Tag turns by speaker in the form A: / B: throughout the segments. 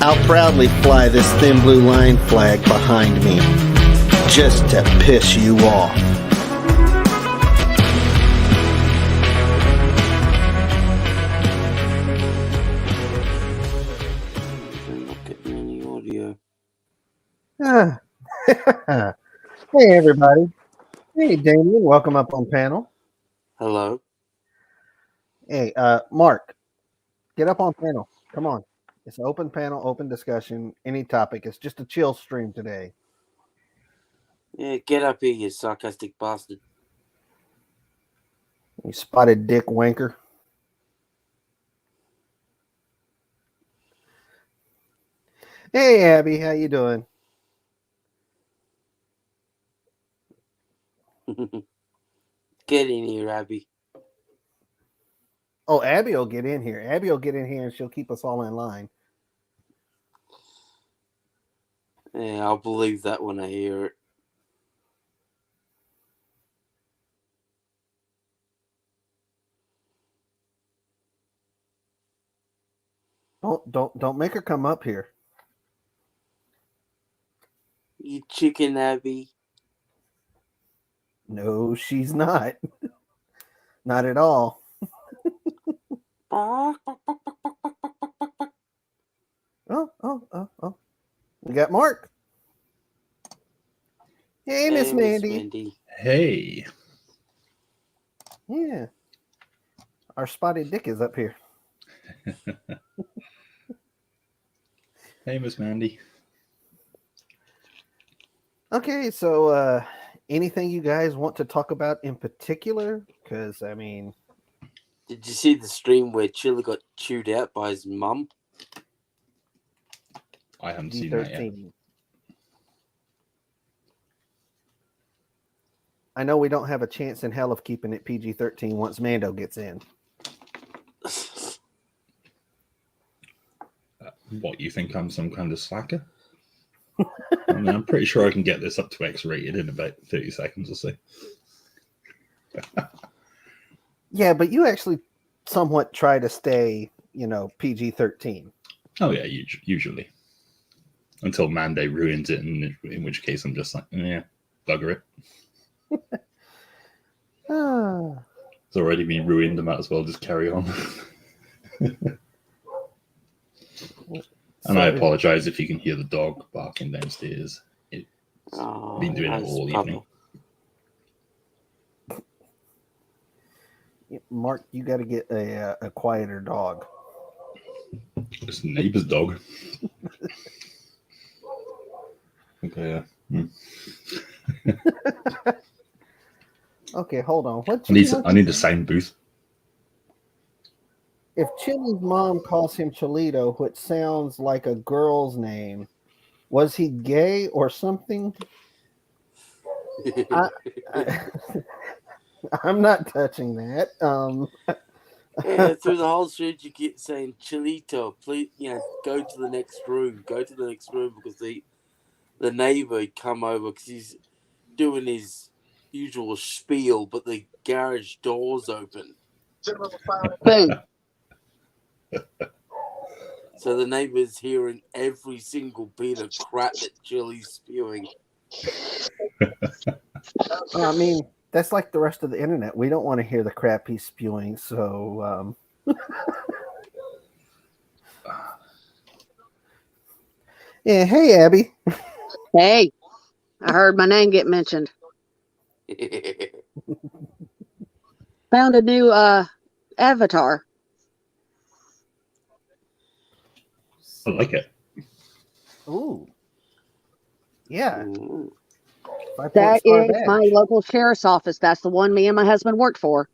A: I'll proudly fly this thin blue line flag behind me, just to piss you off.
B: I'm not getting any audio.
C: Hey, everybody. Hey, Damien. Welcome up on panel.
B: Hello.
C: Hey, Mark, get up on panel. Come on. It's an open panel, open discussion, any topic. It's just a chill stream today.
B: Yeah, get up here, you sarcastic bastard.
C: You spotted dick wanker. Hey, Abby. How you doing?
B: Get in here, Abby.
C: Oh, Abby will get in here. Abby will get in here and she'll keep us all in line.
B: Yeah, I'll believe that when I hear it.
C: Don't make her come up here.
B: You chicken, Abby.
C: No, she's not. Not at all. Oh. We got Mark. Hey, Miss Mandy.
D: Hey.
C: Yeah. Our spotted dick is up here.
D: Hey, Miss Mandy.
C: Okay, so anything you guys want to talk about in particular? Because, I mean...
B: Did you see the stream where Chilla got chewed out by his mum?
D: I haven't seen that yet.
C: I know we don't have a chance in hell of keeping it PG-13 once Mando gets in.
D: What, you think I'm some kind of slacker? I mean, I'm pretty sure I can get this up to X-rated in about 30 seconds or so.
C: Yeah, but you actually somewhat try to stay, PG-13.
D: Oh, yeah, usually. Until Mando ruins it, in which case I'm just like, yeah, bugger it. It's already been ruined, I might as well just carry on. And I apologize if you can hear the dog barking downstairs. It's been doing it all evening.
C: Mark, you got to get a quieter dog.
D: It's the neighbor's dog. Okay,
C: Okay, hold on.
D: I need a sound booth.
C: If Chili's mom calls him Cholito, which sounds like a girl's name, was he gay or something? I'm not touching that.
B: Yeah, through the whole street you keep saying, Chilito, please, go to the next room. Go to the next room because the neighbor come over because he's doing his usual spiel, but the garage door's open.
E: Boom.
B: So the neighbor's hearing every single bit of crap that Chili's spewing.
C: I mean, that's like the rest of the internet. We don't want to hear the crap he's spewing, so... Yeah, hey, Abby.
E: Hey, I heard my name get mentioned. Found a new avatar.
D: I like it.
C: Ooh. Yeah.
E: That is my local sheriff's office. That's the one me and my husband worked for.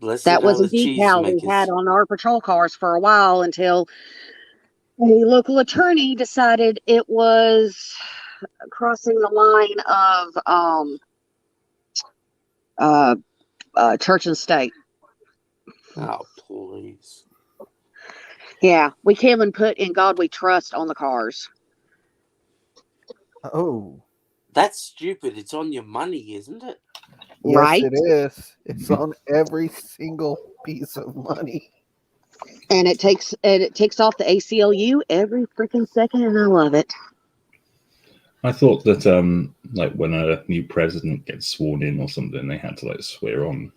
E: That was a decal we had on our patrol cars for a while until a local attorney decided it was crossing the line of church and state.
B: Oh, please.
E: Yeah, we came and put "In God We Trust" on the cars.
C: Oh.
B: That's stupid. It's on your money, isn't it?
C: Yes,
E: Right?
C: it is. It's on every single piece of money.
E: And it takes off the ACLU every freaking second, and I love it.
D: I thought that like when a new president gets sworn in or something, they had to like swear on,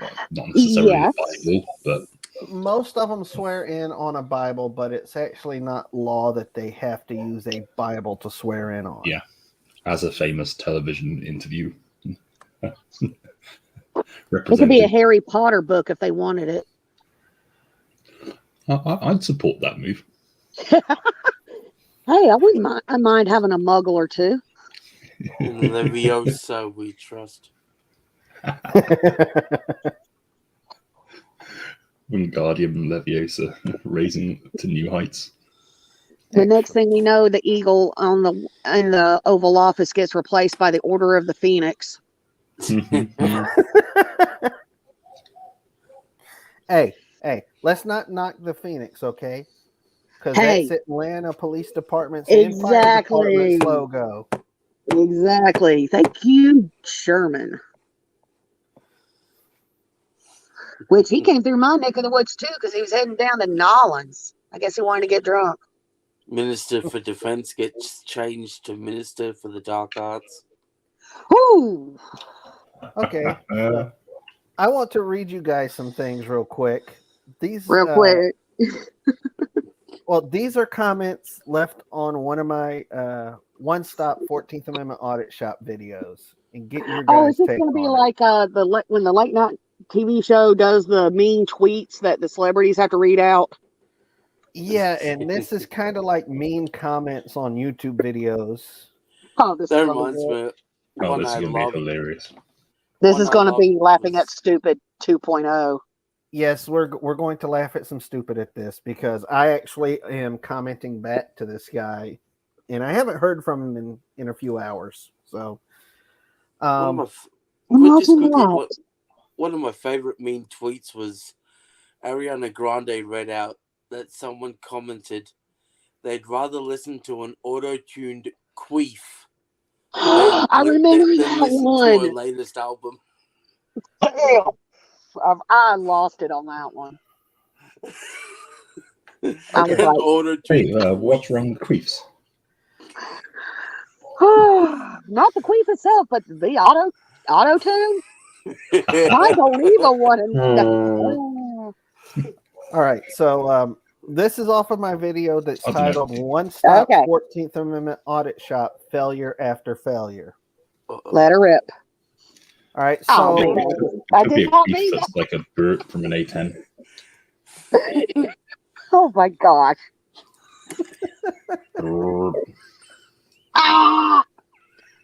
D: well, not necessarily
E: Yes.
D: the Bible, but
C: Most of them swear in on a Bible, but it's actually not law that they have to use a Bible to swear in on.
D: Yeah. As a famous television interview.
E: It could be a Harry Potter book if they wanted it.
D: I'd support that move.
E: Hey, I wouldn't mind. I mind having a muggle or two.
B: In Leviosa we trust.
D: Wingardium Leviosa, raising to new heights.
E: The next thing we know, the eagle in the Oval Office gets replaced by the Order of the Phoenix.
C: Hey, let's not knock the Phoenix, okay? Because that's Atlanta Police Department's and Fire Department's logo.
E: Exactly. Thank you, Sherman. Which he came through my neck of the woods too, because he was heading down to Nollins. I guess he wanted to get drunk.
B: Minister for Defense gets changed to Minister for the Dark Arts.
E: Ooh.
C: Okay. I want to read you guys some things real quick.
E: Quick.
C: Well, these are comments left on one of my one-stop 14th Amendment Audit Shop videos. And get your guys'
E: is this going to be like when the late night TV show does the mean tweets that the celebrities have to read out?
C: Yeah, and this is kind of like mean comments on YouTube videos.
E: Oh, this
B: that reminds me.
D: Oh, this is going to be hilarious.
E: This is going to be laughing at stupid 2.0.
C: Yes, we're going to laugh at some stupid at this because I actually am commenting back to this guy, and I haven't heard from him in a few hours. So,
B: one of my favorite mean tweets was Ariana Grande read out that someone commented they'd rather listen to an auto-tuned queef.
E: I remember that one.
B: To her latest album.
E: I lost it on that one. I was like,
D: hey, what's wrong with queefs?
E: Not the queef itself, but the auto tune. I believe I want to.
C: All right, so this is off of my video that's titled "One Stop 14th Amendment Audit Shop Failure After Failure."
E: Let her rip.
C: All right, so
E: I did not mean
D: that's like a burp from an A10.
E: Oh my gosh!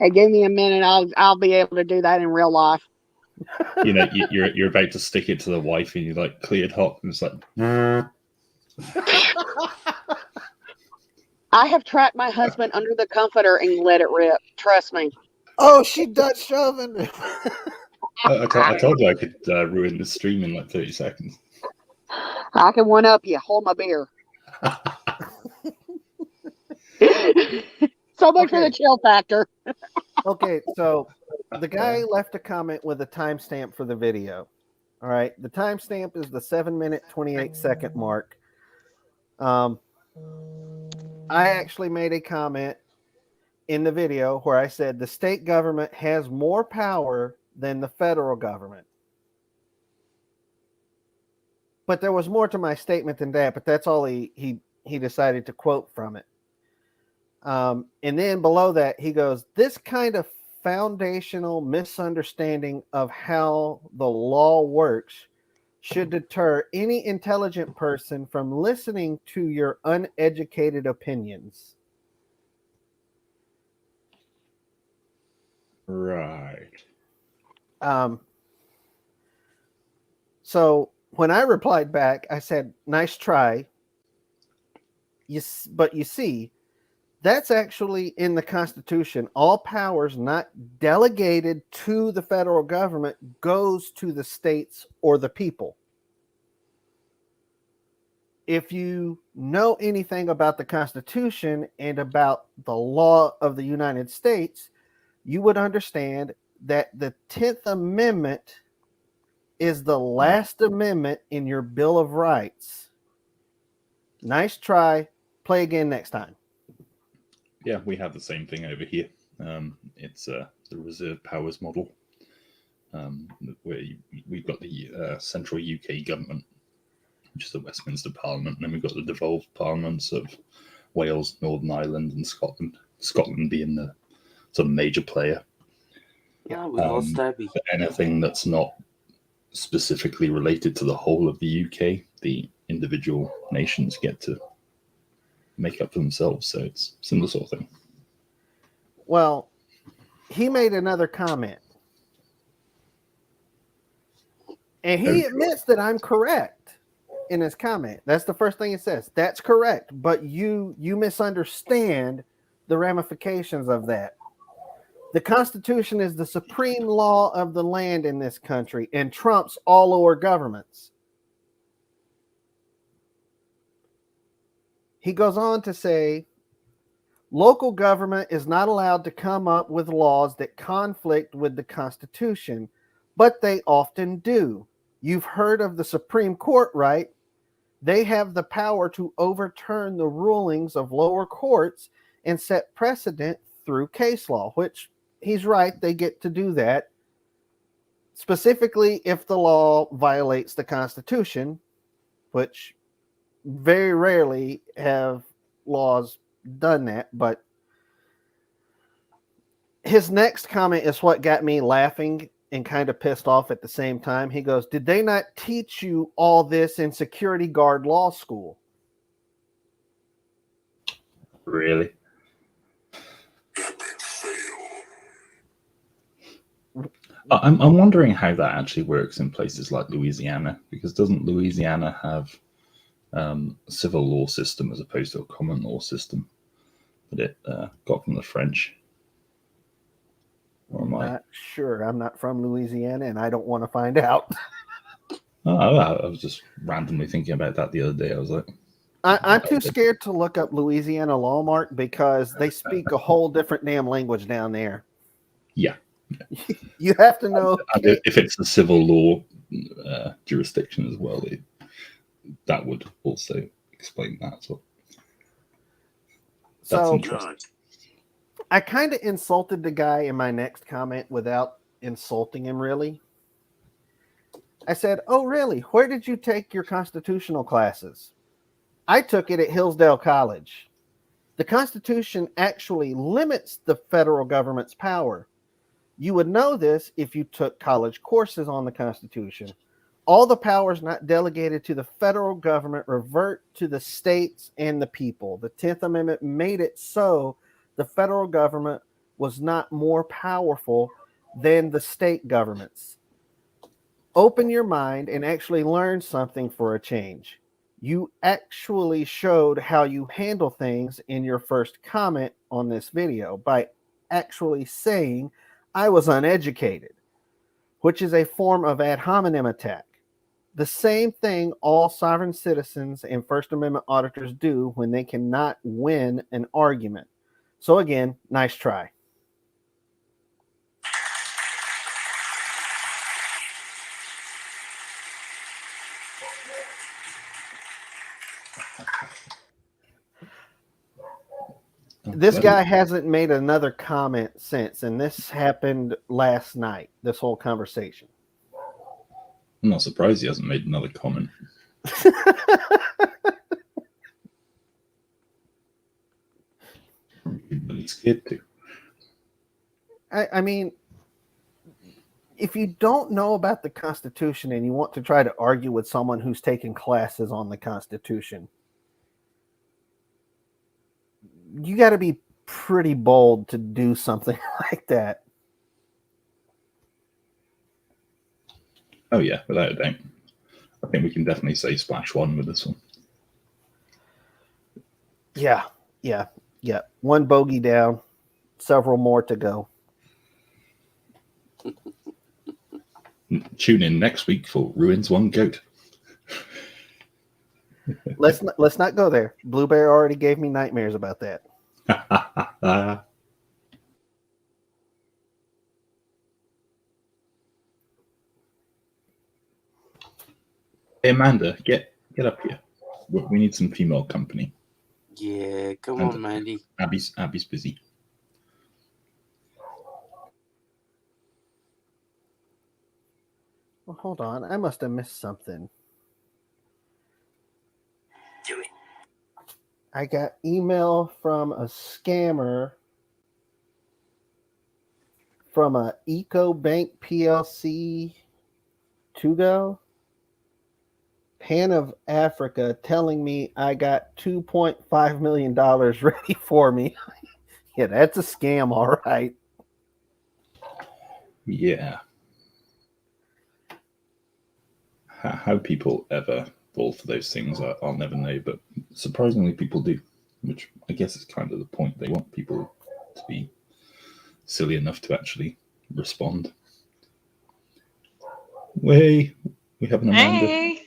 E: Hey, give me a minute. I'll be able to do that in real life.
D: You know, you're about to stick it to the wife, and you like cleared hot, and it's like.
E: I have trapped my husband under the comforter and let it rip. Trust me.
C: Oh, she done shoving.
D: I told you I could ruin the stream in like 30 seconds.
E: I can one up you. Hold my beer. So much for the chill factor.
C: Okay, so the guy left a comment with a timestamp for the video. All right, the timestamp is the 7-minute 28-second mark. I actually made a comment in the video where I said the state government has more power than the federal government. But there was more to my statement than that, but that's all he decided to quote from it. And then below that, he goes, this kind of foundational misunderstanding of how the law works should deter any intelligent person from listening to your uneducated opinions.
D: Right.
C: So when I replied back, I said, nice try. But you see, that's actually in the Constitution. All powers not delegated to the federal government goes to the states or the people. If you know anything about the Constitution and about the law of the United States, you would understand that the 10th Amendment is the last amendment in your Bill of Rights. Nice try. Play again next time.
D: Yeah, we have the same thing over here. It's the reserve powers model, where we've got the central UK government, which is the Westminster Parliament, and then we've got the devolved parliaments of Wales, Northern Ireland, and Scotland. Scotland being the sort of major player.
B: Yeah, we lost Abby.
D: Anything that's not specifically related to the whole of the UK, the individual nations get to make up for themselves. So it's a similar sort of thing.
C: Well, he made another comment. And he admits that I'm correct in his comment. That's the first thing he says. That's correct, but you misunderstand the ramifications of that. The Constitution is the supreme law of the land in this country and trumps all lower governments. He goes on to say, local government is not allowed to come up with laws that conflict with the Constitution, but they often do. You've heard of the Supreme Court, right? They have the power to overturn the rulings of lower courts and set precedent through case law, which he's right, they get to do that. Specifically, if the law violates the Constitution, which very rarely have laws done that. But his next comment is what got me laughing and kind of pissed off at the same time. He goes, did they not teach you all this in security guard law school?
D: Really? I'm wondering how that actually works in places like Louisiana, because doesn't Louisiana have a civil law system as opposed to a common law system that it got from the French? Or am I?
C: Not sure. I'm not from Louisiana, and I don't want to find out.
D: I was just randomly thinking about that the other day. I was like,
C: I'm too scared to look up Louisiana law, Mark, because they speak a whole different damn language down there.
D: Yeah.
C: You have to know.
D: If it's a civil law jurisdiction as well, that would also explain that. So that's interesting.
C: I kind of insulted the guy in my next comment without insulting him, really. I said, oh, really? Where did you take your constitutional classes? I took it at Hillsdale College. The Constitution actually limits the federal government's power. You would know this if you took college courses on the Constitution. All the powers not delegated to the federal government revert to the states and the people. The 10th Amendment made it so the federal government was not more powerful than the state governments. Open your mind and actually learn something for a change. You actually showed how you handle things in your first comment on this video by actually saying I was uneducated, which is a form of ad hominem attack. The same thing all sovereign citizens and First Amendment auditors do when they cannot win an argument. So again, nice try. This guy hasn't made another comment since, and this happened last night, this whole conversation.
D: I'm not surprised he hasn't made another comment. But he's scared to.
C: I mean, if you don't know about the Constitution and you want to try to argue with someone who's taken classes on the Constitution, you got to be pretty bold to do something like that.
D: Oh yeah, without a doubt. I think we can definitely say splash one with this one.
C: Yeah. One bogey down, several more to go.
D: Tune in next week for Ruins One Goat.
C: Let's not go there. Blue Bear already gave me nightmares about that.
D: Hey, Amanda, get up here. We need some female company.
B: Yeah, come on, Mandy.
D: Abby's busy.
C: Well, hold on. I must have missed something.
B: Do it.
C: I got email from a scammer from a EcoBank PLC Togo, Pan of Africa, telling me I got $2.5 million ready for me. Yeah, that's a scam, all right.
D: Yeah. How people ever fall for those things, I'll never know. But surprisingly, people do, which I guess is kind of the point. They want people to be silly enough to actually respond. We have an Amanda.
F: Hey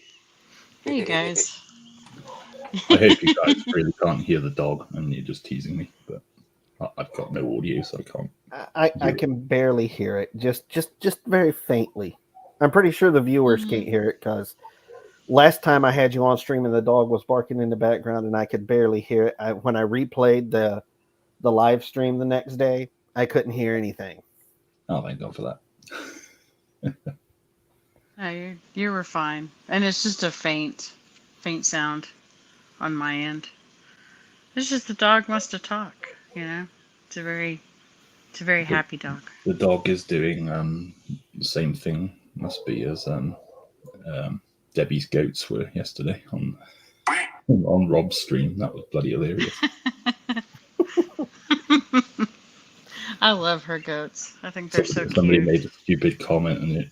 F: you guys.
D: I hope you guys really can't hear the dog and you're just teasing me, but I've got no audio, so I can't.
C: I can barely hear it, just very faintly. I'm pretty sure the viewers can't hear it because last time I had you on stream and the dog was barking in the background and I could barely hear it. When I replayed the live stream the next day, I couldn't hear anything.
D: Oh, thank God for that.
F: No, you were fine, and it's just a faint sound on my end. It's just the dog wants to talk. It's a very happy dog.
D: The dog is doing the same thing. Must be as Debbie's goats were yesterday on Rob's stream. That was bloody hilarious.
F: I love her goats. I think they're so
D: Somebody
F: cute.
D: made a stupid comment and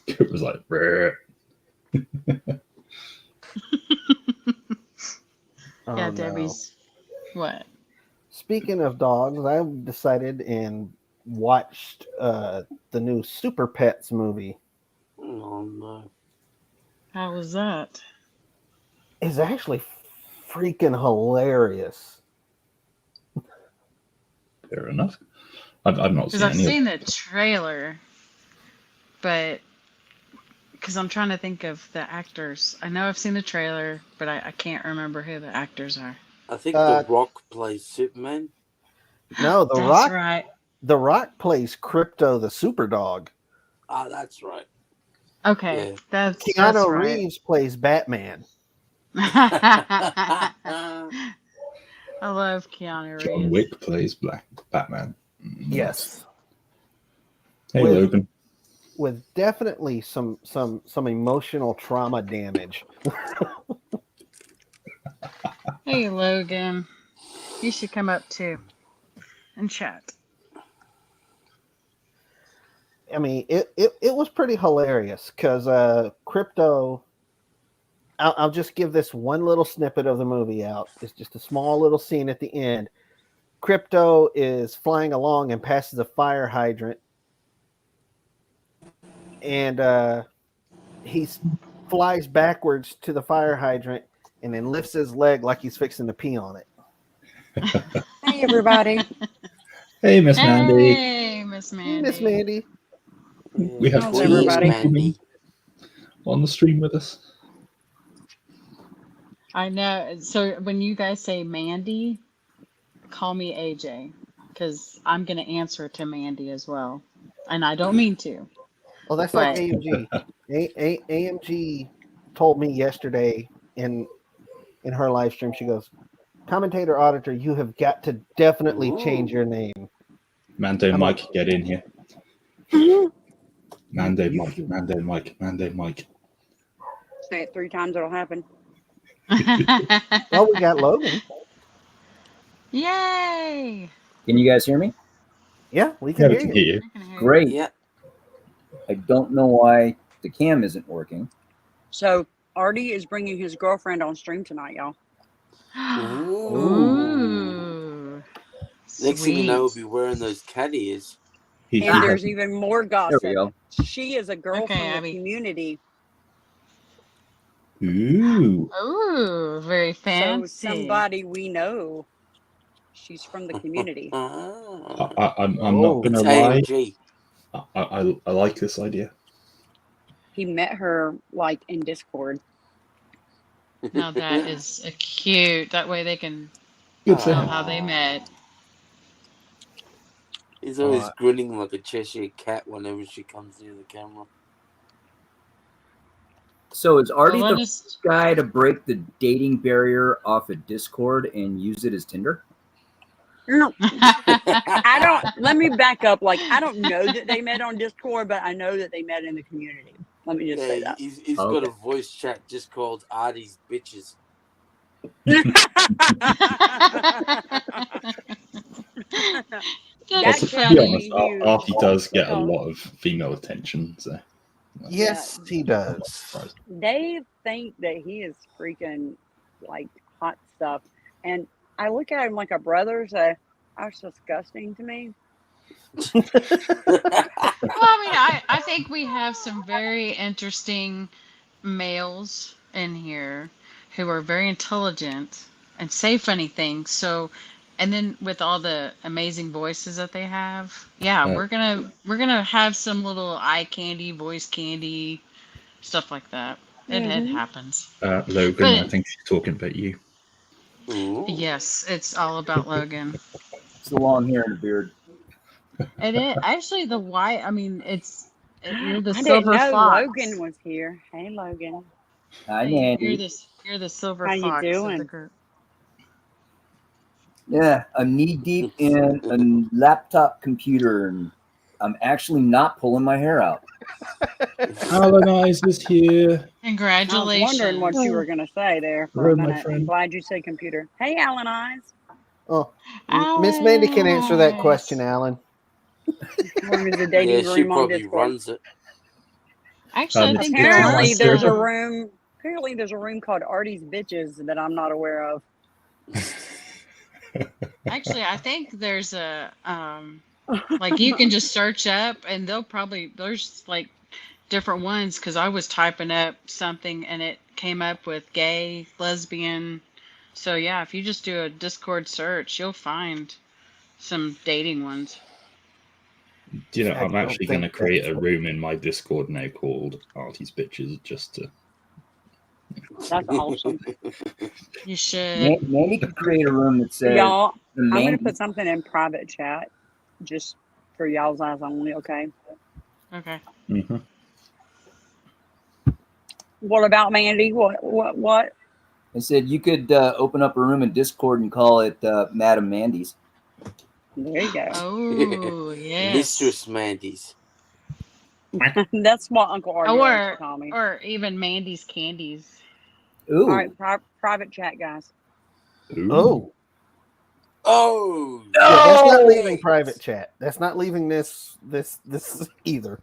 D: the goat was like, "Brr."
F: Yeah, Debbie's. What?
C: Speaking of dogs, I decided and watched the new Super Pets movie.
B: Oh no!
F: How was that?
C: It's actually freaking hilarious.
D: Fair enough. I've not seen
F: Because I've
D: any.
F: seen the trailer, but because I'm trying to think of the actors. I know I've seen the trailer, but I can't remember who the actors are.
B: I think The Rock plays Superman.
C: No, The
F: That's
C: Rock.
F: right.
C: The Rock plays Crypto the Super Dog.
B: Ah, that's right.
F: Okay,
B: Yeah.
F: that's
C: Keanu
F: right.
C: Reeves plays Batman.
F: I love Keanu Reeves.
D: John Wick plays Batman.
C: Yes.
D: Hey,
C: With-
D: Logan.
C: With definitely some emotional trauma damage.
F: Hey, Logan. You should come up too and chat.
C: I mean, it was pretty hilarious because Crypto. I'll just give this one little snippet of the movie out. It's just a small little scene at the end. Crypto is flying along and passes a fire hydrant, and he flies backwards to the fire hydrant and then lifts his leg like he's fixing to pee on it.
E: Hey, everybody.
D: Hey, Miss Mandy.
F: Hey, Miss Mandy.
C: Miss Mandy.
D: We have
E: How's
D: two
E: everybody?
B: Mandy.
D: on the stream with us.
F: I know. So when you guys say Mandy, call me AJ because I'm going to answer to Mandy as well. And I don't mean to.
C: Oh, that's
F: Right.
C: like AMG. AMG told me yesterday in her live stream, she goes, "Commentator Auditor, you have got to definitely change your name."
D: Mando
C: I'm
D: Mike, get in here. Mando Mike.
E: Say it 3 times, it'll happen.
C: Well, we got Logan.
F: Yay!
G: Can you guys hear me?
C: Yeah, we
D: Yeah,
C: can
D: we
C: hear
D: can
C: you.
D: hear you.
F: I can hear you.
G: Great.
B: Yeah.
G: I don't know why the cam isn't working.
E: So, Artie is bringing his girlfriend on stream tonight, y'all.
F: Ooh.
B: Next thing you know, we'll
F: Sweet.
B: be wearing those cat ears.
E: And there's even more
G: There
E: gossip.
G: we go.
E: She is a girl
F: Okay,
E: from the
F: Abby.
E: community.
D: Ooh.
F: Ooh, very fancy.
E: So somebody we know. She's from the community.
B: Ah.
D: I'm not
C: Oh,
D: going
B: It's
D: to lie.
B: AMG.
D: I like this idea.
E: He met her like in Discord.
F: Now that is a cute. That way they can
D: Good to
F: tell
D: have.
F: how they met.
B: He's always grinning like a Cheshire cat whenever she comes near the camera.
G: So is Artie
F: Well,
G: the first guy to break the dating barrier off of Discord and use it as Tinder?
H: No, I don't. Let me back up. Like, I don't know that they met on Discord, but I know that they met in the community. Let me just say that.
B: He's got a voice chat just called Artie's Bitches.
F: That's
D: To
F: funny.
D: be honest, Artie does get a lot of female attention. So
C: Yes, he does.
H: They think that he is freaking like hot stuff, and I look at him like a brother. So that's disgusting to me.
F: Well, I mean, I think we have some very interesting males in here who are very intelligent and say funny things. So, and then with all the amazing voices that they have, we're gonna have some little eye candy, voice candy, stuff like that. It happens.
D: Logan,
F: But-
D: I think she's talking about you.
B: Ooh.
F: Yes, it's all about Logan.
G: It's the long hair and the beard.
F: And it actually the white. I mean, you're the
H: I didn't
F: silver
H: know
F: fox.
H: Logan was here. Hey, Logan.
G: Hi,
F: Hey,
G: Nandy.
F: you're the silver
H: How you
F: fox of the
H: doing?
F: group.
G: Yeah, I'm knee deep in a laptop computer, and I'm actually not pulling my hair out.
D: Alan Eyes is here.
H: I was
F: Congratulations.
H: wondering what you were going to say there for
D: Hello,
H: a
D: my
H: minute. I'm
D: friend.
H: glad you said computer. Hey, Alan Eyes.
C: Oh, Miss Mandy can answer that question, Alan.
H: One is a dating
B: Yeah, she
H: room on
B: probably
H: Discord.
B: runs it.
F: Actually, I
D: It's
F: think
H: Apparently,
D: Yes.
H: there's a room. Apparently, there's a room called Artie's Bitches that I'm not aware of.
F: I think there's a like you can just search up and there's like different ones because I was typing up something and it came up with gay, lesbian. So yeah, if you just do a Discord search, you'll find some dating ones.
D: Do you know,
C: I
D: I'm
C: don't
D: actually
C: think
D: going to create a
C: that's-
D: room in my Discord now called Artie's Bitches, just to.
H: That's awesome.
F: You should.
G: Mandy could create a room that says
H: Y'all,
G: the
H: I'm going to
G: Mandy.
H: put something in private chat just for y'all's eyes only, okay?
F: Okay.
D: Mm-hmm.
H: What about Mandy? What?
G: I said you could open up a room in Discord and call it Madam Mandy's.
H: There you go.
F: Oh yes.
B: Mistress Mandy's.
H: That's what Uncle Artie likes to
F: Or
H: call me.
F: or even Mandy's Candies.
G: Ooh,
H: All right, private chat, guys.
C: Oh,
B: Oh!
C: yeah, that's not leaving private chat. That's not leaving this either.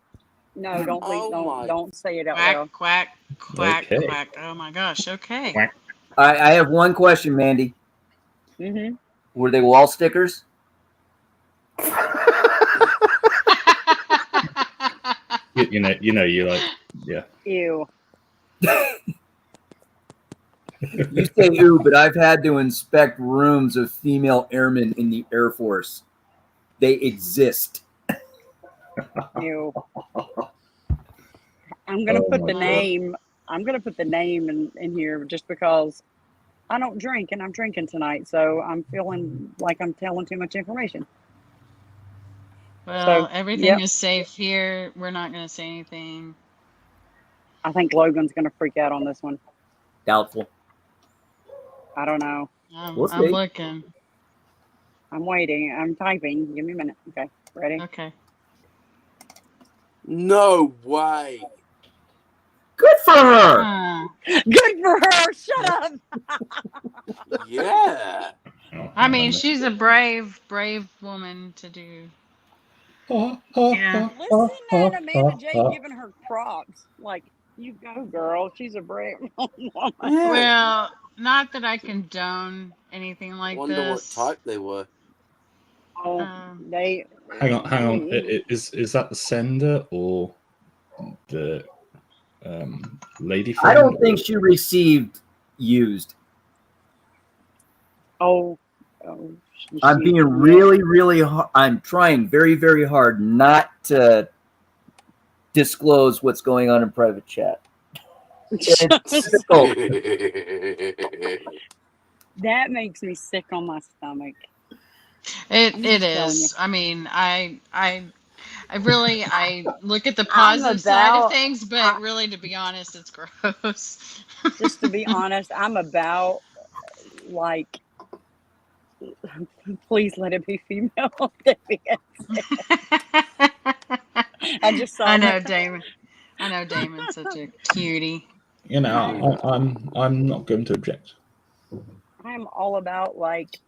H: No, don't
B: Oh my-
H: don't say it out
F: Quack
H: loud.
F: quack quack
D: Okay.
F: quack. Oh my gosh. Okay.
D: Quack.
G: I have one question, Mandy.
H: Mm-hmm.
G: Were they wall stickers?
D: You know, you're like, yeah.
H: Ew.
G: You say ooh, but I've had to inspect rooms of female airmen in the Air Force. They exist.
H: Ew. I'm gonna
D: Oh
H: put
D: my
H: the
D: God.
H: name. I'm gonna put the name in here just because I don't drink and I'm drinking tonight, so I'm feeling like I'm telling too much information.
F: Well,
H: So,
F: everything
H: yep.
F: is safe here. We're not going to say anything.
H: I think Logan's gonna freak out on this one.
G: Doubtful.
H: I don't know.
G: We'll
F: I'm
G: see.
F: looking.
H: I'm waiting. I'm typing. Give me a minute. Okay, ready?
F: Okay.
B: No way!
G: Good for her.
F: Huh.
H: Good for her. Shut up.
B: Yeah!
D: Oh,
F: I mean, she's a brave woman to do. Yeah.
H: Listen, man, Amanda Jake giving her props. Like, you go, girl. She's a brave woman.
F: Well, not that I condone anything like
B: Wonder what
F: this.
B: type they were.
H: Oh, they.
D: Hang on. Is that the sender or the lady friend?
G: I don't think she received used.
H: Oh.
G: I'm being really I'm trying very, very hard not to disclose what's going on in private chat. It's sickle.
H: That makes me sick on my stomach.
F: It
H: I'm
F: it
H: just telling you.
F: is. I mean, I really I look at the
H: I'm
F: positive side of
H: about,
F: things, but
H: I,
F: really, to be honest, it's gross.
H: just to be honest, I'm about like, please let it be female. I just saw
F: I know
H: that.
F: Damon. I know Damon's such a cutie.
D: You know, I'm not going to object.
H: I'm all about like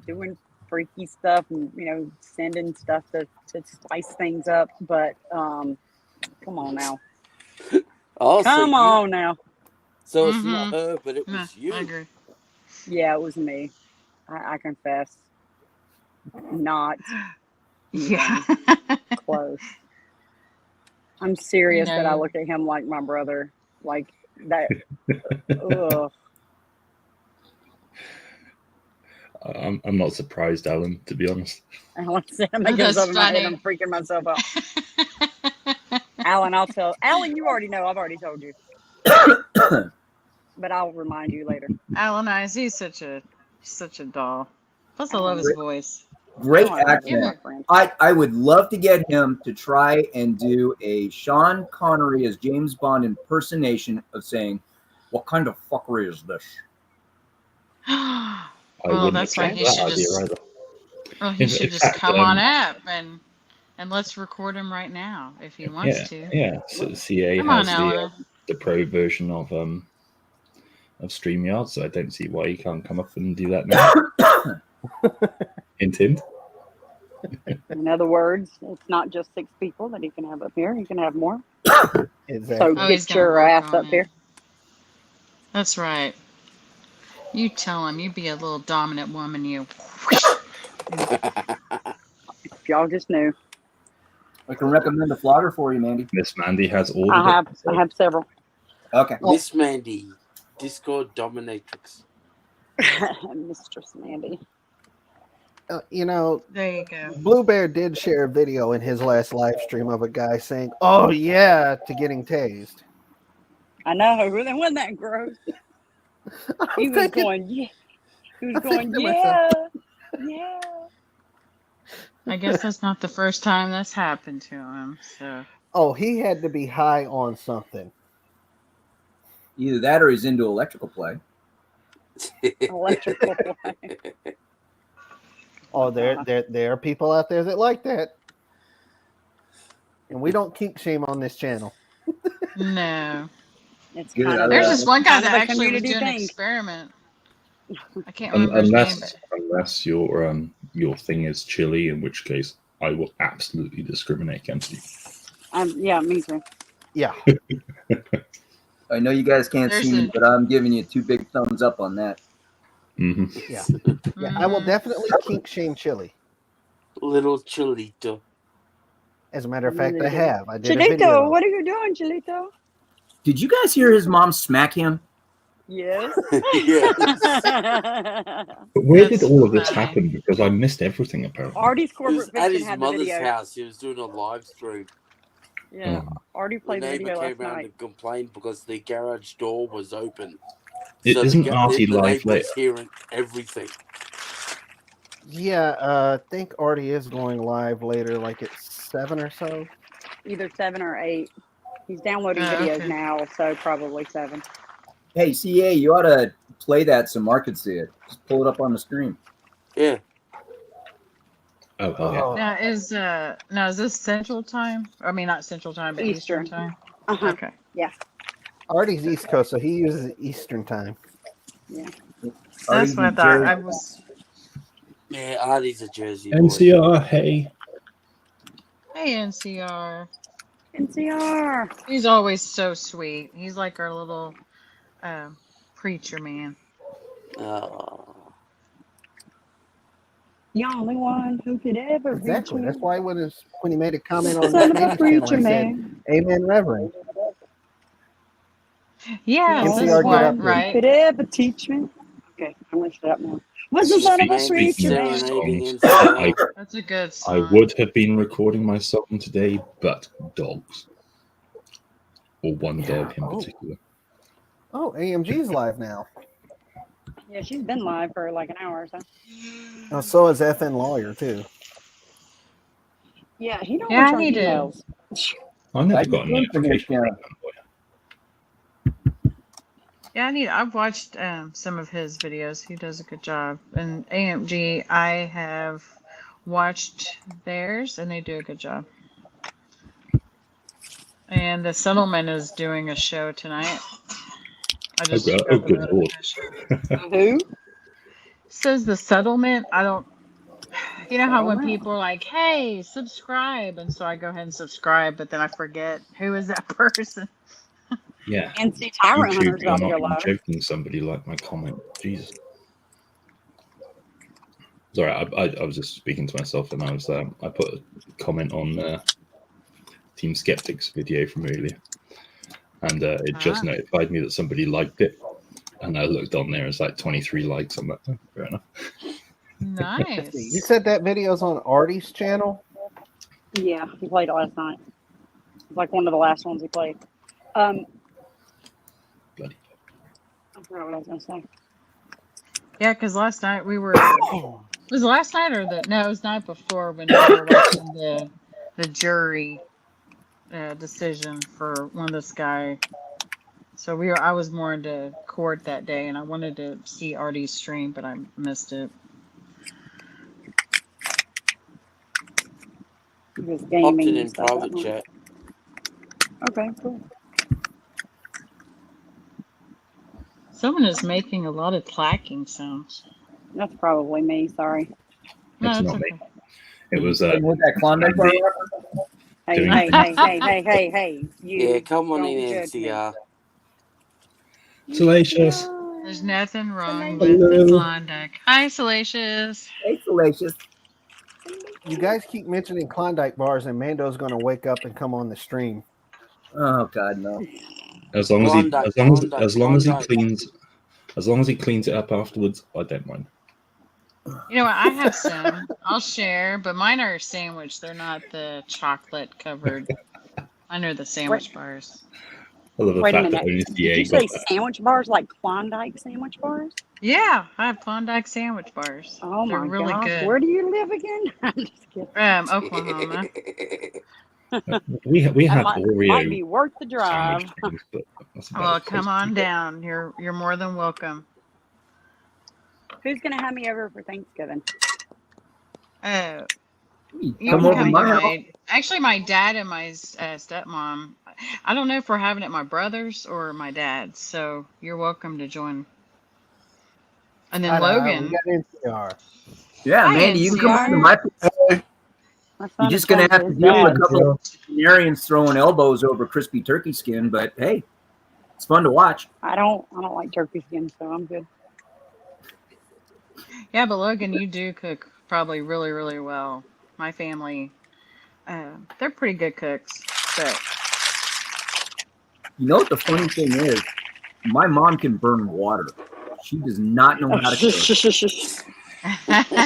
H: doing freaky stuff and sending stuff to spice things up. But come on now,
B: Oh,
H: come on now.
B: So it's not her, but it
F: No,
B: was you.
F: I agree.
H: Yeah, it was me. I confess, not
F: Yeah.
H: close. I'm serious that I
F: No.
H: look at him like my brother, like that. Ugh.
D: I'm not surprised, Alan, to be honest.
H: Alan said I'm making this
F: That's
H: up in my head.
F: funny.
H: I'm freaking myself out. Alan, Alan, you already know. I've already told you. But I'll remind you later.
F: Alan Eyes, he's such a doll. Plus, I love his voice.
G: Great
H: Oh, I love
G: accent.
H: my friend.
G: I would love to get him to try and do a Sean Connery as James Bond impersonation of saying, "What kind of fuckery is this?"
D: I
F: Well,
D: wouldn't
F: that's why
D: object
F: he
D: to that
F: should
D: idea
F: just.
D: either.
F: Well, he
D: In
F: should just
D: fact,
F: come on up and let's record him right now if he wants to.
D: Yeah. So CA
F: Come on,
D: has
F: Eleanor.
D: the pro version of StreamYard, so I don't see why he can't come up and do that now. Hint, hint.
H: In other words, it's not just 6 people that he can have up here. He can have more.
C: Exactly.
H: So
F: he's
H: get
F: gonna
H: your
F: work
H: ass
F: on
H: up
F: it.
H: here.
F: That's right. You tell him. You be a little dominant woman, you.
H: If y'all just knew.
G: I can recommend a flogger for you, Mandy.
D: Miss Mandy has ordered
H: I
D: it.
H: have several.
G: Okay.
B: Miss Mandy, Discord dominatrix.
H: Mistress Mandy.
F: There you go.
C: Blue Bear did share a video in his last live stream of a guy saying, "Oh yeah," to getting tased.
H: I know. Really wasn't that gross. He was going, yeah. He was going, yeah. Yeah.
F: I guess that's not the first time that's happened to him. So.
C: Oh, he had to be high on something.
G: Either that or he's into electrical play.
H: Electrical play.
C: Oh, there are people out there that like that. And we don't kink shame on this channel.
F: No.
H: It's
G: Good.
H: kind of
F: There's this one guy
H: kind of
F: that
H: a
F: actually was
H: community
F: doing an
H: thing.
F: experiment. I can't remember his name.
D: Unless your thing is chili, in which case I will absolutely discriminate against you.
H: Yeah, me too.
C: Yeah.
G: I know you guys can't
F: There's
G: see me,
F: a-
G: but I'm giving you 2 big thumbs up on that.
D: Mm-hmm.
C: Yeah. Yeah. I will definitely kink shame chili.
B: Little Chilito.
C: As a matter of fact, I have. I did a
H: Chilito,
C: video.
H: what are you doing, Chilito?
G: Did you guys hear his mom smack him?
H: Yes.
B: Yes.
D: But where
F: That's
D: did all of this
F: funny.
D: happen? Because I missed everything apparently.
H: Artie's
B: He was
H: corporate
B: at
H: fiction
B: his
H: had the
B: mother's
H: video.
B: house. He was doing a live stream.
H: Yeah. Artie
B: The
H: played the
B: neighbor
H: video
B: came
H: last
B: around
H: night.
B: and complained because the garage door was open.
D: Isn't Artie
B: the
D: live
B: neighbor
D: later?
B: was hearing everything.
C: Yeah, I think Artie is going live later, like at 7 or so.
H: Either 7 or 8. He's downloading
F: Oh,
H: videos
F: okay.
H: now, so probably 7.
G: Hey, CA, you ought to play that so Mark can see it. Just pull it up on the stream.
B: Yeah.
D: Oh, hell yeah.
C: Oh,
F: Now is this Central Time? I mean, not Central Time, but Eastern,
H: Eastern.
F: Time.
H: Uh-huh.
F: Okay.
C: Artie's East Coast, so he uses Eastern time.
F: That's
G: Artie's
F: what I
G: in
F: thought.
G: Jersey.
F: I was.
B: Yeah, Artie's a Jersey boy.
D: NCR, hey.
F: Hey, NCR.
H: NCR.
F: He's always so sweet. He's like our little preacher man.
H: The only one who could ever
C: Exactly.
H: reach
C: That's
H: me.
C: why when he made a comment on
H: Son
C: that
H: of a
C: Mandy's channel,
H: preacher
C: he said,
H: man.
C: "Amen, Reverend."
F: Yeah,
H: The
C: NCR,
H: only
C: get
H: one
C: up
H: who
C: here.
F: right?
H: could ever teach me. Okay, I'm gonna shut up now. Was the son of a
B: Mandy
H: preacher man.
B: serenading
D: I,
B: NCR.
F: That's a good
D: I
F: song.
D: would have been recording my song today, but dogs. Or one dog in
C: Oh.
D: particular.
C: Oh, AMG's live now.
H: Yeah, she's been live for like an hour or so.
C: Oh, so is FN Lawyer too.
H: Yeah, he don't
F: Yeah, I
H: return
F: need to.
H: emails.
D: I never
G: I
D: got a
G: came from his
D: notification.
F: Yeah, I've watched some of his videos. He does a good job. And AMG, I have watched theirs, and they do a good job. And the Settlement is doing a show tonight. I just got the
D: good lord.
F: notification.
H: Who?
F: Says the Settlement. I don't. You know how when
H: Settlement?
F: people are like, "Hey, subscribe," and so I go ahead and subscribe, but then I forget who is that person.
D: Yeah.
H: NC Tyrant
D: YouTube,
H: Hunter's
D: you're
H: about to
D: not
H: go
D: even
H: live.
D: joking somebody like my comment. Jesus. Sorry, I was just speaking to myself, and I put a comment on Team Skeptics video from earlier, and it just notified me that somebody liked it, and I looked on there, it's like 23 likes. I'm like, oh, fair enough.
F: Nice.
C: You said that video's on Artie's channel?
H: Yeah, he played it last night. It's like one of the last ones he played.
D: Bloody.
H: I forgot what I was going to say.
F: Yeah, because last night we were. Was it last night or no? It was the night before when we were watching the jury decision for one of this guy. So I was more into court that day, and I wanted to see Artie's stream, but I missed it.
H: Just
B: Popped
H: gaming
B: it
H: and
B: in
H: stuff.
B: private chat.
H: Okay, cool.
F: Someone is making a lot of clacking sounds.
H: That's probably me. Sorry.
F: No,
D: It's
F: it's
D: not
F: okay.
D: me. It was
G: With that Klondike bar.
H: Hey,
D: Doing
H: hey,
D: things.
H: hey. You
B: Yeah, come on
H: don't
B: in,
H: judge me.
B: NCR.
D: Salacious.
F: There's nothing wrong
H: Salacious.
F: with the Klondike. Hi, Salacious.
G: Hey, Salacious.
C: You guys keep mentioning Klondike bars, and Mando's going to wake up and come on the stream.
G: Oh God, no.
D: As long as
B: Klondike,
D: he cleans it up afterwards, I don't mind.
F: You know what? I have some. I'll share, but mine are sandwich. They're not the chocolate covered. Mine are the sandwich bars.
D: I love the
H: Wait a
D: fact that
H: minute.
D: only
H: Did you
D: CA
H: say
D: got that.
H: sandwich bars like Klondike sandwich bars?
F: Yeah, I have Klondike sandwich bars.
H: Oh
F: They're
H: my
F: really
H: gosh.
F: good.
H: Where do you live again? I'm just kidding.
F: Oklahoma.
D: We have
H: Might
D: Oreo
H: be worth the drive.
D: sandwich things, but that's about
F: Well,
D: as close
F: come
D: as
F: on
D: we get.
F: down. You're more than welcome.
H: Who's gonna have me over for Thanksgiving?
F: You
G: Come
F: can
G: over
F: come
G: to my
F: to
G: house.
F: actually, my dad and my stepmom. I don't know if we're having it at my brother's or my dad's, so you're welcome to join. And then Logan.
C: We got NCR.
G: Yeah,
F: Hi,
G: Mandy, you can come
F: NCR.
G: up to my.
H: My son
G: You're
H: is
G: just gonna
H: going
G: have to
H: his
G: deal with a
H: dad.
G: couple of Canarians throwing elbows over crispy turkey skin, but hey, it's fun to watch.
H: I don't like turkey skin, so I'm good.
F: Yeah, but Logan, you do cook probably really, really well. My family, they're pretty good cooks. But
G: You know what the funny thing is? My mom can burn water. She does not know how to cook.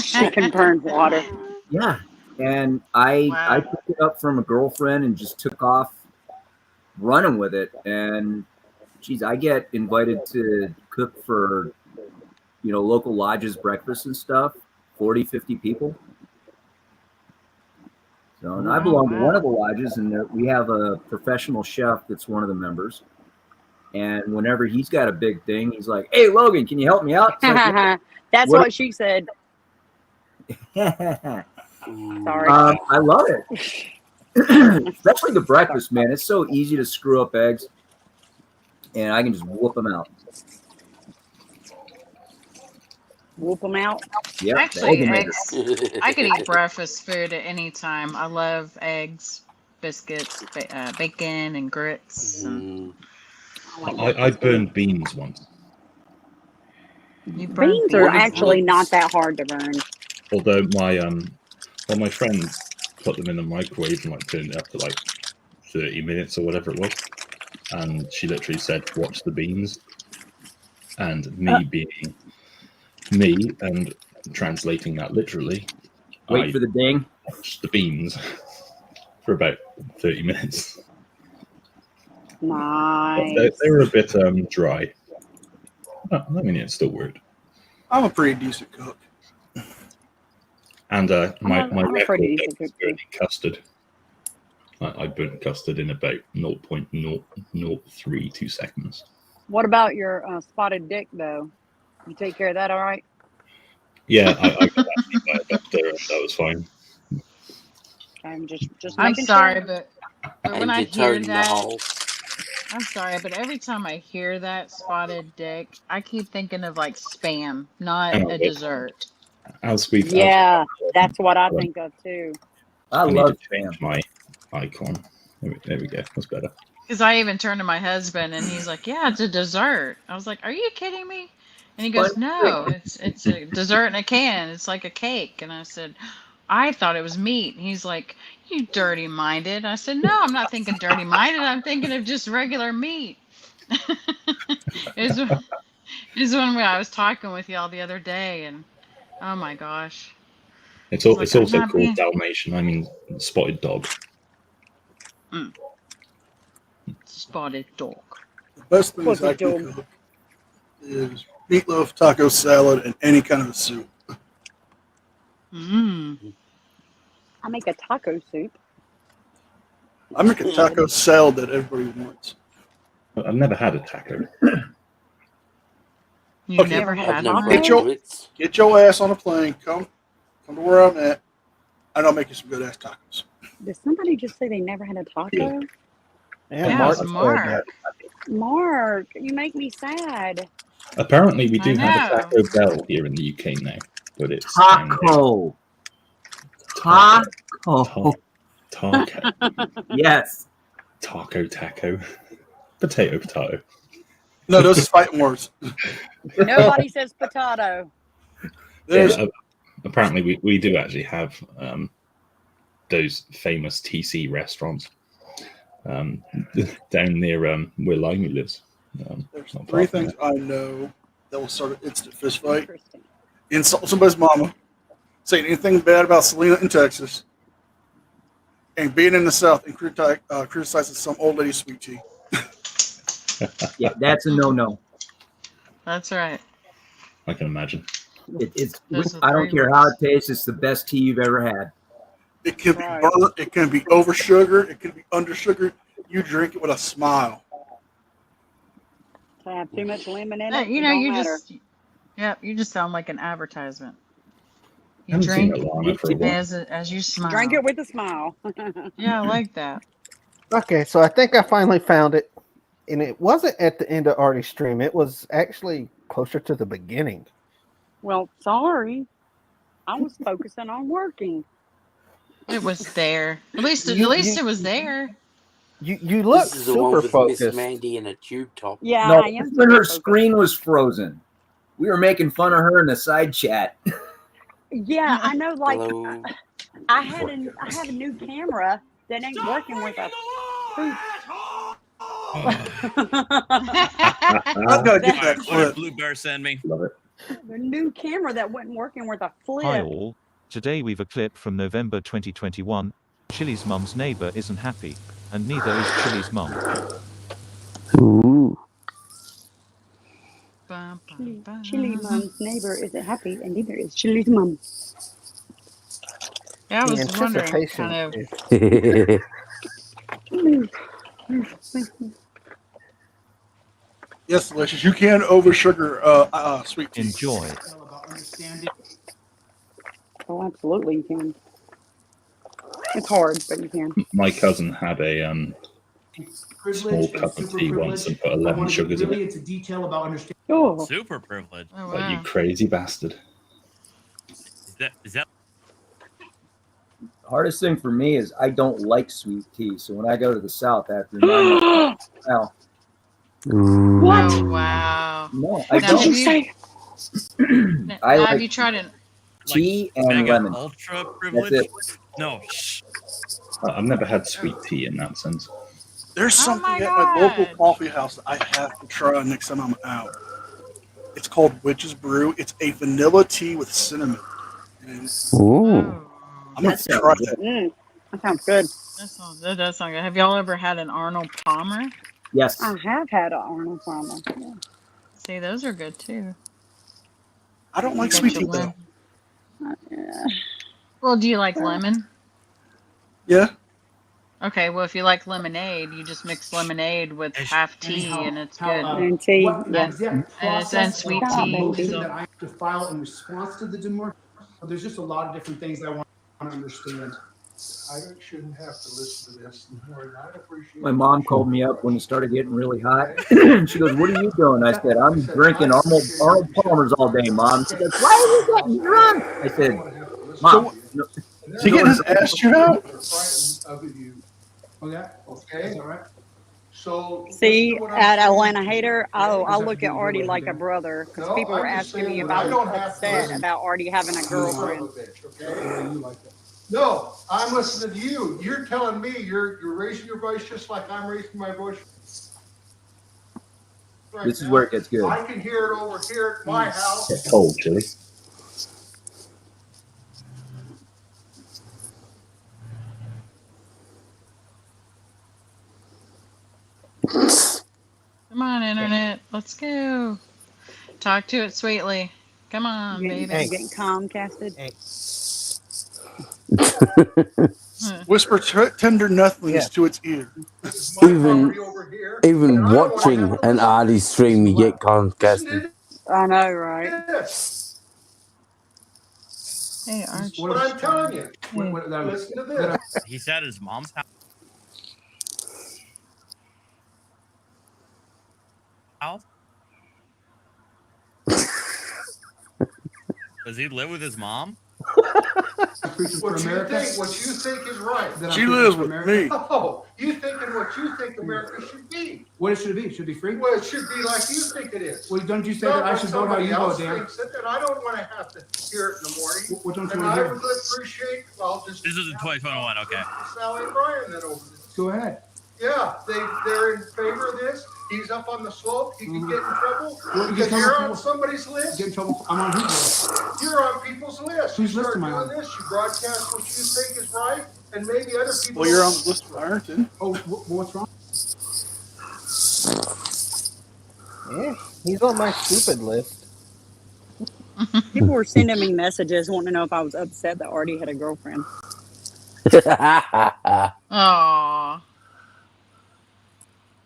H: She can burn water.
G: Yeah, and I
F: Wow.
G: picked it up from a girlfriend and just took off running with it. And geez, I get invited to cook for local lodges breakfast and stuff, 40, 50 people. So, and I belong to one of the lodges, and we have a professional chef that's one of the members. And whenever he's got a big thing, he's like, "Hey, Logan, can you help me out?" It's like,
H: That's what she said.
G: yeah.
H: Sorry.
G: I love it, especially the breakfast, man. It's so easy to screw up eggs, and I can just whoop them out.
H: Whoop them out.
G: Yeah,
F: Actually, eggs. I could eat breakfast food at any time. I love eggs, biscuits, bacon, and grits. And
D: I burned beans once.
F: you burn
H: Beans are
F: beans
H: actually
F: once?
H: not that hard to burn.
D: Although my friends put them in the microwave and turned it up to 30 minutes or whatever it was, and she literally said, "Watch the beans." And me being me and translating that literally,
G: wait for the ding.
D: Watched the beans for about 30 minutes.
H: Nice.
D: They were a bit dry. I mean, it still worked.
I: I'm a pretty decent cook.
D: And my
H: I'm a
D: record
H: pretty
D: was
H: decent cook,
D: burning custard. I burnt custard in about 0.0032 seconds.
H: What about your spotted dick, though? You take care of that, all right?
D: Yeah, I got actually by a doctor, and that was fine.
H: I'm just
F: I'm
H: making
F: sorry,
H: sure.
F: but when
B: And
F: I
B: you're
F: hear
B: toting the
F: that,
B: hole.
F: I'm sorry, but every time I hear that spotted dick, I keep thinking of like Spam, not
D: Oh,
F: a dessert.
D: As we've
H: Yeah, that's what I think of too.
G: I
D: I need
G: love
D: to change my icon. There we go. That's better.
F: Because I even turned to my husband and he's like, "Yeah, it's a dessert." I was like, "Are you kidding me?" And he goes, "No, it's a dessert in a can. It's like a cake." And I said, "I thought it was meat." And he's like, "You dirty minded." I said, "No, I'm not thinking dirty minded. I'm thinking of just regular meat." Is when I was talking with y'all the other day, and oh my gosh,
D: It's
F: He's like,
D: it's
F: "I'm
D: also
F: not
D: called
F: being-"
D: Dalmatian. I mean, spotted dog.
F: Spotted dog.
I: The best things I can cook is meatloaf, taco salad, and any kind of a soup.
F: Mm.
H: I make a taco soup.
I: I make a taco salad that everybody wants.
D: I've never had a taco.
F: You
I: Okay.
F: never
H: I've
F: had
H: never
F: one?
I: Get your ass on a plane. Come to where I'm at, and I'll make you some good ass tacos.
H: Did somebody just say they never had a taco?
F: Yeah,
C: Mark
F: it was
C: said
F: Mark.
C: that.
H: Mark, you make me sad.
D: Apparently, we
F: I
D: do have a
F: know.
D: Taco Bell here in the UK now, but it's
G: taco. Taco.
D: Taco.
G: Yes.
D: Taco. Potato.
I: No, those is fighting words.
H: Nobody says potato.
I: There's
D: Yeah, apparently, we do actually have those famous TC restaurants down near where Limey lives.
I: There's
D: not
I: three
D: far from
I: things I know that will start an instant fist fight.
H: Interesting.
I: Insult somebody's mama, saying anything bad about Selena in Texas, and being in the South and criticizing some old lady sweet tea.
G: Yeah, that's a no-no.
F: That's right.
D: I can imagine.
F: Those are
G: I don't
F: three
G: care how it tastes. It's the best tea you've ever had.
I: It can
H: Right.
I: be burnt. It can be over sugared. It can be under sugared. You drink it with a smile.
H: To have too much lemon in
F: You
H: it,
F: know,
H: it
F: you
H: don't matter.
F: just, yeah, you just sound like an advertisement. You
D: Haven't seen
F: drink
D: Alana for a while.
F: as you smile.
H: Drink it with a smile.
F: Yeah, I like that.
C: Okay, so I think I finally found it, and it wasn't at the end of Artie's stream. It was actually closer to the beginning.
H: Well, sorry. I was focusing on working.
F: It was there. At least it was there.
C: You look
B: This is the one
C: super
B: with
C: focused.
B: Miss Mandy in a tube top.
H: Yeah,
G: No,
H: I am.
G: when her
H: super focused.
G: screen was frozen. We were making fun of her in the side chat.
H: Yeah, I know. Like,
B: Hello.
H: I have a new camera that ain't working with a.
I: I've got to get that
J: What did
I: clip.
J: Blue Bear send me?
D: Love it.
H: The new camera that wasn't working with a flip.
K: Hi all. Today we've a clip from November 2021. Chili's mum's neighbor isn't happy, and neither is Chili's mum.
C: Ooh.
H: Chili mom's neighbor isn't happy, and neither is Chili's mom.
F: Yeah, I
C: The
F: was wondering,
C: anticipation
F: kind of.
C: is-
I: Yes, delicious. You can over sugar sweet tea.
K: Enjoy.
H: Oh, absolutely, you can. It's hard, but you can.
D: My cousin had a small cup of tea once and put 11 sugars in it.
L: Into detail about understanding.
H: Oh,
J: Super privilege.
F: Oh,
D: Like, you
F: wow.
D: crazy bastard.
J: Is that
G: Hardest thing for me is I don't like sweet tea. So when I go to the South, I have to remind myself, well,
H: what?
F: Oh, wow.
G: no, I
F: Now,
H: What did you
G: don't.
H: say?
F: Now,
G: I
F: have
G: like
F: you tried it?
G: tea and
J: mega
G: lemon.
J: ultra
G: That's
J: privilege?
G: it.
J: No, shh.
D: I've never had sweet tea in that sense.
I: There's
F: Oh
I: something
F: my
I: at my local
F: God.
I: coffee house that I have to try next time I'm out. It's called Witch's Brew. It's a vanilla tea with cinnamon. And
F: Oh,
I: I'm going to try that.
H: That sounds good.
F: that does sound good. Have y'all ever had an Arnold Palmer?
G: Yes.
H: I have had an Arnold Palmer. Yeah.
F: See, those are good too.
I: I don't like
F: Got
I: sweet
F: your
I: tea though.
F: lemon.
H: Yeah.
F: Well, do you like lemon?
I: Yeah.
F: Okay, well, if you like lemonade, you just mix lemonade with half tea, and it's good.
H: And tea,
L: What
H: yeah.
L: exact
F: And
L: process
F: sweet
L: of
F: tea.
L: motion
F: So.
L: that I have to file in response to the demur? There's just a lot of different things I want to understand.
M: I shouldn't have to listen to this. I appreciate
G: My mom called me up when it started getting really hot. She goes, "What are you doing?" I said, "I'm drinking Arnold Palmer's all day, Mom." She goes, "Why are you getting drunk?" I said, "Mom."
I: Is he getting his ass chewed out?
L: Oh, yeah?
M: Okay.
L: Is that right?
M: So
H: See, at Atlanta Hater, I'll look at Artie like a brother because people were asking me if I was upset about Artie having a girlfriend.
M: No, I'm listening to you. You're telling me you're raising your voice just like I'm raising my voice. Right
G: This is
M: now.
G: where it gets good.
M: I can hear it over here at my house.
D: Get cold, Chili.
F: Come on, internet. Let's go. Talk to it sweetly. Come on, baby.
H: Getting Comcasted.
I: Whisper tender nothingness to its ear.
B: Even watching an Artie stream, you get Comcasted.
H: I know, right?
F: Hey, Archie.
M: What I'm telling you.
L: What,
M: Listen to this.
J: He's at his mom's house. Does he live with his mom?
M: What you think is right.
I: She lives with me.
M: Oh, you thinking what you think America should be.
L: What should it be? Should it be free?
M: Well, it should be like you think it is.
L: Well, don't you say that I should vote how you vote, Dan?
M: And I don't want to have to hear it in the morning.
L: What don't you
M: And
L: want
M: I
L: to hear?
M: would appreciate, well, just
J: This is in 2021. Okay.
M: Sally and Brian that over this.
L: Go ahead.
M: Yeah, they're in favor of this. He's up on the slope. He can get in trouble.
L: Well,
M: Because
L: get
M: you're
L: trouble.
M: on somebody's list.
L: Get in trouble. I'm on whose list?
M: You're on people's list.
L: Whose
M: You
L: list
M: start
L: am I
M: doing
L: on?
M: this, you broadcast what you think is right, and maybe other people.
I: Well, you're on the list for Ironton.
L: Oh, what's wrong?
C: Yeah, he's on my stupid list.
H: People were sending me messages wanting to know if I was upset that Artie had a girlfriend.
F: Aww.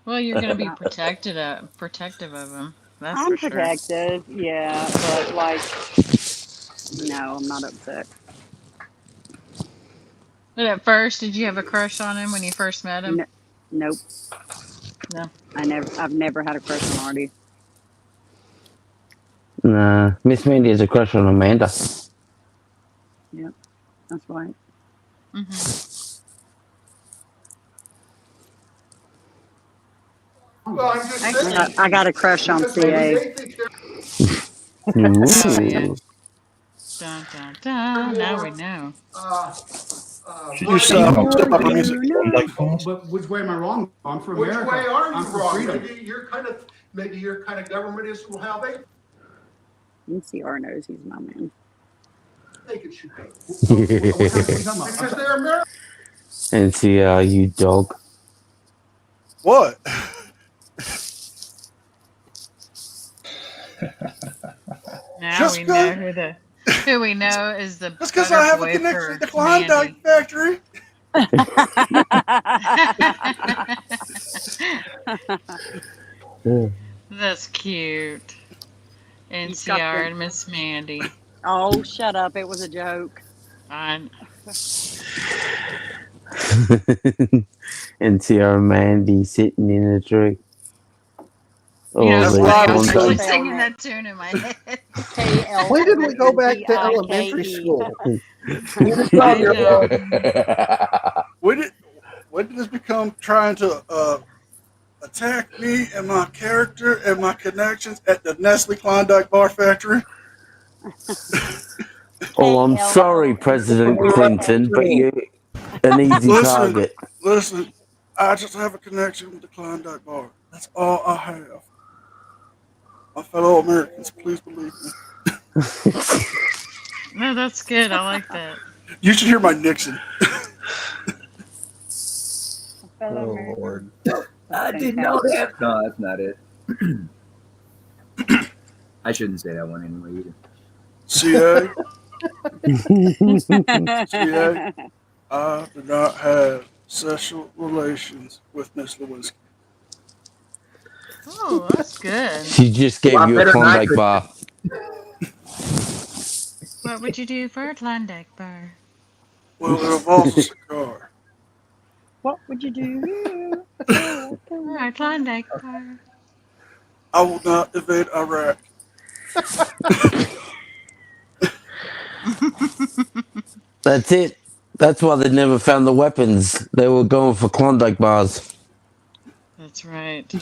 F: Well, you're gonna be protective of him. That's
H: I'm
F: for sure.
H: protective, yeah, but like, no, I'm not upset.
F: But at first, did you have a crush on him when you first met him?
H: Nope.
F: No.
H: I've never had a crush on Artie.
B: Nah, Miss Mandy has a crush on Amanda.
H: Yep, that's right.
F: Mm-hmm.
M: Well, I'm just saying.
H: I got a crush on CA.
B: Ooh.
F: Dun, dun, dun. Now we know.
I: You step up on music.
L: But which way am I wrong? I'm for
M: Which
L: America.
M: way are you
L: I'm for
M: wrong?
L: freedom.
M: Maybe your kind of government is how they
H: NCR knows he's my man.
M: think it should be.
L: What kind of thing are you talking
M: Because
L: about?
M: they're American.
B: NCR, you dog.
I: What?
F: Now
I: Just
F: we
I: go-
F: know who we know is the
I: That's because
F: better
I: I have a
F: boy
I: connection
F: for
I: with the Klondike factory.
F: Mandy. That's cute. NCR and Miss Mandy.
H: Oh, shut up. It was a joke.
B: NCR Mandy sitting in a tree. Oh,
F: You know,
I: That's
F: I
I: why
F: was
I: I
F: actually
I: was
F: singing that tune in my head.
C: When did we go back to elementary school?
I: When did this become trying to attack me and my character and my connections at the Nestle Klondike Bar Factory?
B: Oh, I'm sorry, President Clinton, but you're an easy target.
I: Listen, I just have a connection with the Klondike Bar. That's all I have. My fellow Americans, please believe me.
F: No, that's good. I like that.
I: You should hear my Nixon.
C: Oh, Lord.
G: I didn't know that. No, that's not it. I shouldn't say that one anyway either.
I: CA. CA. I did not have sexual relations with Miss Lewinsky.
F: Oh, that's good.
B: She just gave you a Klondike bar.
F: What would you do for a Klondike bar?
I: Well, it involves a cigar.
H: What would you do?
F: A Klondike bar.
I: I will not invade Iraq.
B: That's it. That's why they never found the weapons. They were going for Klondike bars.
F: That's right.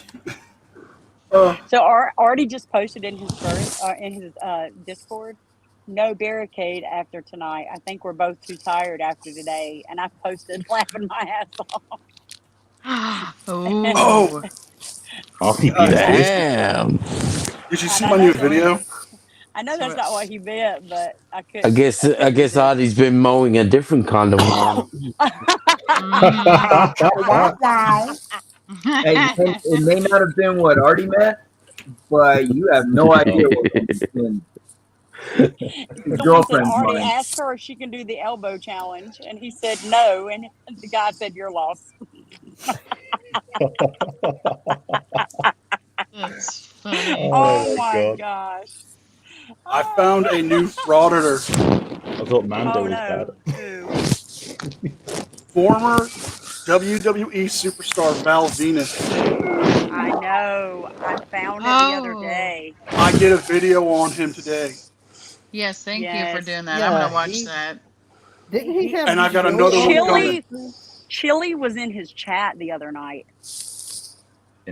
H: So Artie just posted in his Discord, no barricade after tonight. I think we're both too tired after today, and I posted laughing my ass off.
F: Oh.
B: Damn.
I: Did you see my new video?
H: I know that's not what he meant, but I couldn't.
B: I guess Artie's been mowing a different kind of lawn.
G: Hey, it may not have been what Artie meant, but you have no idea what he's been. His girlfriend's
H: Artie
G: mine.
H: asked her if she can do the elbow challenge, and he said no, and the guy said you're lost.
F: That's funny.
H: Oh my gosh.
I: I found a new frauditor.
D: I thought Mando was bad.
I: Former WWE superstar Val Venus.
H: I know. I found it the other day.
I: I did a video on him today.
F: Yes, thank you
H: Yes.
F: for doing that.
C: Yeah,
F: I'm gonna watch that.
C: Didn't he have?
I: And I got another one coming.
H: Chili was in his chat the other night.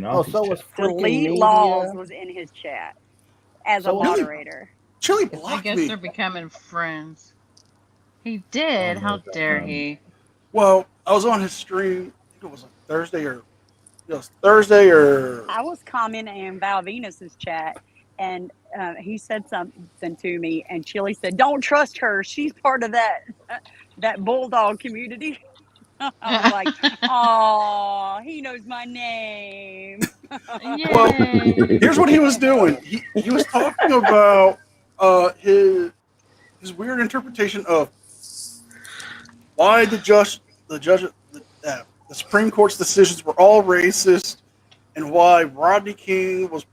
C: Oh, so was freaking
H: Delete
C: media.
H: Laws was in his chat as a
C: So was-
H: moderator.
I: Chili
F: I
I: blocked
F: guess
I: me.
F: they're becoming friends. He did. How dare he?
I: Well, I was on his stream. I think it was Thursday or
H: I was commenting in Val Venus's chat, and he said something to me, and Chili said, "Don't trust her. She's part of that bulldog community." I was like, "Oh, he knows my name."
I: Well, here's what he was doing. He was talking about his weird interpretation of why the Supreme Court's decisions were all racist, and why Rodney King was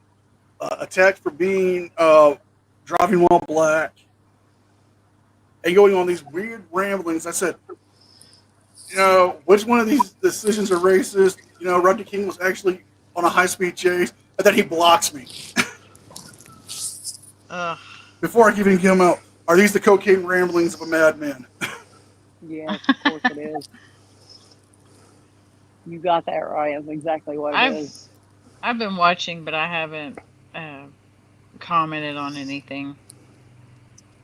I: attacked for being driving while black, and going on these weird ramblings. I said, which one of these decisions are racist? Rodney King was actually on a high-speed chase, and then he blocks me. Before I can even get him out, are these the cocaine ramblings of a madman?
H: Yes, of course it is. You got that right. That's exactly what it is.
F: I've been watching, but I haven't commented on anything.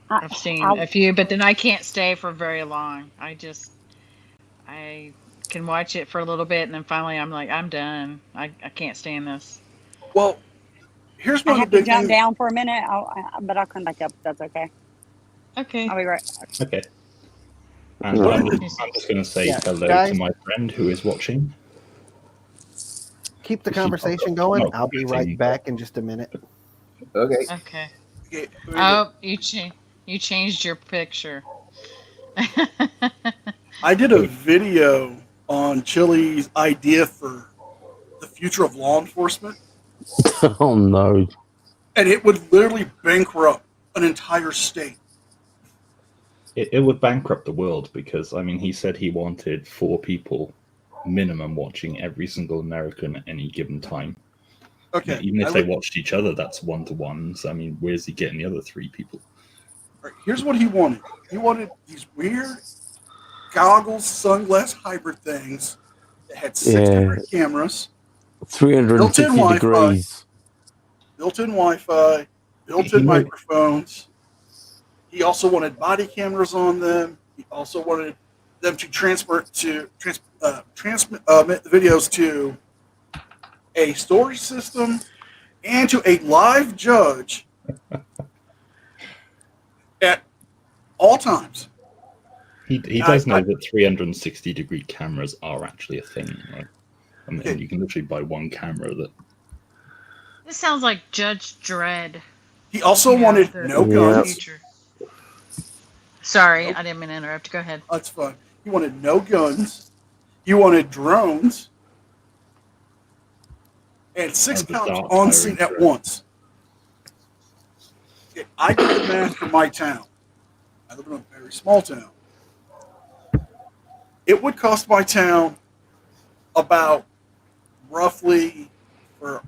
F: I've seen a few, but then I can't stay for very long. I can watch it for a little bit, and then finally I'm like, I'm done. I can't stand this.
I: Well, here's
H: I
I: one of
H: have
I: the
H: to
I: big
H: jump
I: things.
H: down for a minute, but I'll come back up if that's okay.
F: Okay.
H: I'll be right.
D: Okay. And I'm just going to say hello
C: guys.
D: to my friend who is watching.
C: Keep the conversation going. I'll be right back in just a minute.
G: Okay.
F: Okay. Oh, you changed your picture.
I: I did a video on Chili's idea for the future of law enforcement,
B: Oh no.
I: and it would literally bankrupt an entire state.
D: It would bankrupt the world because, he said he wanted 4 people minimum watching every single American at any given time.
I: Okay.
D: Even if they watched each other, that's 1-to-1s. Where's he getting the other 3 people?
I: Right, here's what he wanted. He wanted these weird goggles, sunglass hybrid things that had 6 different cameras,
B: 360
I: Wi-Fi.
B: degrees.
I: built-in Wi-Fi, built-in microphones. He also wanted body cameras on them. He also wanted them to transmit videos to a storage system and to a live judge at all times.
D: He does know that 360-degree cameras are actually a thing, right? And you can literally buy one camera that.
F: This sounds like Judge Dredd.
I: He also wanted no guns.
F: Future. Sorry, I didn't mean to interrupt. Go ahead.
I: That's fine. He wanted no guns. He wanted drones. And 6 cops on scene at once. Okay, I did the math for my town. I live in a very small town. It would cost my town about roughly for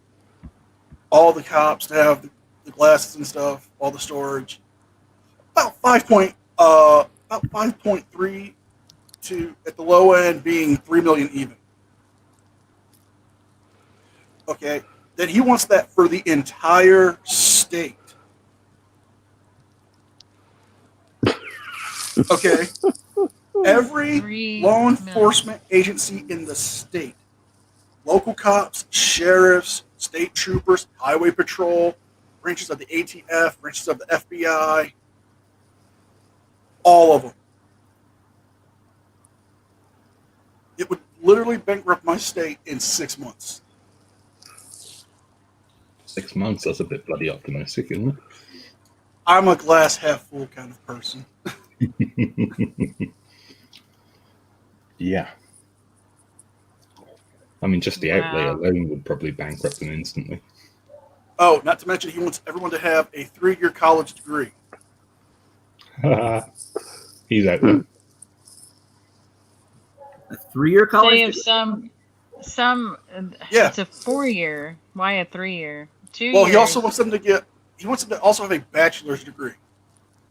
I: all the cops to have the glasses and stuff, all the storage, about 5.3 to at the low end being 3 million even. Okay, then he wants that for the entire state. Okay, every law enforcement agency in the state, local cops, sheriffs, state troopers, highway patrol, branches of the ATF, branches of the FBI, all of them. It would literally bankrupt my state in 6 months.
D: 6 months? That's a bit bloody optimistic, isn't it?
I: I'm a glass half full kind of person.
D: Yeah. I mean, just the outlay alone would probably bankrupt them instantly.
I: Oh, not to mention he wants everyone to have a 3-year college degree.
D: He's out there.
G: A 3-year college
F: They have some.
I: Yeah.
F: It's a 4-year. Why a 3-year? 2
I: Well,
F: years.
I: he also wants them to get. He wants them to also have a bachelor's degree,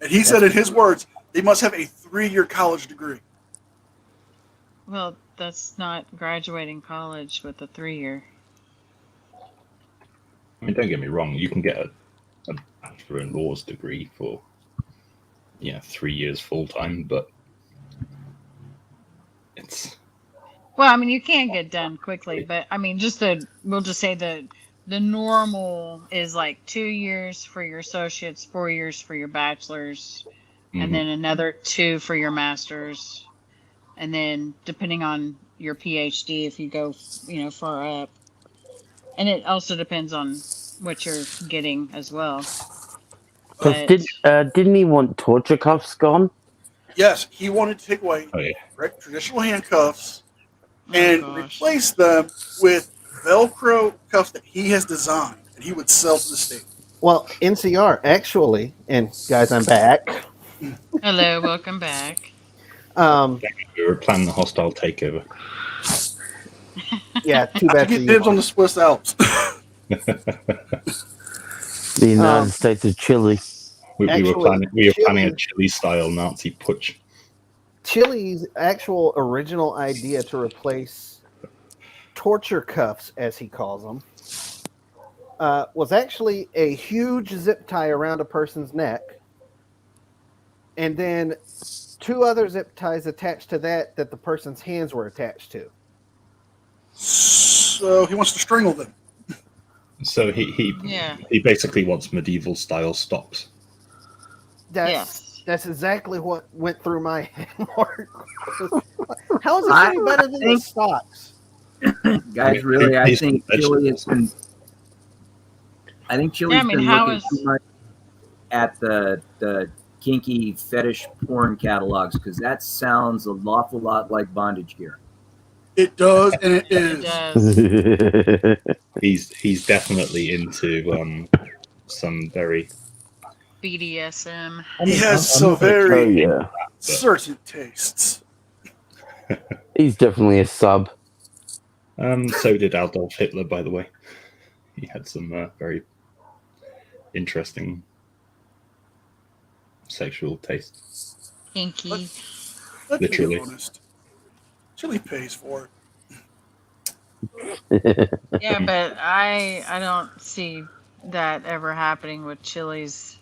I: and he said in his words, they must have a 3-year college degree.
F: Well, that's not graduating college with a 3-year.
D: I mean, don't get me wrong. You can get a Bachelor in Laws degree for 3 years full time, but it's.
F: Well, I mean, you can get done quickly, but I mean, we'll just say the normal is like 2 years for your associates, 4 years for your bachelor's, and then another 2 for your master's, and then depending on your PhD, if you go, far up, and it also depends on what you're getting as well.
N: Because didn't he want torture cuffs gone?
I: Yes, he wanted to take away traditional handcuffs and replace them with Velcro cuffs that he has designed and he would sell to the state.
C: Well, NCR actually, and guys, I'm back.
F: Hello, welcome back.
D: We were planning a hostile takeover.
C: Yeah, too
I: I
C: bad.
I: get dibs on the Swiss Alps.
N: The United States of Chile.
D: We were planning a Chile-style Nazi putsch.
C: Chile's actual original idea to replace torture cuffs, as he calls them, was actually a huge zip tie around a person's neck, and then 2 other zip ties attached to that the person's hands were attached to.
I: So he wants to strangle them.
D: So he basically wants medieval style stops.
C: That's exactly what went through my head, Mark. How is it any better than the stocks?
G: Guys, really, I think Chile has been. I think Chile's been looking too much at the kinky fetish porn catalogs because that sounds an awful lot like bondage gear.
I: It does, and it is.
D: He's definitely into some very
F: BDSM.
I: He has some very certain tastes.
N: He's definitely a sub.
D: So did Adolf Hitler, by the way. He had some very interesting sexual tastes.
F: Kinky.
I: Let's
D: Literally.
I: be honest. Chile pays for it.
F: Yeah, but I don't see that ever happening with Chili's.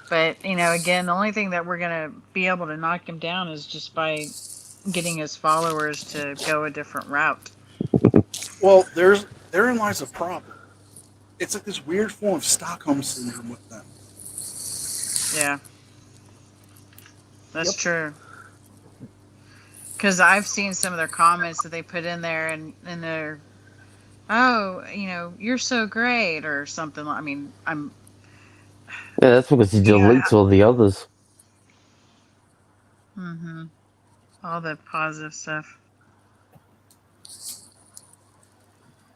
F: But again, the only thing that we're gonna be able to knock him down is just by getting his followers to go a different route.
I: Well, therein lies a problem. It's like this weird form of Stockholm syndrome with them.
F: Yeah, that's true. Because I've seen some of their comments that they put in there, and they're oh, you're so great or something. I mean, I'm.
N: Yeah, that's because he deletes all the others.
F: Mm-hmm. All the positive stuff.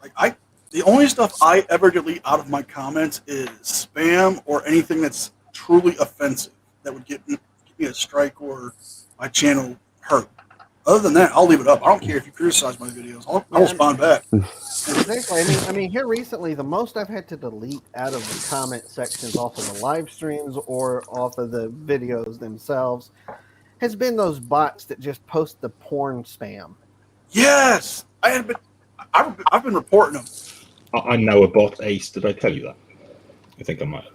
I: Like the only stuff I ever delete out of my comments is spam or anything that's truly offensive that would get me a strike or my channel hurt. Other than that, I'll leave it up. I don't care if you criticize my videos. I'll respond back.
C: Exactly. I mean, here recently, the most I've had to delete out of the comment sections off of the live streams or off of the videos themselves has been those bots that just post the porn spam.
I: Yes, I've been reporting them.
D: I know a bot, Ace. Did I tell you that? I think I might have.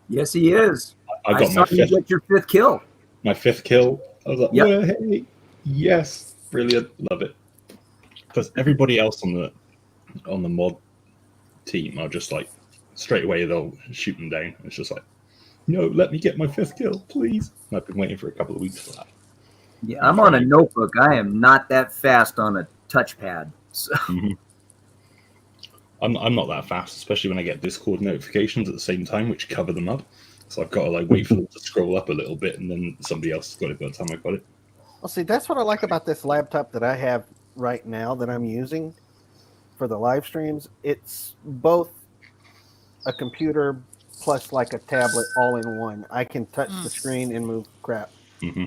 G: Yes, he is.
D: I got
G: saw
D: my
G: you get your 5th kill.
D: My 5th kill. I was like,
G: Yep.
D: well, hey, yes, brilliant, love it. Because everybody else on the mod team are just like straight away they'll shoot them down. It's just like, no, let me get my 5th kill, please. And I've been waiting for a couple of weeks for that.
G: Yeah, I'm on a notebook. I am not that fast on a touchpad. So.
D: Mm-hmm. I'm not that fast, especially when I get Discord notifications at the same time, which cover them up. So I've got to like wait for them to scroll up a little bit, and then somebody else has got it by the time I got it.
C: Well, see, that's what I like about this laptop that I have right now that I'm using for the live streams. It's both a computer plus like a tablet all in one. I can touch the screen and move crap.
D: Mm-hmm.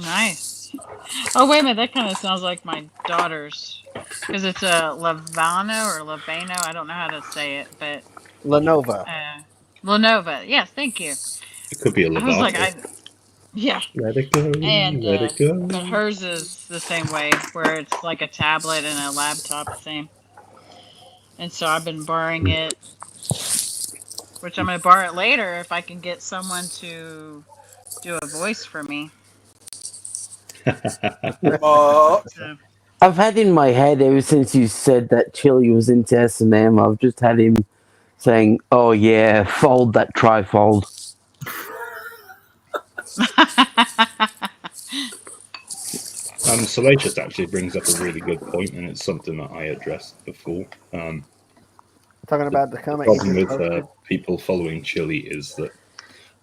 F: Nice. Oh, wait a minute. That kind of sounds like my daughter's. Because it's a Levano or Levano. I don't know how to say it, but.
C: Lenovo.
F: Lenovo. Yes, thank you.
D: It could be a Lenovo.
F: I was like, yeah.
D: Let it go.
F: And,
D: let it go.
F: But hers is the same way, where it's like a tablet and a laptop, the same. And so I've been borrowing it, which I'm going to borrow it later if I can get someone to do a voice for me.
N: I've had in my head ever since you said that Chili was into S&M, I've just had him saying, oh yeah, fold that trifold.
D: Salacious actually brings up a really good point, and it's something that I addressed before.
C: Talking about the comment.
D: The problem with people following Chili is that,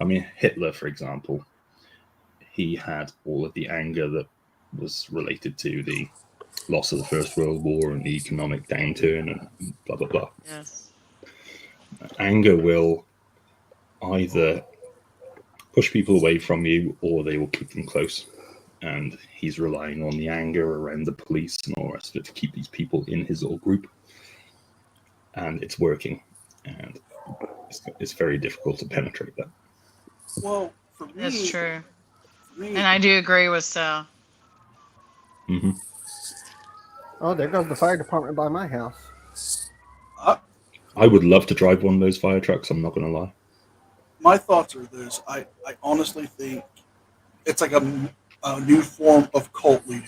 D: I mean, Hitler, for example, he had all of the anger that was related to the loss of the First World War and the economic downturn and blah, blah, blah.
F: Yes.
D: Anger will either push people away from you or they will keep them close. And he's relying on the anger around the police and all the rest of it to keep these people in his little group. And it's working. And it's very difficult to penetrate that.
I: Well, for me...
F: That's true. And I do agree with Sal.
D: Mm-hmm.
C: Oh, there goes the fire department by my house.
D: I would love to drive one of those fire trucks, I'm not going to lie.
I: My thoughts are this. I honestly think it's like a new form of cult leader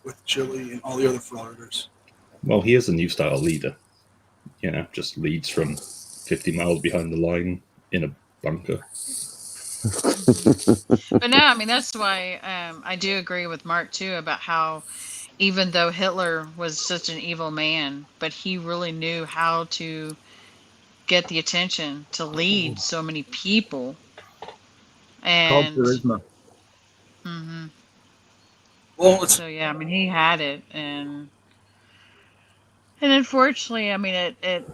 I: with Chili and all the other frauders.
D: Well, he is a new style leader. You know, just leads from 50 miles behind the line in a bunker.
F: But no, I mean, that's why I do agree with Mark, too, about how even though Hitler was such an evil man, but he really knew how to get the attention to lead so many people. And
G: Called charisma.
F: Mm-hmm.
I: Well,
F: so yeah, I mean, he had it, and unfortunately, I mean, it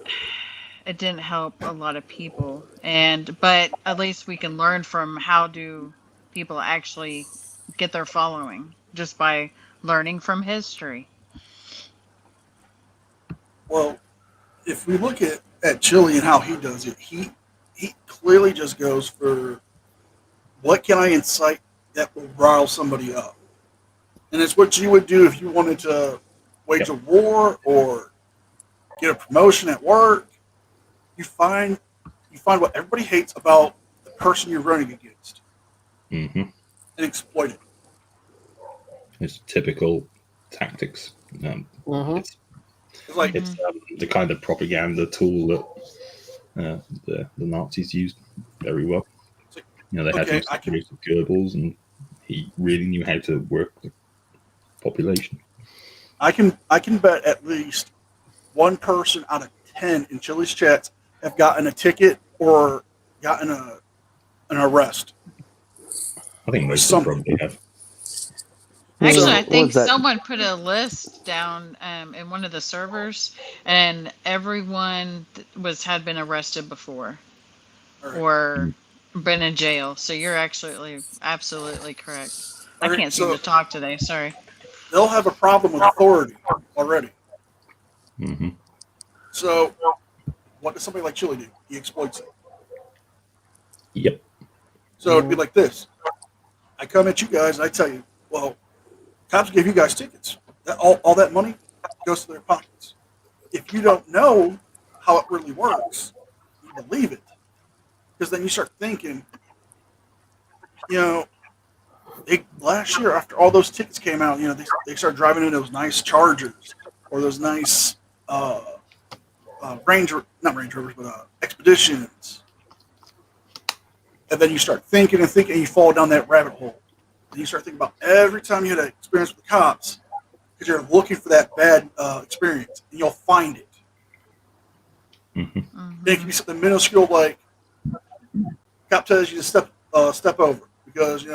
F: didn't help a lot of people, but at least we can learn from how do people actually get their following just by learning from history.
I: Well, if we look at Chili and how he does it, he clearly just goes for what can I incite that will rile somebody up. And it's what you would do if you wanted to wage a war or get a promotion at work. You find what everybody hates about the person you're running against,
D: mm-hmm.
I: and exploit it.
D: It's typical tactics.
C: Mm-hmm.
D: It's the kind of propaganda tool that the Nazis used very well. You know, they had these series of Goebbels, and he really knew how to work the population.
I: I can bet at least 1 person out of 10 in Chili's chats have gotten a ticket or gotten an arrest.
D: I think most of them probably have.
F: Actually, I think someone put a list down in one of the servers, and everyone had been arrested before or been in jail. So you're absolutely correct. I can't seem to talk today. Sorry.
I: They'll have a problem with authority already.
D: Mm-hmm.
I: So, what does somebody like Chili do? He exploits it.
D: Yep.
I: So it'd be like this. I come at you guys and I tell you, well, cops give you guys tickets. All that money goes to their pockets. If you don't know how it really works, you believe it. Because then you start thinking, last year after all those tickets came out, they started driving in those nice Chargers or those nice not Range Rovers, but Expeditions. And then you start thinking and you fall down that rabbit hole. And you start thinking about every time you had an experience with the cops, because you're looking for that bad experience, and you'll find it.
D: Mm-hmm.
I: It can be something minuscule like cop tells you to step over because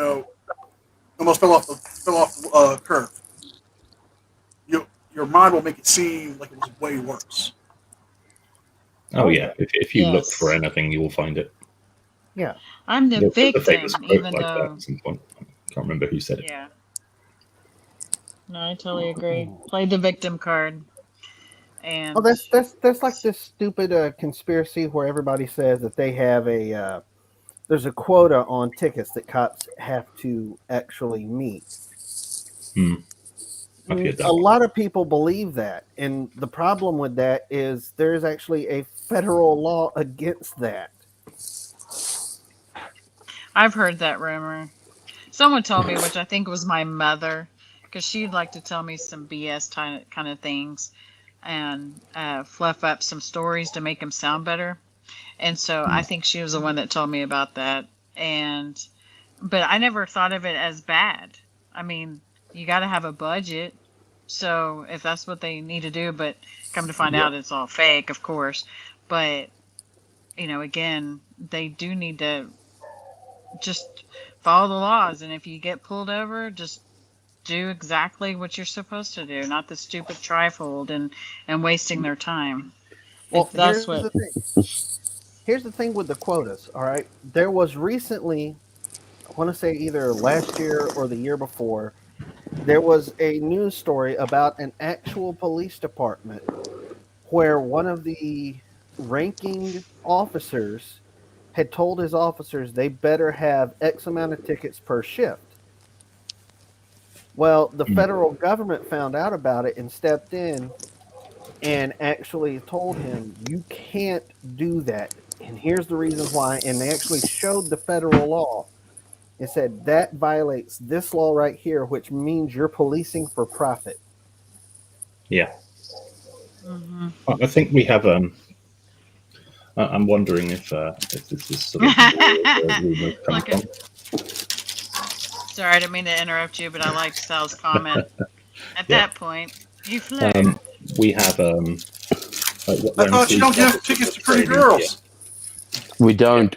I: almost fell off the curve. Your mind will make it seem like it was way worse.
D: Oh yeah, if you look for anything, you will find it.
C: Yeah,
F: I'm the victim, even though.
D: At some point. I can't remember who said it.
F: Yeah. No, I totally agree. Play the victim card. And
C: that's like this stupid conspiracy where everybody says that they have there's a quota on tickets that cops have to actually meet. A lot of people believe that, and the problem with that is there's actually a federal law against that.
F: I've heard that rumor. Someone told me, which I think was my mother, because she'd like to tell me some BS kind of things and fluff up some stories to make them sound better. And so I think she was the one that told me about that. But I never thought of it as bad. I mean, you got to have a budget. So if that's what they need to do, but come to find out it's all fake, of course. But, again, they do need to just follow the laws. And if you get pulled over, just do exactly what you're supposed to do, not the stupid trifold and wasting their time.
C: Well, here's the thing with the quotas, all right? There was recently, I want to say either last year or the year before, there was a news story about an actual police department where one of the ranking officers had told his officers they better have X amount of tickets per shift. Well, the federal government found out about it and stepped in and actually told him, you can't do that. And here's the reason why. And they actually showed the federal law. It said that violates this law right here, which means you're policing for profit.
D: Yeah. I think we have. I'm wondering if this is sort of rumor coming from.
F: Sorry, I didn't mean to interrupt you, but I liked Sal's comment. At that point, you flew.
D: We have.
I: I thought you don't give tickets to pretty girls.
N: We don't.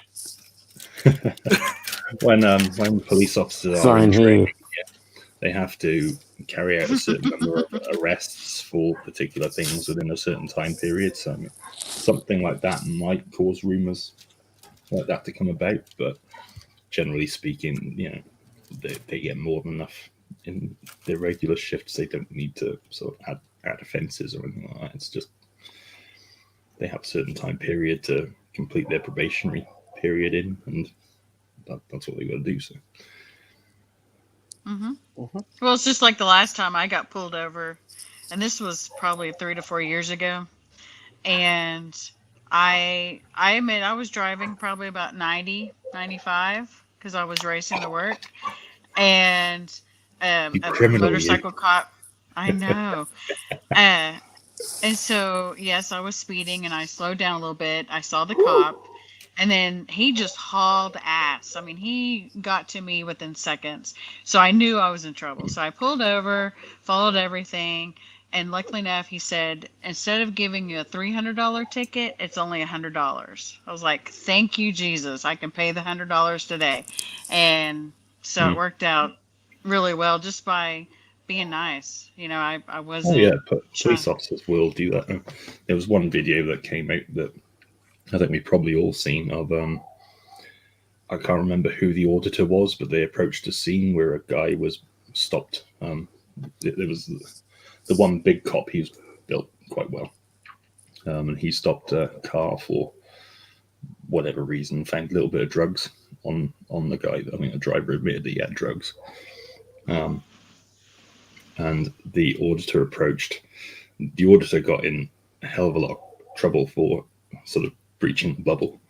D: When police officers are in training, they have to carry out a certain number of arrests for particular things within a certain time period. So something like that might cause rumors like that to come about. But generally speaking, they get more than enough in their regular shifts. They don't need to sort of add offences or anything like that. It's just they have a certain time period to complete their probationary period in, and that's what they got to do. So.
F: Well, it's just like the last time I got pulled over, and this was probably 3 to 4 years ago. And I admit I was driving probably about 90, 95 because I was racing to work. And a motorcycle cop. I know. And so, yes, I was speeding and I slowed down a little bit. I saw the cop. And then he just hauled ass. I mean, he got to me within seconds. So I knew I was in trouble. So I pulled over, followed everything, And luckily enough, he said, instead of giving you a $300 ticket, it's only $100. I was like, thank you, Jesus. I can pay the $100 today. And so it worked out really well just by being nice. You know, I wasn't.
D: Oh yeah, but police officers will do that. There was one video that came out that I think we've probably all seen of. I can't remember who the auditor was, but they approached a scene where a guy was stopped. There was the one big cop. He was built quite well, and he stopped a car for whatever reason. Found a little bit of drugs on the guy. I think the driver admitted that he had drugs. And the auditor approached. The auditor got in a hell of a lot of trouble for sort of breaching the bubble.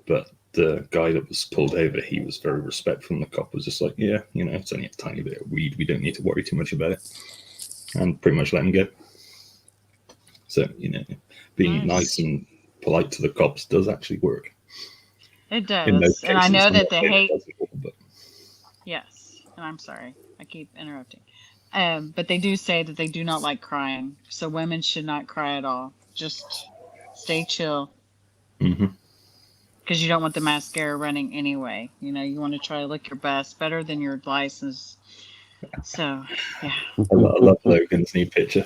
D: But the guy that was pulled over, he was very respectful. And the cop was just like, yeah, you know, it's only a tiny bit of weed. We don't need to worry too much about it. And pretty much let him go. So, you know, being nice and polite to the cops does actually work.
F: It does.
D: Cases,
F: And I know that they
D: it
F: hate.
D: doesn't, but
F: Yes. And I'm sorry. I keep interrupting. But they do say that they do not like crying. So women should not cry at all. Just stay chill. Because you don't want the mascara running anyway. You know, you want to try to look your best, better than your license. So, yeah.
D: I love Logan's new picture.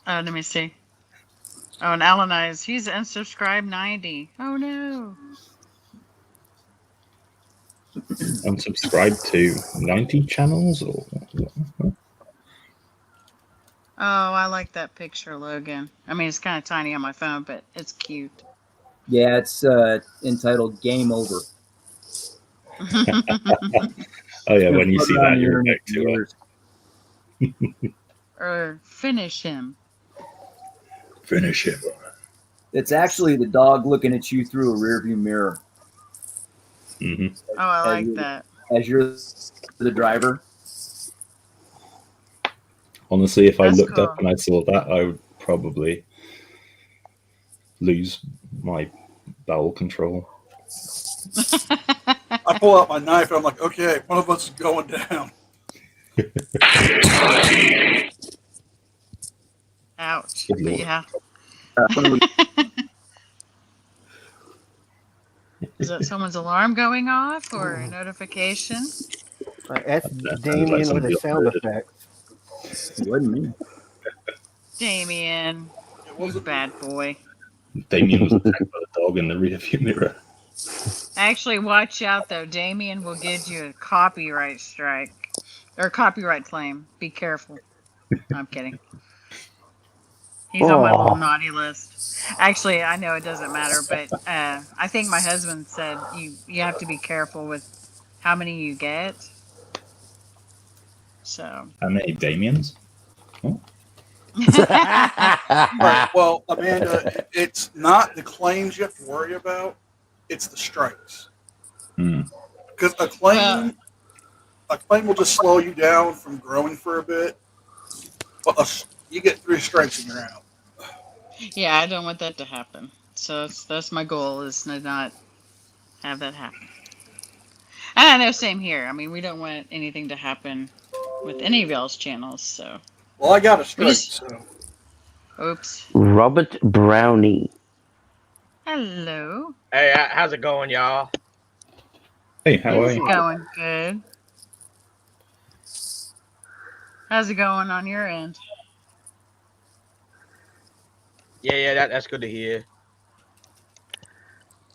F: Let me see. Oh, and Alan Eyes, he's unsubscribed 90. Oh, no.
D: Unsubscribed to 90 channels or
F: Oh, I like that picture, Logan. I mean, it's kind of tiny on my phone, but it's cute.
G: Yeah, it's entitled Game Over.
D: Oh yeah, when you see that, you're back to it.
F: Or finish him.
D: Finish him.
G: It's actually the dog looking at you through a rearview mirror.
F: Oh, I like that.
G: As you're the driver.
D: Honestly, if I
F: That's
D: looked
F: cool.
D: up and I saw that, I would probably lose my bowel control.
I: I pull out my knife and I'm like, okay, one of us is going down.
F: Ouch.
D: Good
F: But
D: Lord.
F: yeah. Is that someone's alarm going off or a notification?
C: That's
D: That sounds like
C: Damien with
D: somebody
C: his sound
D: uploaded.
C: effects.
G: It wasn't me.
F: Damien, you bad boy.
D: Damien was attacked by the dog in the rearview mirror.
F: Actually, watch out though. Damien will give you a copyright strike or copyright claim. Be careful. I'm kidding. He's on my little naughty list. Actually, I know it doesn't matter, but I think my husband said you have to be careful with how many you get. So.
D: How many Damiens? Oh.
I: Right. Well, Amanda, it's not the claims you have to worry about; it's the strikes. Because a claim will just slow you down from growing for a bit. But you get 3 strikes and you're out.
F: Yeah, I don't want that to happen. So that's my goal, is to not have that happen. And I know, same here. I mean, we don't want anything to happen with any of y'all's channels. So.
I: Well, I got a strike. So.
F: Oops.
N: Robert Brownie.
F: Hello.
O: Hey, how's it going, y'all?
D: Hey, how are
F: It's
D: you?
F: going good. How's it going on your end?
O: Yeah, that's good to hear.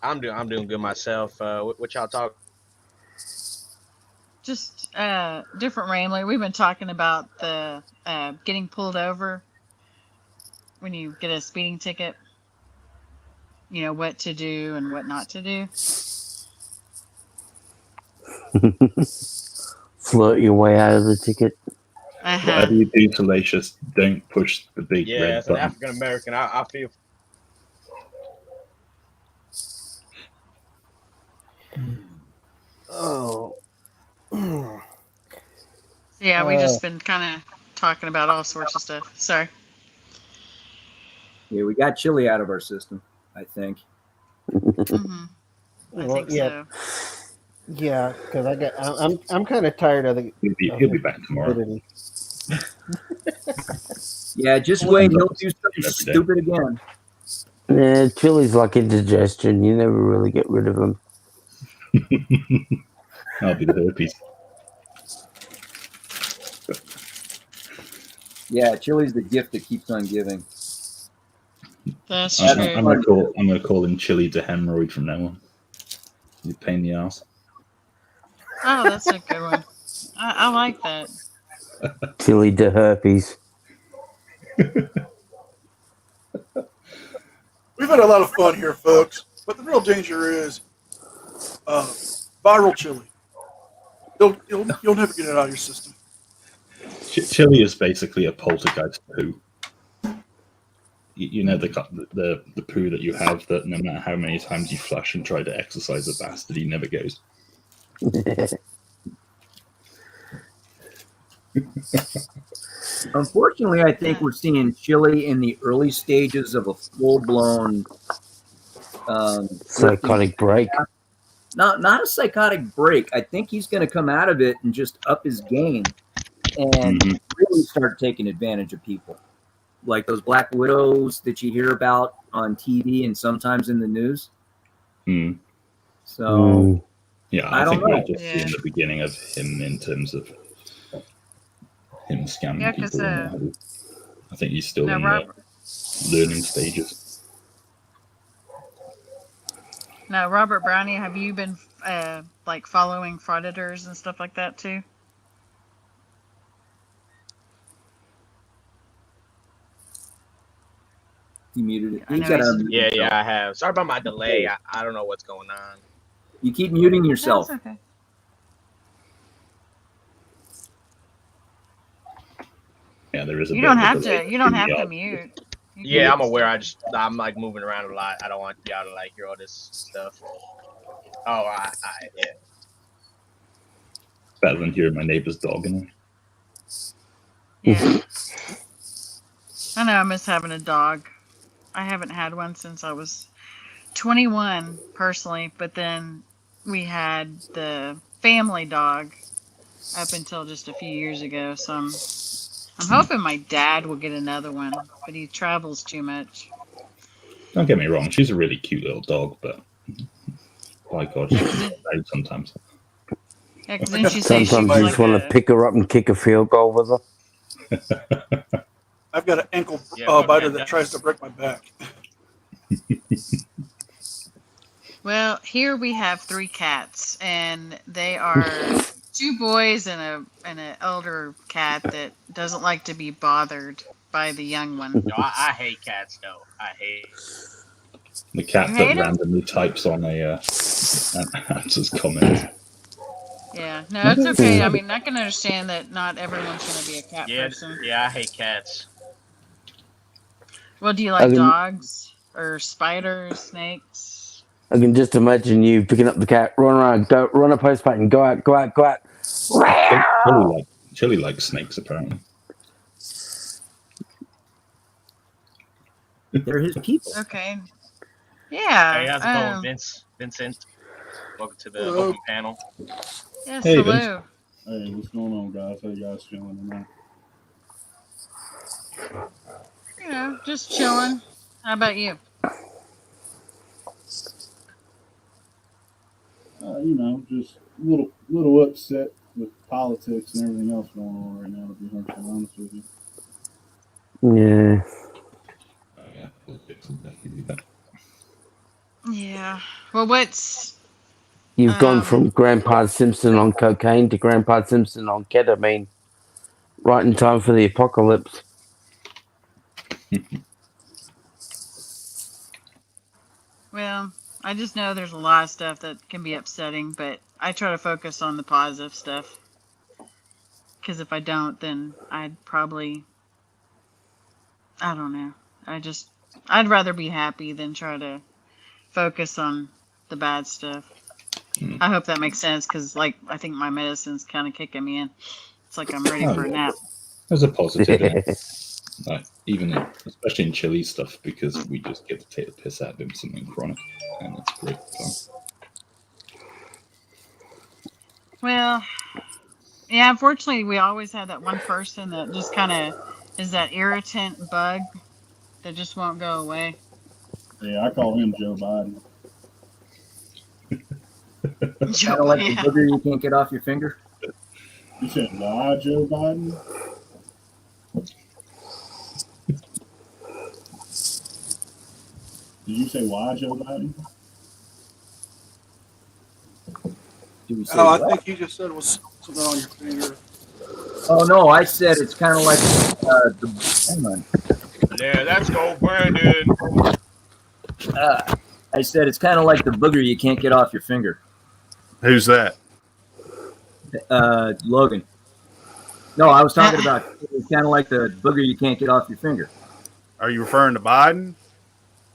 O: I'm doing good myself. What y'all talk?
F: Just different rambling. We've been talking about the getting pulled over when you get a speeding ticket. You know, what to do and what not to do.
N: Flirt your way out of the ticket.
D: Whatever you do, Salacious, don't push the big
O: Yeah,
D: red
O: as an
D: button.
O: African American, I feel.
C: Oh.
F: Yeah, we just been kind of talking about all sorts of stuff. Sorry.
G: Yeah, we got chili out of our system, I think.
F: I think so.
C: Yeah, because I'm kind of tired of the.
D: He'll be back tomorrow.
C: stupidity.
G: Yeah, just wait. He'll do something stupid again.
N: Yeah, Chili's like indigestion. You never really get rid of them.
D: I'll be the herpes.
G: Yeah, Chili's the gift that keeps on giving.
F: That's true.
D: I'm gonna call him Chili the hemorrhoid from now on. You pain in the ass.
F: Oh, that's a good one. I like that.
N: Chili de herpes.
I: We've had a lot of fun here, folks. But the real danger is viral chili. You'll never get it out of your system.
D: Chili is basically a poltergeist poo. You know the poo that you have that no matter how many times you flush and try to exercise a bastard, he never goes.
G: Unfortunately, I think we're seeing Chili in the early stages of a full-blown
N: psychotic break.
G: Not a psychotic break. I think he's going to come out of it and just up his game and really start taking advantage of people, like those Black Widows that you hear about on TV and sometimes in the news. So,
D: yeah, I think we're just seeing the beginning of him in terms of him scamming people. I think he's still in the learning stages.
F: Now, Robert Brownie, have you been like following frauditors and stuff like that too?
G: He muted it.
O: Yeah, I have. Sorry about my delay. I don't know what's going on.
G: You keep muting yourself.
F: That's okay.
D: Yeah, there is a
F: You don't have to. You don't have to mute.
O: Yeah, I'm aware. I'm like moving around a lot. I don't want y'all to like hear all this stuff. Oh, yeah.
D: Better than hearing my neighbor's dog in it.
F: Yeah. I know. I miss having a dog. I haven't had one since I was 21 personally, but then we had the family dog up until just a few years ago. So I'm hoping my dad will get another one, but he travels too much.
D: Don't get me wrong, she's a really cute little dog, but by God, she's loud sometimes.
F: Yeah, 'cause didn't you say
N: Sometimes you just want to pick her up and kick a field goal with her.
I: I've got an ankle biter that tries to break my back.
F: Well, here we have 3 cats, and they are 2 boys and an elder cat that doesn't like to be bothered by the young one.
O: No, I hate cats though. I hate
D: the cat
F: You
D: that
F: hate 'em?
D: randomly types on an answers comment.
F: Yeah, no, it's okay. I mean, I can understand that not everyone's going to be a cat person.
O: Yeah, I hate cats.
F: Well, do you like dogs or spiders, snakes?
N: I can just imagine you picking up the cat, run around, go run a post pattern, go out.
D: Chili likes snakes, apparently.
G: They're his people.
F: Okay. Yeah.
O: Hey, how's it going, Vincent? Welcome to the open panel.
F: Yes,
D: Hey,
F: hello.
D: Vince.
P: Hey, what's going on, guys? How you guys feeling tonight?
F: You know, just chilling. How about you?
P: You know, just a little upset with politics and everything else going on right now, to be 100% honest with you.
N: Yeah.
F: Yeah. Well, what's...
N: You've gone from Grandpa Simpson on cocaine to Grandpa Simpson on ketamine. Right in time for the apocalypse.
F: Well, I just know there's a lot of stuff that can be upsetting, but I try to focus on the positive stuff. Because if I don't, then I'd probably... I don't know. I'd rather be happy than try to focus on the bad stuff. I hope that makes sense, because like I think my medicine's kind of kicking me in. It's like I'm ready for a nap.
D: There's a positive in it. Like, especially in Chili stuff, because we just get to take the piss out of him something chronic, and it's great fun.
F: Well, Yeah, unfortunately, we always have that one person that just kind of is that irritant bug that just won't go away.
P: Yeah, I call him Joe Biden.
G: Kind of like the booger you can't get off your finger.
P: You said why Joe Biden? Did you say why Joe Biden?
G: Did we say
I: I
G: what?
I: think you just said it was something on your finger.
G: Oh no, I said it's kind of like hang on.
O: Yeah, let's go, Brandon.
G: I said it's kind of like the booger you can't get off your finger.
Q: Who's that?
G: Logan. No, I was talking about it's kind of like the booger you can't get off your finger.
Q: Are you referring to Biden?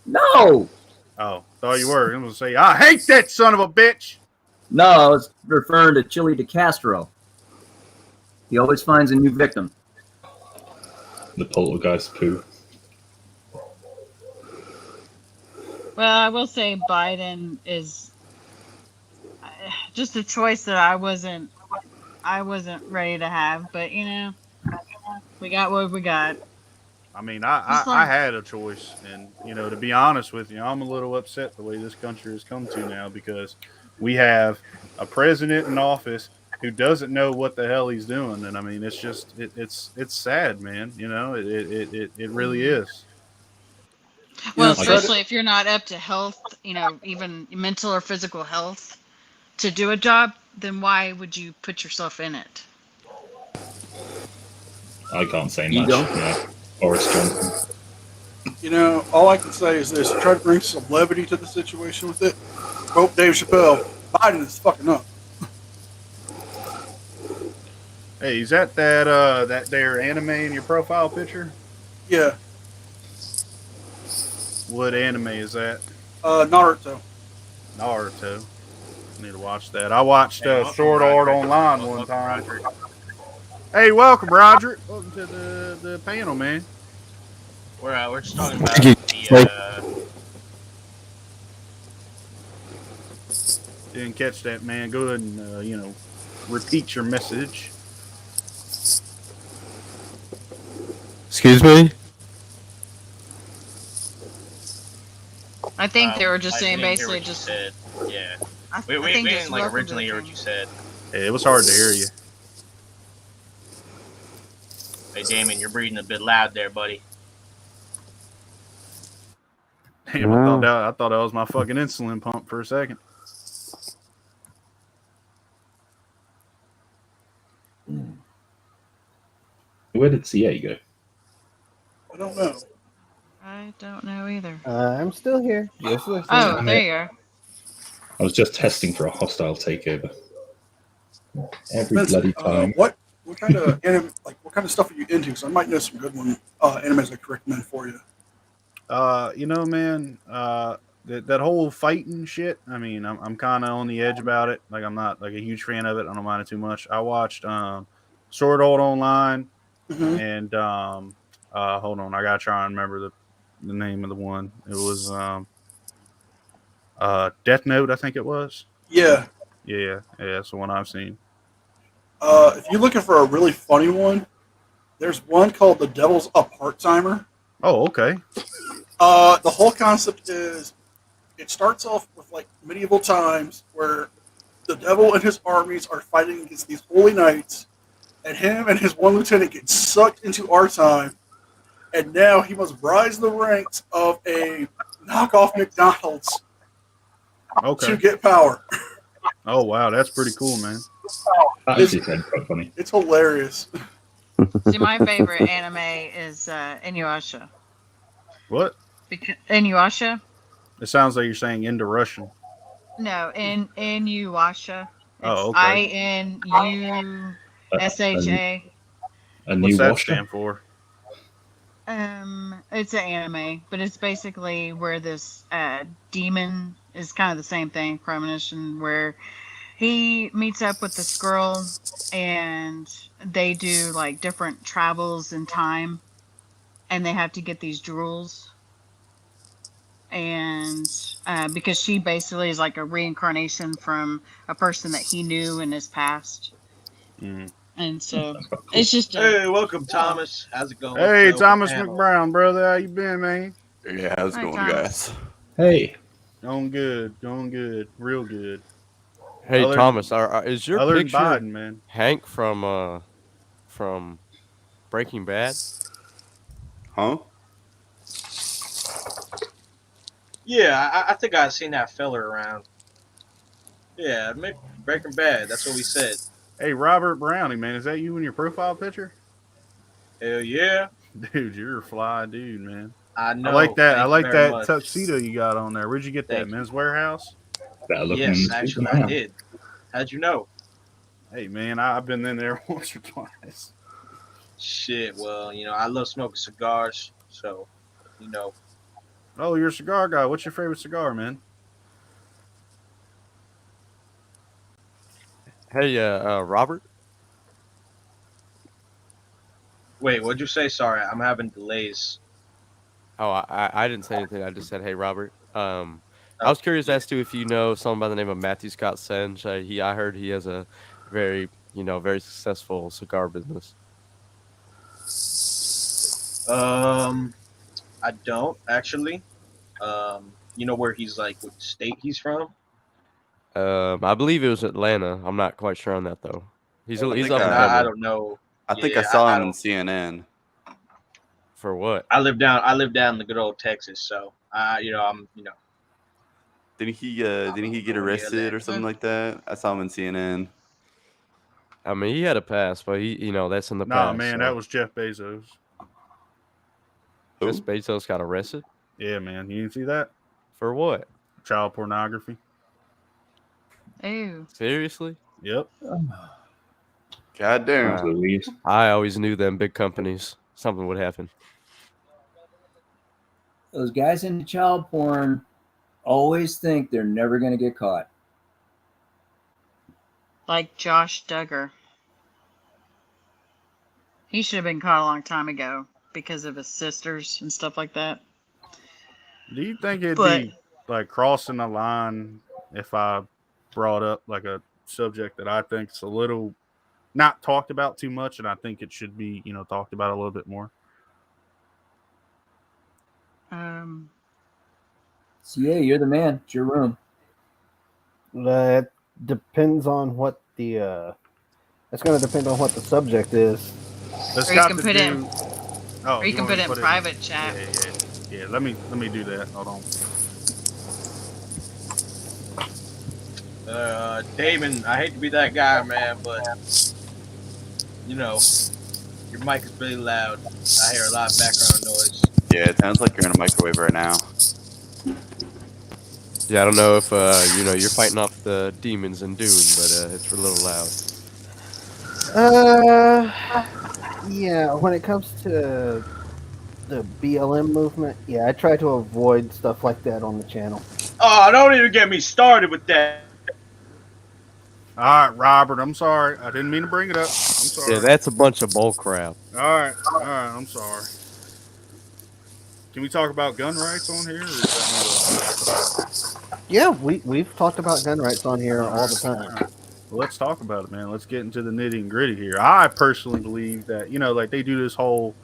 G: No.
Q: Oh, thought you were. I was going to say, I hate that son of a bitch.
G: No, I was referring to Chili DeCastro. He always finds a new victim.
D: The poltergeist poo.
F: Well, I will say Biden is just a choice that I wasn't ready to have, but you know, we got what we got.
Q: I mean, I had a choice, and you know, to be honest with you, I'm a little upset the way this country has come to now because we have a president in office who doesn't know what the hell he's doing, and I mean, it's just it's sad, man. You know, it really is.
F: Well, especially if you're not up to health, you know, even mental or physical health to do a job, then why would you put yourself in it?
D: I can't say
G: You
D: much.
G: don't?
D: Yeah. Boris Johnson.
I: You know, all I can say is this: try to bring some levity to the situation with it. Quote Dave Chappelle: "Biden is fucking up."
Q: Hey, is that their anime in your profile picture?
I: Yeah.
Q: What anime is that?
I: Naruto.
Q: Naruto. Need to watch that. I watched Sword Art Online one time. Hey, welcome, Roderick. Welcome to the panel, man.
O: We're just talking about the
Q: Didn't catch that, man. Go ahead and repeat your message.
R: Excuse me?
F: I think they were just
O: I
F: saying
O: didn't hear
F: basically
O: what you
F: just.
O: said. Yeah.
F: I
O: We
F: think
O: didn't
F: just
O: like
F: welcome
O: originally
F: to the
O: hear what you said.
Q: Yeah, it was hard to hear you.
O: Hey, Damon, you're breathing a bit loud there, buddy.
Q: Damn, I thought that was my fucking insulin pump for a second.
D: Where did CA go?
I: I don't know.
F: I don't know either.
C: I'm still here. Just listening.
F: Oh, there you are.
D: I was just testing for a hostile takeover. Every bloody time.
I: What kind of what kind of stuff are you into? Because I might know some good animes I could recommend for you.
Q: You know, man, that whole fighting shit. I mean, I'm kind of on the edge about it. Like, I'm not like a huge fan of it. I don't mind it too much. I watched Sword Art Online, and hold on, I gotta try and remember the name of the one. It was Death Note, I think it was.
I: Yeah.
Q: Yeah, that's the one I've seen.
I: If you're looking for a really funny one, there's one called The Devil's a Part-Timer.
Q: Oh, okay.
I: The whole concept is it starts off with like medieval times where the devil and his armies are fighting against these holy knights, and him and his one lieutenant get sucked into our time, and now he must rise the ranks of a knockoff McDonald's to get power.
Q: Oh, wow, that's pretty cool, man.
D: That actually sounds quite funny.
I: It's hilarious.
F: See, my favorite anime is Inuyasha.
Q: What?
F: Inuyasha?
Q: It sounds like you're saying into Russian.
F: No, Inuyasha.
Q: Oh, okay.
F: INUSHA.
Q: What's that stand for?
F: It's an anime, but it's basically where this demon is kind of the same thing, premonition, where he meets up with this girl and they do like different travels in time, and they have to get these jewels. And because she basically is like a reincarnation from a person that he knew in his past. And so it's just
O: Hey, welcome, Thomas. How's it going?
Q: Hey,
O: Joe
Q: Thomas
O: Panel.
Q: McBrown, brother. How you been, man?
S: Yeah, how's it
F: Hi,
S: going,
F: Thomas.
S: guys?
D: Hey.
Q: Going good, real good.
S: Hey,
Q: Other-
S: Thomas, is your
Q: other than
S: picture
Q: Biden, man.
S: Hank from Breaking Bad?
R: Huh?
O: Yeah, I think I've seen that feller around. Yeah, Breaking Bad. That's what we said.
Q: Hey, Robert Browning, man, is that you in your profile picture?
O: Hell yeah.
Q: Dude, you're a fly dude, man.
O: I know.
Q: I like that.
O: Thank
Q: I
O: you
Q: like
O: very
Q: that
O: much.
Q: tuxedo you got on there. Where'd you get that?
O: Thank you.
Q: Men's Warehouse?
O: Yes, actually, I did. How'd you know?
Q: Hey, man, I've been in there once or twice.
O: Shit, well, I love smoking cigars, so,
Q: Oh, you're a cigar guy. What's your favorite cigar, man?
S: Hey, Robert.
O: Wait, what'd you say? Sorry, I'm having delays.
S: Oh, I didn't say anything. I just said, hey, Robert. I was curious as to if you know someone by the name of Matthew Scott Senge. I heard he has a very successful cigar business.
O: I don't actually. You know where he's like, what state he's from?
S: I believe it was Atlanta. I'm not quite sure on that though. He's up in
O: I don't know.
R: I think
O: Yeah,
R: I saw
O: I
R: him on
O: don't-
R: CNN.
S: For what?
O: I live down in the good old Texas, so I'm
R: Didn't he get arrested or something like that? I saw him on CNN.
S: I mean, he had a pass, but that's in the
Q: Nah,
S: past.
Q: man,
S: so.
Q: that was Jeff Bezos.
S: Jeff Bezos got arrested?
Q: Yeah, man. You didn't see that?
S: For what?
Q: Child pornography.
F: Ew.
S: Seriously?
Q: Yep.
R: God damn.
S: I always knew them big companies. Something would happen.
G: Those guys into child porn always think they're never going to get caught.
F: Like Josh Duggar. He should have been caught a long time ago because of his sisters and stuff like that.
Q: Do you think it'd be like crossing the line if I brought up like a subject that I think is a little not talked about too much, and I think it should be, talked about a little bit more?
G: So yeah, you're the man. It's your room.
C: That depends on what the. That's going to depend on what the subject is.
Q: That's
F: Or you
Q: got
F: can
Q: to
F: put it
Q: do.
F: in-
Q: Oh,
F: or you can
Q: wanna
F: put it in private chat.
Q: Yeah. Let me do that. Hold on.
O: Damon, I hate to be that guy, man, but your mic is really loud. I hear a lot of background noise.
R: Yeah, it sounds like you're in a microwave right now.
S: Yeah, I don't know if you're fighting off the demons in Dune, but it's a little loud.
C: Yeah, when it comes to the BLM movement, yeah, I try to avoid stuff like that on the channel.
O: Oh, don't even get me started with that.
Q: All right, Robert. I'm sorry. I didn't mean to bring it up. I'm sorry.
S: Yeah, that's a bunch of bull crap.
Q: All right. I'm sorry. Can we talk about gun rights on here? Or is that
C: Yeah, we've talked about gun rights on here all the time.
Q: Well, let's talk about it, man. Let's get into the nitty and gritty here. I personally believe that, like they do this whole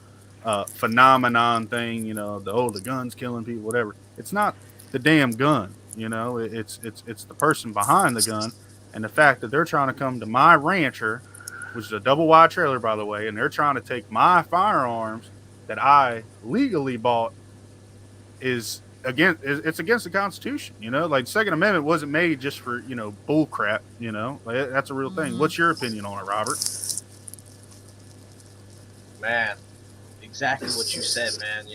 Q: phenomenon thing, the gun's killing people, whatever. It's not the damn gun, it's the person behind the gun, and the fact that they're trying to come to my rancher, which is a double wide trailer, by the way, and they're trying to take my firearms that I legally bought it's against the Constitution, like Second Amendment wasn't made just for, bull crap, like, that's a real thing. What's your opinion on it, Robert?
O: Man, exactly what you said, man.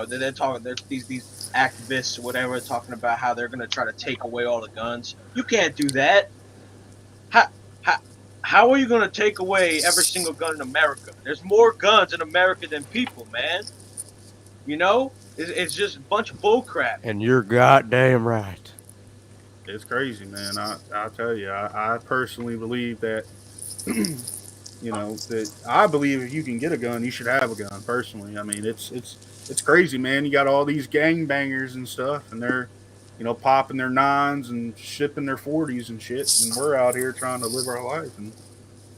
O: They're talking. There's these activists or whatever talking about how they're gonna try to take away all the guns. You can't do that. How are you gonna take away every single gun in America? There's more guns in America than people, man. It's just a bunch of bull crap.
S: And you're goddamn right.
Q: It's crazy, man. I'll tell you, I personally believe that, that I believe if you can get a gun, you should have a gun. Personally, I mean, it's crazy, man. You got all these gangbangers and stuff, and they're, popping their 9s and shipping their 40s and shit, and we're out here trying to live our life. And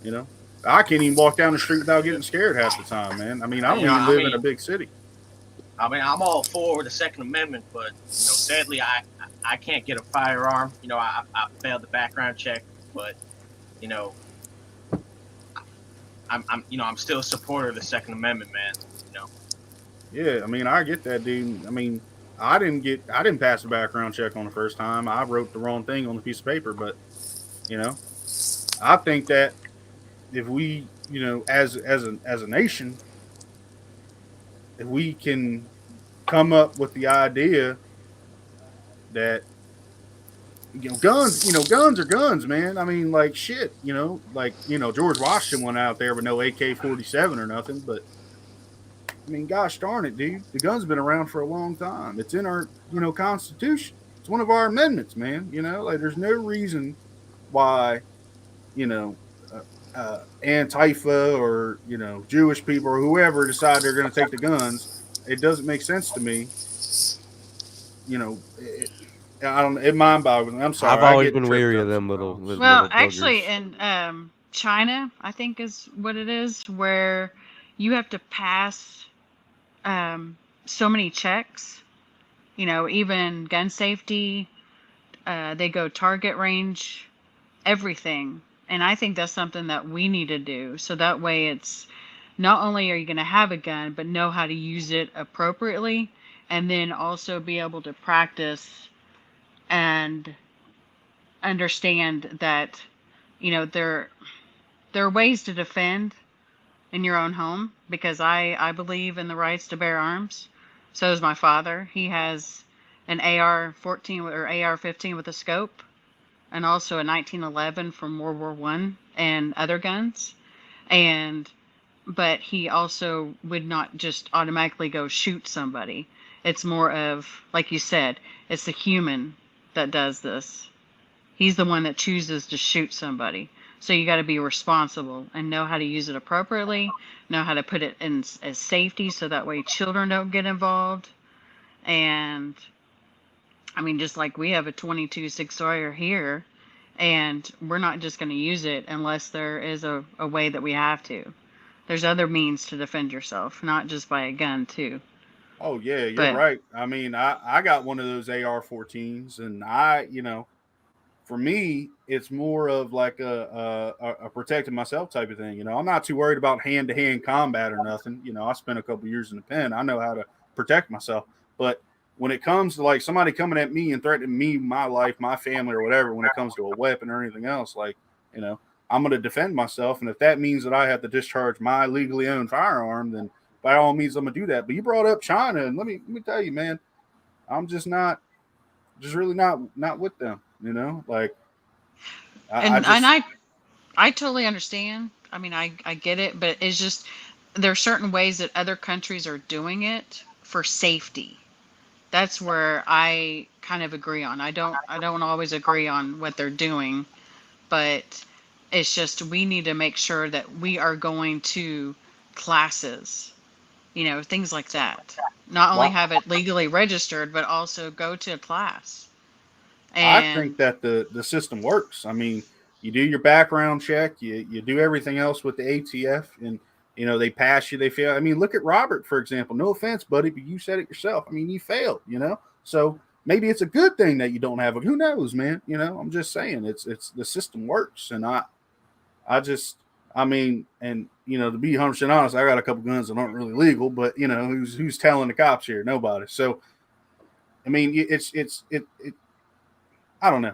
Q: You know, I can't even walk down the street without getting scared half the time, man. I mean, I don't even live in a big city.
O: I mean, I'm all for the Second Amendment, but sadly, I can't get a firearm. I failed the background check, but I'm still a supporter of the Second Amendment, man.
Q: Yeah, I mean, I get that, dude. I mean, I didn't pass the background check on the first time. I wrote the wrong thing on the piece of paper, but I think that if we, as a nation, if we can come up with the idea that guns are guns, man. I mean, like shit, George Washington went out there with no AK-47 or nothing, but I mean, gosh darn it, dude. The gun's been around for a long time. It's in our, Constitution. It's one of our amendments, man. There's no reason why, Antifa or, Jewish people or whoever decide they're going to take the guns. It doesn't make sense to me. It mind boggles me. I'm sorry.
S: I've always been wary of them little
F: Well,
S: little
F: actually,
S: buggers.
F: in China, I think is what it is, where you have to pass so many checks. Even gun safety, they go target range, everything. And I think that's something that we need to do. So that way it's not only are you going to have a gun, but know how to use it appropriately, and then also be able to practice and understand that, there are ways to defend in your own home, because I believe in the rights to bear arms. So does my father. He has an AR-14 or AR-15 with a scope, and also a 1911 from World War I and other guns. But he also would not just automatically go shoot somebody. It's more of, like you said, it's the human that does this. He's the one that chooses to shoot somebody. So you got to be responsible and know how to use it appropriately, know how to put it in as safety so that way children don't get involved. And I mean, just like we have a 22-6 Sawyer here, and we're not just going to use it unless there is a way that we have to. There's other means to defend yourself, not just by a gun too.
Q: Oh yeah, you're right. I mean, I got one of those AR-14s, and for me, it's more of like a protecting myself type of thing. I'm not too worried about hand-to-hand combat or nothing. I spent a couple years in the pen. I know how to protect myself. But when it comes to like somebody coming at me and threatening me, my life, my family, or whatever, when it comes to a weapon or anything else, I'm going to defend myself. And if that means that I have to discharge my legally owned firearm, then by all means, I'm going to do that. But you brought up China, and let me tell you, man, I'm just really not with them.
F: I totally understand. I mean, I get it, but it's just there are certain ways that other countries are doing it for safety. That's where I kind of agree on. I don't always agree on what they're doing, but it's just we need to make sure that we are going to classes, things like that. Not only have it legally registered, but also go to a class. And
Q: I think that the system works. I mean, you do your background check, you do everything else with the ATF, and they pass you, they fail. I mean, look at Robert, for example. No offense, buddy, but you said it yourself. I mean, you failed, So maybe it's a good thing that you don't have it. Who knows, man? I'm just saying it's the system works, and to be 100% honest, I got a couple guns that aren't really legal, but who's telling the cops here? Nobody. So, I mean, it's I don't know.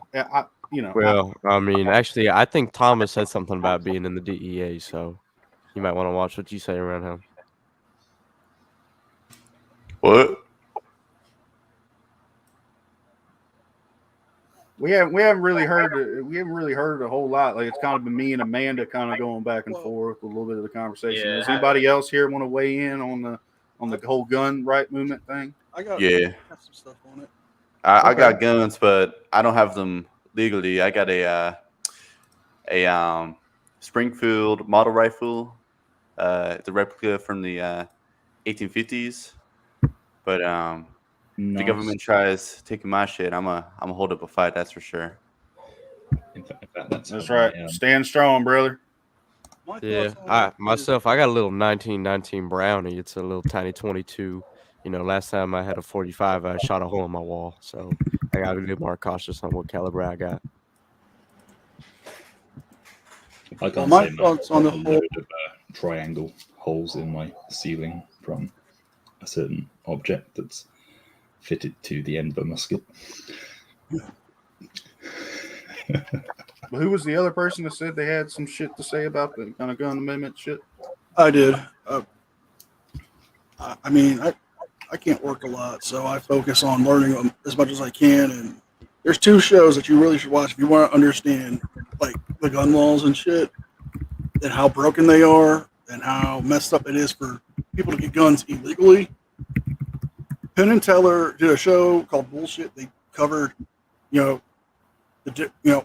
S: Well, I mean, actually, I think Thomas said something about being in the DEA, so you might want to watch what you say around him.
R: What?
Q: We haven't really heard a whole lot. Like, it's kind of been me and Amanda kind of going back and forth a little bit of the conversation.
O: Yeah,
Q: Does anybody else here want to weigh in on the whole gun right movement thing?
I: I got some stuff on it.
R: I got guns, but I don't have them legally. I got a Springfield model rifle. It's a replica from the 1850s. But the government tries taking my shit, I'm a hold up a fight. That's for sure.
Q: That's right. Stand strong, brother.
I: My
S: Yeah,
I: thoughts on it is
S: I got a little 1919 Brownie. It's a little tiny 22. You know, last time I had a 45, I shot a hole in my wall. So I got to be more cautious on what caliber I got.
D: I can't
I: my
D: say no.
I: thoughts on the
D: A
I: whole.
D: load of triangle holes in my ceiling from a certain object that's fitted to the end of a musket.
Q: But who was the other person that said they had some shit to say about the kind of gun amendment shit?
I: I did. I mean, I can't work a lot, so I focus on learning them as much as I can. And there's two shows that you really should watch if you want to understand, like, the gun laws and shit, and how broken they are, and how messed up it is for people to get guns illegally. Penn and Teller did a show called Bullshit. They covered,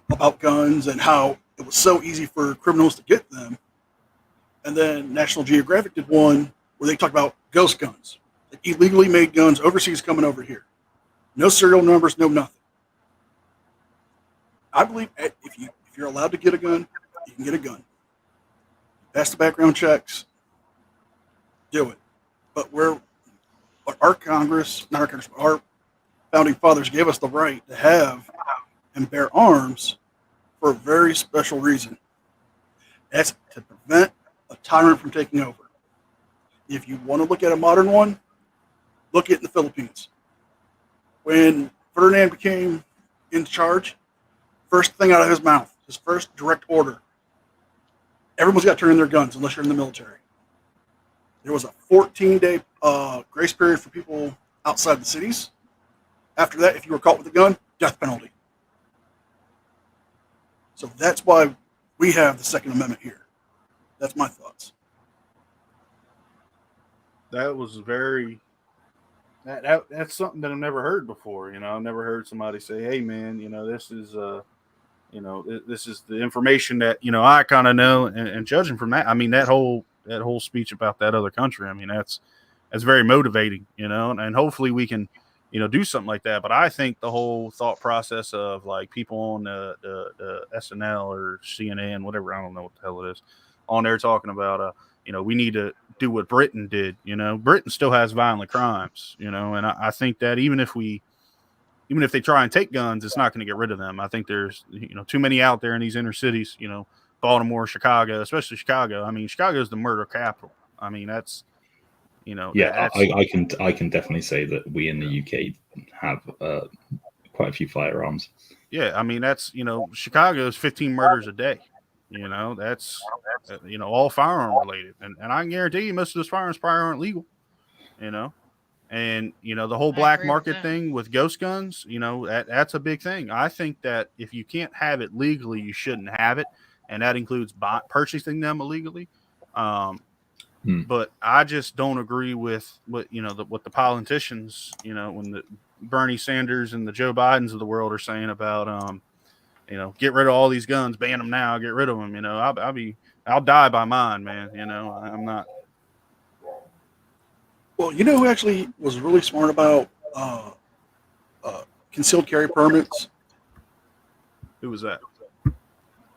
I: about guns and how it was so easy for criminals to get them. And then National Geographic did one where they talked about ghost guns, like illegally made guns overseas coming over here. No serial numbers, no nothing. I believe if you're allowed to get a gun, you can get a gun. Pass the background checks, do it. But our Congress, not our Congress, but our founding fathers gave us the right to have and bear arms for a very special reason. That's to prevent a tyrant from taking over. If you want to look at a modern one, look at it in the Philippines. When Ferdinand became in charge, first thing out of his mouth, his first direct order, everyone's got to turn in their guns unless you're in the military. There was a 14-day grace period for people outside the cities. After that, if you were caught with a gun, death penalty. So that's why we have the Second Amendment here. That's my thoughts.
Q: That was very. That's something that I've never heard before. I've never heard somebody say, "Hey, man, this is this is the information that I kind of know." And judging from that, I mean that whole speech about that other country. I mean that's very motivating, and hopefully we can do something like that. But I think the whole thought process of like people on the SNL or CNN, whatever, I don't know what the hell it is, on there talking about, we need to do what Britain did. Britain still has violent crimes, and I think that even if they try and take guns, it's not going to get rid of them. I think there's, too many out there in these inner cities, Baltimore, Chicago, especially Chicago. I mean, Chicago is the murder capital. I mean, that's,
D: I can definitely say that we in the UK have quite a few firearms.
Q: Yeah, I mean that's Chicago is 15 murders a day. That's all firearm related, and I can guarantee you most of those firearms probably aren't legal. And the whole black market thing with ghost guns, that's a big thing. I think that if you can't have it legally, you shouldn't have it, and that includes purchasing them illegally. But I just don't agree with what the politicians, when the Bernie Sanders and the Joe Bidens of the world are saying about, get rid of all these guns, ban them now, get rid of them. I'll die by mine, man. I'm not.
I: Well, who actually was really smart about concealed carry permits?
Q: Who was that?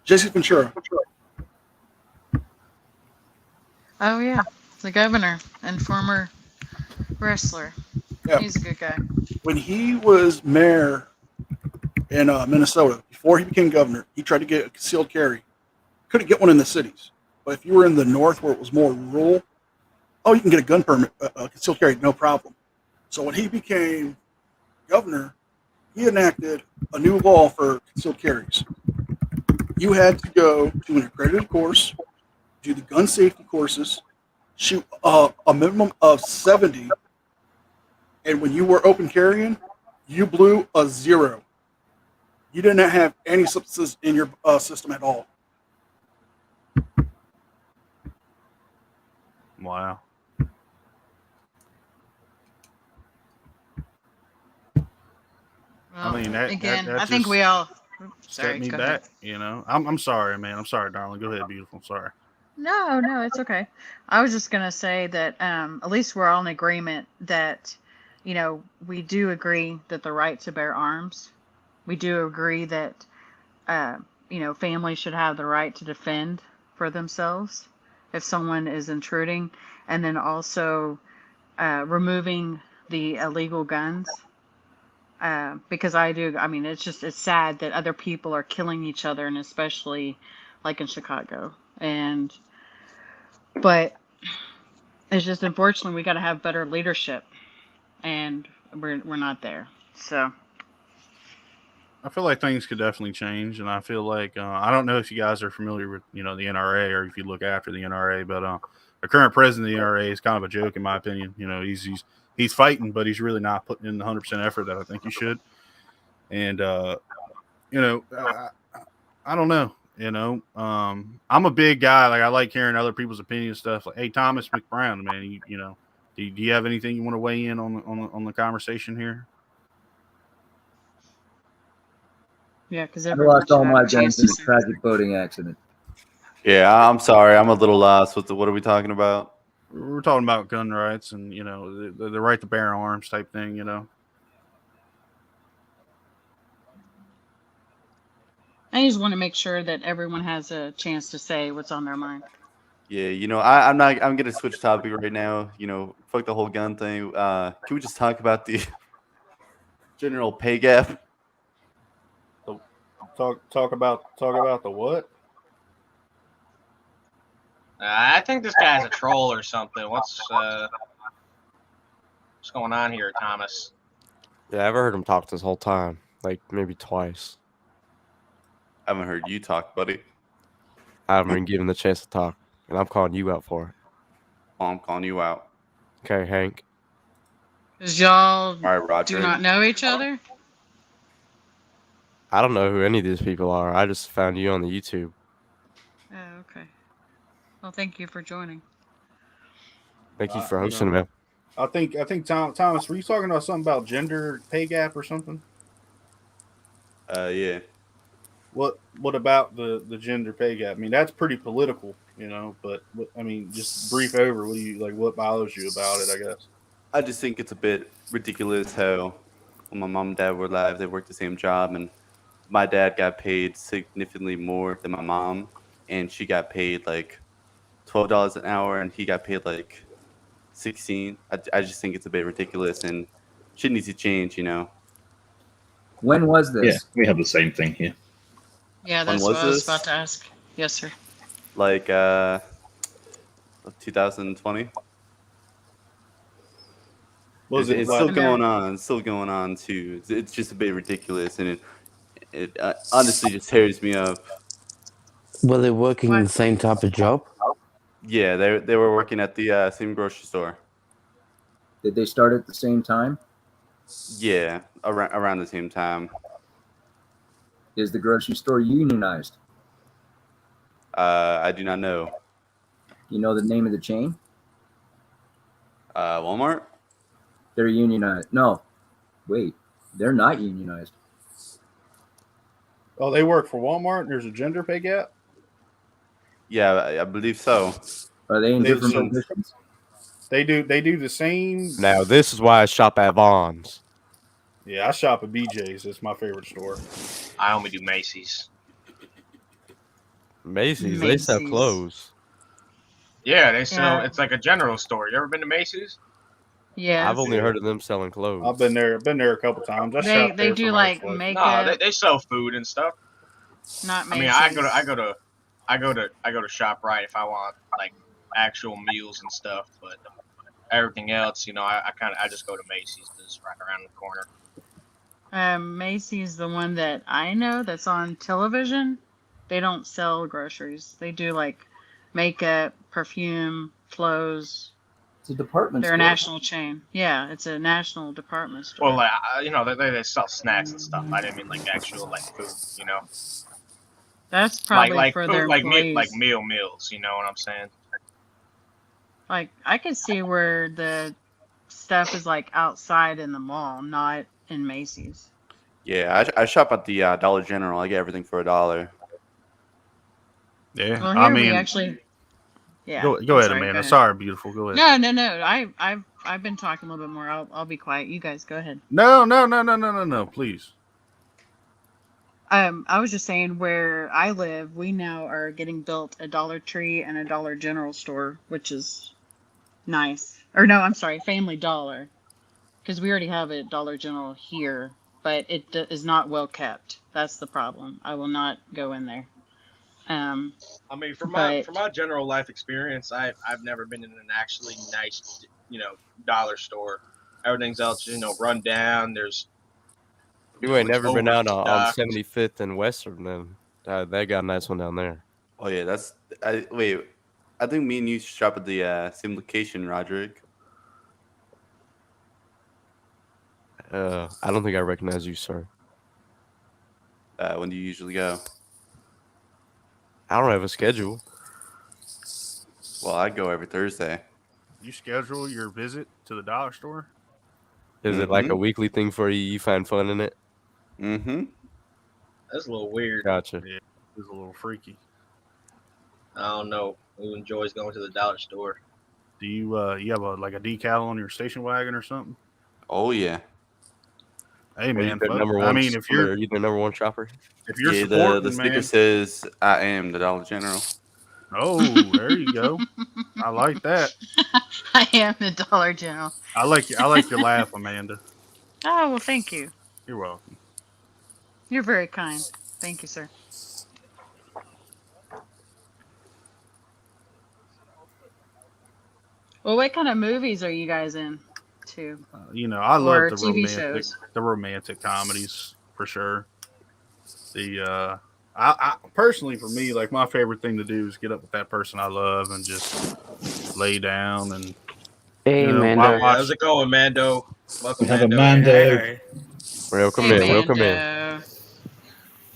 I: Jesse Ventura.
F: Oh yeah, the governor and former wrestler.
I: Yeah.
F: He's a good guy.
I: When he was mayor in Minnesota, before he became governor, he tried to get a concealed carry. Couldn't get one in the cities, but if you were in the north where it was more rural, you can get a gun permit, concealed carry, no problem. So when he became governor, he enacted a new law for concealed carries. You had to go to an accredited course, do the gun safety courses, shoot a minimum of 70, and when you were open carrying, you blew a 0. You didn't have any substances in your system at all.
Q: Wow.
F: Well,
Q: I mean, that
F: I think we all.
Q: Sorry, set me back. I'm sorry, man. I'm sorry, darling. Go ahead, beautiful. I'm sorry.
F: No, it's okay. I was just gonna say that at least we're all in agreement that, we do agree that the right to bear arms. We do agree that, families should have the right to defend for themselves if someone is intruding, and then also removing the illegal guns. Because I mean, it's sad that other people are killing each other, and especially like in Chicago. But it's just, unfortunately, we got to have better leadership, and we're not there. So
Q: I feel like things could definitely change, and I feel like I don't know if you guys are familiar with the NRA, or if you look after the NRA, but the current president of the NRA is kind of a joke in my opinion. He's fighting, but he's really not putting in the 100% effort that I think he should. And I don't know. I'm a big guy. Like, I like hearing other people's opinions and stuff. Like, hey, Thomas McBrown, man, do you have anything you want to weigh in on the conversation here?
F: yeah, because
G: I lost all my guns in a tragic boating accident.
R: Yeah, I'm sorry. I'm a little lost. What are we talking about?
Q: We're talking about gun rights and the right to bear arms type thing.
F: I just want to make sure that everyone has a chance to say what's on their mind.
R: Yeah, I'm gonna switch topic right now. Fuck the whole gun thing. Can we just talk about the general pay gap?
Q: Talk about the what?
O: I think this guy's a troll or something. What's going on here, Thomas?
S: Yeah, I've heard him talk this whole time, like maybe twice.
R: I haven't heard you talk, buddy.
S: I haven't been given the chance to talk, and I'm calling you out for it.
R: Oh, I'm calling you out.
S: Okay, Hank.
F: Because y'all
R: All right, Roger.
F: do not know each other?
S: I don't know who any of these people are. I just found you on the YouTube.
F: Oh, okay. Well, thank you for joining.
S: Thank you for hosting, man.
Q: I think Thomas, were you talking about something about gender pay gap or something?
R: Yeah.
Q: What about the gender pay gap? I mean, that's pretty political, but just brief over. What bothers you about it, I guess?
R: I just think it's a bit ridiculous how when my mom and dad were alive, they worked the same job, and my dad got paid significantly more than my mom, and she got paid like $12 an hour, and he got paid like $16. I just think it's a bit ridiculous, and shit needs to change.
G: When was this?
D: Yeah, we have the same thing here.
F: Yeah,
R: When
F: that's
R: was
F: what I was
R: this?
F: about to ask. Yes, sir.
R: Like 2020. It's still going on. It's still going on too. It's just a bit ridiculous, and it honestly just tears me up.
N: Were they working the same type of job?
R: Yeah, they were working at the same grocery store.
G: Did they start at the same time?
R: Yeah, around the same time.
G: Is the grocery store unionized?
R: I do not know.
G: You know the name of the chain?
R: Walmart?
G: They're unionized. No, wait, they're not unionized.
Q: Oh, they work for Walmart and there's a gender pay gap?
R: Yeah, I believe so.
G: Are they in different positions?
Q: They do the same.
S: Now, this is why I shop at Vaughn's.
Q: Yeah, I shop at BJ's. It's my favorite store.
O: I only do Macy's.
S: Macy's, they sell clothes.
O: Yeah, they sell.
F: Yeah.
O: It's like a general store. You ever been to Macy's?
F: Yeah.
S: I've only heard of them selling clothes.
Q: I've been there a couple times. I shop
F: They
Q: there
F: do
Q: for
F: like
Q: clothes.
F: makeup.
O: No, they sell food and stuff.
F: Not
O: I
F: Macy's.
O: mean, I go to ShopRite if I want like actual meals and stuff, but everything else, I just go to Macy's because it's right around the corner.
F: Macy's, the one that I know that's on television, they don't sell groceries. They do like makeup, perfume, clothes.
G: It's a department
F: They're
G: store.
F: a national chain. Yeah, it's a national department store.
O: Well, like they sell snacks and stuff. I didn't mean like actual like food,
F: That's probably
O: like
F: for
O: food,
F: their
O: like
F: employees.
O: meals. You know what I'm saying?
F: Like, I could see where the stuff is like outside in the mall, not in Macy's.
R: Yeah, I shop at the Dollar General. I get everything for $1.
Q: Yeah,
F: Well, here
Q: I mean,
F: we actually. Yeah.
Q: go
F: I'm
Q: ahead,
F: sorry,
Q: Amanda.
F: go ahead.
Q: Sorry, beautiful. Go ahead.
F: No. I've been talking a little bit more. I'll be quiet. You guys go ahead.
Q: No. Please.
F: I was just saying where I live, we now are getting built a Dollar Tree and a Dollar General store, which is nice. Or no, I'm sorry, Family Dollar, because we already have a Dollar General here, but it is not well kept. That's the problem. I will not go in there.
O: I mean, from
F: But
O: my general life experience, I've never been in an actually nice, dollar store. Everything's else, run down. There's
S: You ain't
O: it's
S: never been out on
O: overstocked.
S: 75th and Western then. They got a nice one down there.
R: Oh yeah, wait. I think me and you shop at the same location, Roderick.
S: I don't think I recognize you, sir.
R: When do you usually go?
S: I don't have a schedule.
R: Well, I go every Thursday.
Q: You schedule your visit to the dollar store?
S: Is it like a weekly thing for you? You find fun in it?
R: Mm-hmm.
O: That's a little weird.
S: Gotcha.
Q: Yeah, it's a little freaky.
O: I don't know who enjoys going to the dollar store.
Q: Do you you have a decal on your station wagon or something?
R: Oh yeah.
Q: Hey
S: Are you
Q: man,
S: their
Q: fuck-
S: number
Q: I
S: one?
Q: mean, if you're
S: Are you their number one shopper?
Q: if you're
R: Yeah,
Q: supporting,
R: the sticker
Q: man.
R: says I am the Dollar General.
Q: Oh, there you go. I like that.
F: I am the Dollar General.
Q: I like your laugh, Amanda.
F: Oh, well, thank you.
Q: You're welcome.
F: You're very kind. Thank you, sir. Well, what kind of movies are you guys in, too?
Q: You know, I
F: Or
Q: love the
F: TV
Q: romantic,
F: shows.
Q: the romantic comedies for sure. The I personally, for me, like my favorite thing to do is get up with that person I love and just lay down and.
N: Hey, Mando.
O: How's it going, Mando? Welcome,
D: We have a
O: Mando.
D: Mando.
S: Welcome
F: Hey,
S: in. Welcome in.
F: Mando.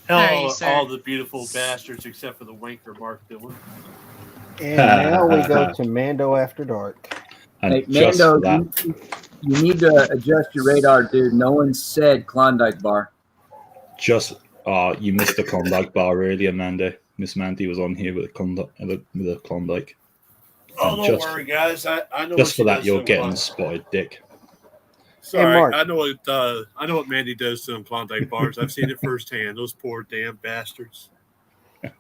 F: How are
T: Hello,
F: you, sir?
T: all the beautiful bastards except for the wanker Mark Dillon.
C: And now we go to Mando After Dark.
D: And
G: Hey,
D: just
G: Mando,
D: that,
G: you need to adjust your radar, dude. No one said Klondike Bar.
D: you missed the Klondike bar earlier, Mando. Miss Mandy was on here with a Klondike.
T: Oh,
D: And
T: don't
D: just,
T: worry, guys. I know.
D: just for
T: what she
D: that,
T: does
D: you're
T: to
D: getting
T: him.
D: spotted, Dick.
T: Sorry,
C: Mark.
T: I know what Mandy does to them Klondike bars. I've seen it firsthand. Those poor damn bastards.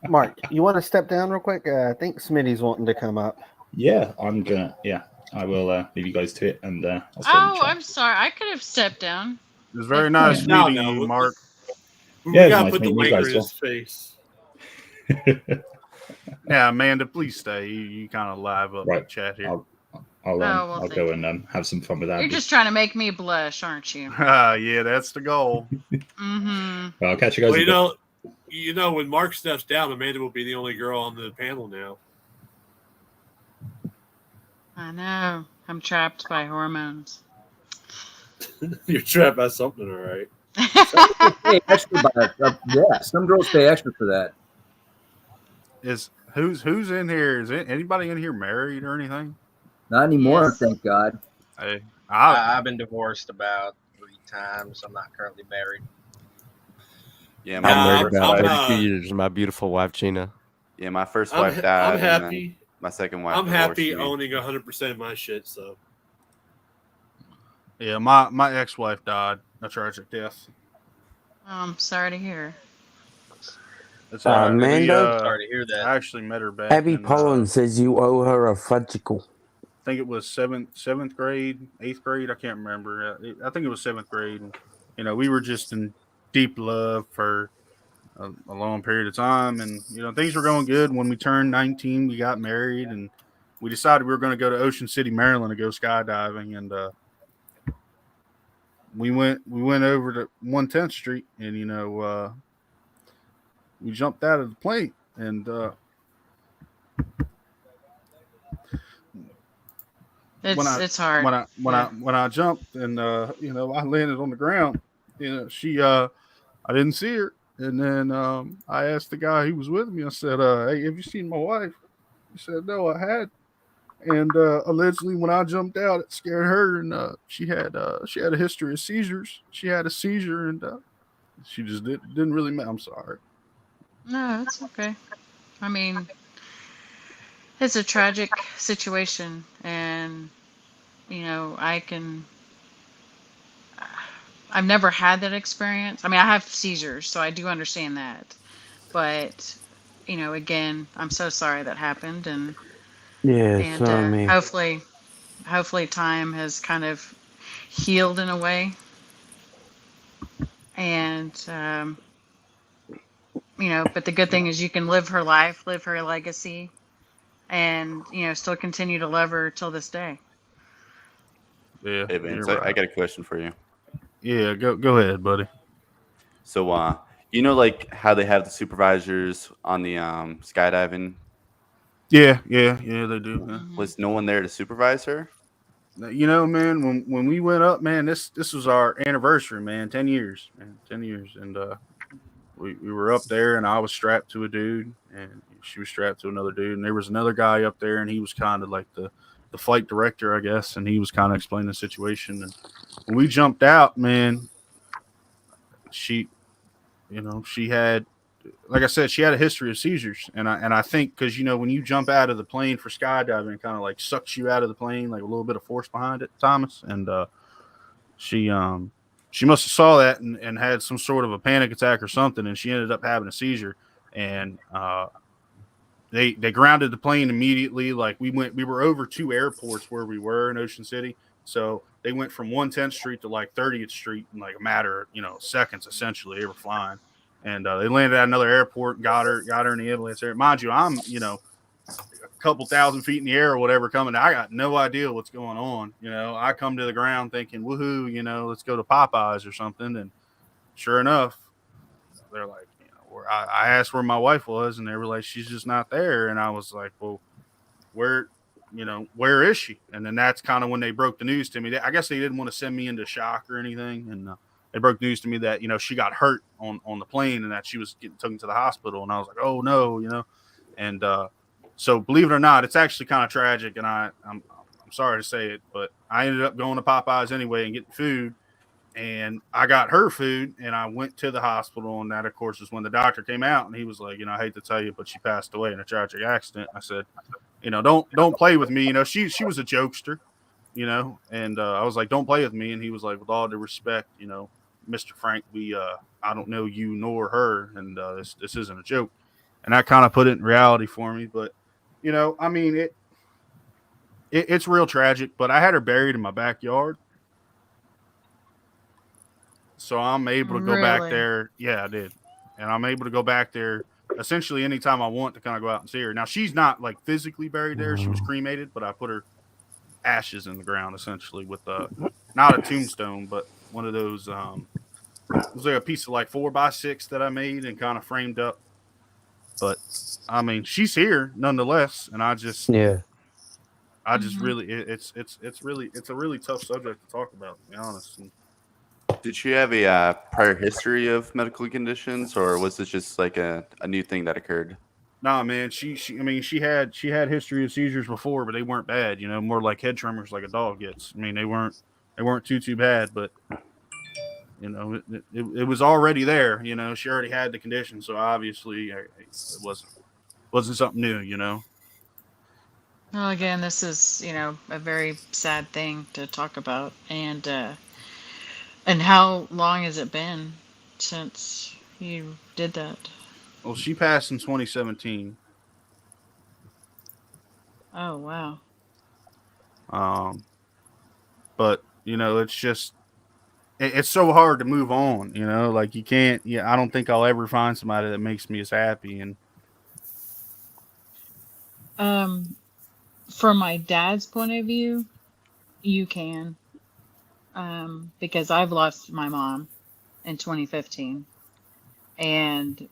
C: Mark, you want to step down real quick? I think Smitty's wanting to come up.
D: Yeah, I'm gonna. Yeah, I will leave you guys to it, and I'll stay in
F: Oh,
D: the chat.
F: I'm sorry. I could have stepped down.
Q: It was very nice
T: No,
Q: meeting
T: no,
Q: you, Mark.
T: We
D: Yeah, it was
T: gotta
D: nice
T: put the
D: meeting you
T: wanker
D: guys
T: in his face.
Q: Yeah, Amanda, please stay. You kind of live up
D: Right.
Q: the chat here.
D: I'll
F: well,
D: I'll
F: thank
D: go and have some fun with that.
F: You're just trying to make me blush, aren't you?
Q: Yeah, that's the goal.
F: Mm-hmm.
D: Well, I'll catch you guys.
T: Well,
D: in a bit.
T: when Mark steps down, Amanda will be the only girl on the panel now.
F: I know. I'm trapped by hormones.
T: You're trapped by something, all right.
G: Pay extra yeah, some girls pay extra for that.
Q: Who's in here? Is anybody in here married or anything?
G: Not anymore,
F: Yes.
G: thank God.
Q: Hey,
O: I've been divorced about 3 times. I'm not currently married.
R: Yeah,
S: I'm
R: my
S: married
R: first
S: about
R: wife.
S: 32 years. My beautiful wife, Gina.
R: Yeah, my first
T: I'm
R: wife
T: ha-
R: died.
T: I'm
R: and then
T: happy.
R: My second wife.
T: I'm happy
R: divorced me.
T: owning 100% of my shit. So
Q: yeah, my ex-wife died a tragic death.
F: I'm sorry to hear.
Q: It's all right.
N: Mando?
O: Sorry to hear that.
Q: I actually met her back
N: Abby
Q: in,
N: Pollen says you owe her a fudgicle.
Q: I think it was seventh grade, 8th grade. I can't remember. I think it was 7th grade. And, we were just in deep love for a long period of time. And, things were going good. When we turned 19, we got married and we decided we were going to go to Ocean City, Maryland to go skydiving. And we went over to 110th Street and, we jumped out of the plane and
F: It's hard.
Q: When I jumped and I landed on the ground, she I didn't see her, and then I asked the guy who was with me. I said, "Hey, have you seen my wife?" He said, "No, I had." And allegedly, when I jumped out, it scared her, and she had a history of seizures. She had a seizure, and she just didn't really. I'm sorry.
F: No, it's okay. I mean, it's a tragic situation, and I can. I've never had that experience. I mean, I have seizures, so I do understand that. But, you know, again, I'm so sorry that happened, and
N: Yeah, so I mean,
F: hopefully time has kind of healed in a way, and you know, but the good thing is you can live her life, live her legacy, and you know, still continue to love her till this day.
Q: Yeah,
R: Hey Vince,
Q: you're
R: I
Q: right.
R: got a question for you.
Q: Yeah, go ahead, buddy.
R: So, you know, like how they have the supervisors on the skydiving?
Q: Yeah, they do. Yeah.
R: Was no one there to supervise her?
Q: You know, man, when we went up, man, this was our anniversary, man. 10 years, man, 10 years, and we were up there, and I was strapped to a dude, and she was strapped to another dude, and there was another guy up there, and he was kind of like the flight director, I guess, and he was kind of explaining the situation. And when we jumped out, man, she had, like I said, she had a history of seizures, and I think because you know when you jump out of the plane for skydiving, it kind of like sucks you out of the plane, like a little bit of force behind it, Thomas, and she must have saw that and had some sort of a panic attack or something, and she ended up having a seizure, and they grounded the plane immediately. Like we were over 2 airports where we were in Ocean City, so they went from 110th Street to like 30th Street in like a matter of seconds. Essentially, they were flying, and they landed at another airport, got her in the ambulance there. Mind you, I'm a couple thousand feet in the air or whatever coming. I got no idea what's going on. I come to the ground thinking, woohoo, let's go to Popeyes or something. And sure enough, they're like, I asked where my wife was, and they were like, she's just not there. And I was like, well, where is she? And then that's kind of when they broke the news to me. I guess they didn't want to send me into shock or anything. And they broke news to me that, she got hurt on the plane and that she was getting taken to the hospital. And I was like, oh no, and, so believe it or not, it's actually kind of tragic, and I'm sorry to say it, but I ended up going to Popeyes anyway and getting food, and I got her food, and I went to the hospital, and that, of course, is when the doctor came out, and he was like, I hate to tell you, but she passed away in a tragic accident. I said, don't play with me. She was a jokester, and I was like, don't play with me, and he was like, with all due respect, Mr. Frank, I don't know you nor her, and this isn't a joke, and that kind of put it in reality for me, but. I mean, it's real tragic, but I had her buried in my backyard. So I'm able to go back there. Yeah, I did. And I'm able to go back there essentially anytime I want to kind of go out and see her. Now, she's not like physically buried there. She was cremated, but I put her ashes in the ground essentially with not a tombstone, but one of those, it was like a piece of like 4x6 that I made and kind of framed up. But I mean, she's here nonetheless, and I just really, it's a really tough subject to talk about, to be honest.
R: Did she have a prior history of medical conditions, or was this just like a new thing that occurred?
Q: Nah, man, she had history of seizures before, but they weren't bad. More like head tremors, like a dog gets. I mean, they weren't too bad, but. It was already there. She already had the condition, so obviously it wasn't something new.
F: Well, again, this is a very sad thing to talk about, and how long has it been since you did that?
Q: Well, she passed in 2017.
F: Oh wow.
Q: But it's just. It's so hard to move on, like you can't. I don't think I'll ever find somebody that makes me as happy. And
F: from my dad's point of view, you can, because I've lost my mom in 2015, and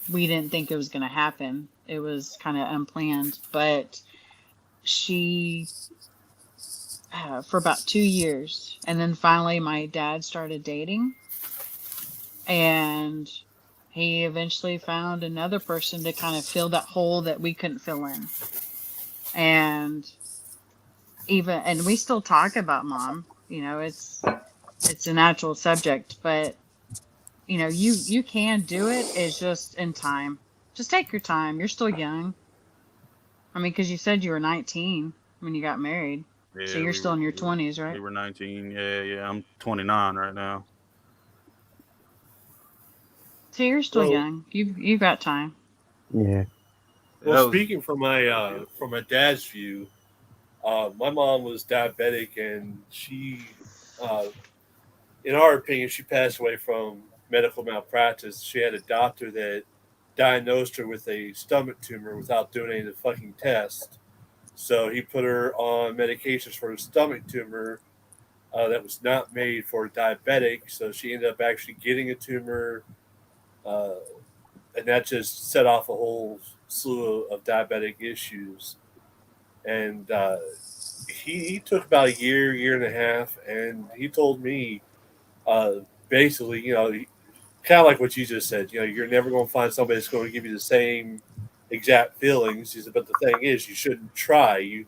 F: we didn't think it was going to happen. It was kind of unplanned, but she. For about 2 years, and then finally my dad started dating, and he eventually found another person to kind of fill that hole that we couldn't fill in. And we still talk about mom, it's a natural subject, but you can do it. It's just in time. Just take your time. You're still young. I mean, because you said you were 19 when you got married.
Q: Yeah,
F: so you're still in your 20s, right?
Q: We were 19. Yeah. I'm 29 right now.
F: So you're still
T: Well-
F: young. You got time.
N: Yeah.
T: Well, speaking from my dad's view, my mom was diabetic, and she, in our opinion, she passed away from medical malpractice. She had a doctor that diagnosed her with a stomach tumor without doing any of the fucking tests. So he put her on medications for a stomach tumor that was not made for a diabetic. So she ended up actually getting a tumor, and that just set off a whole slew of diabetic issues. And he took about a year and a half, and he told me basically, kind of like what you just said, you're never going to find somebody that's going to give you the same exact feelings. He said, but the thing is, you shouldn't try. You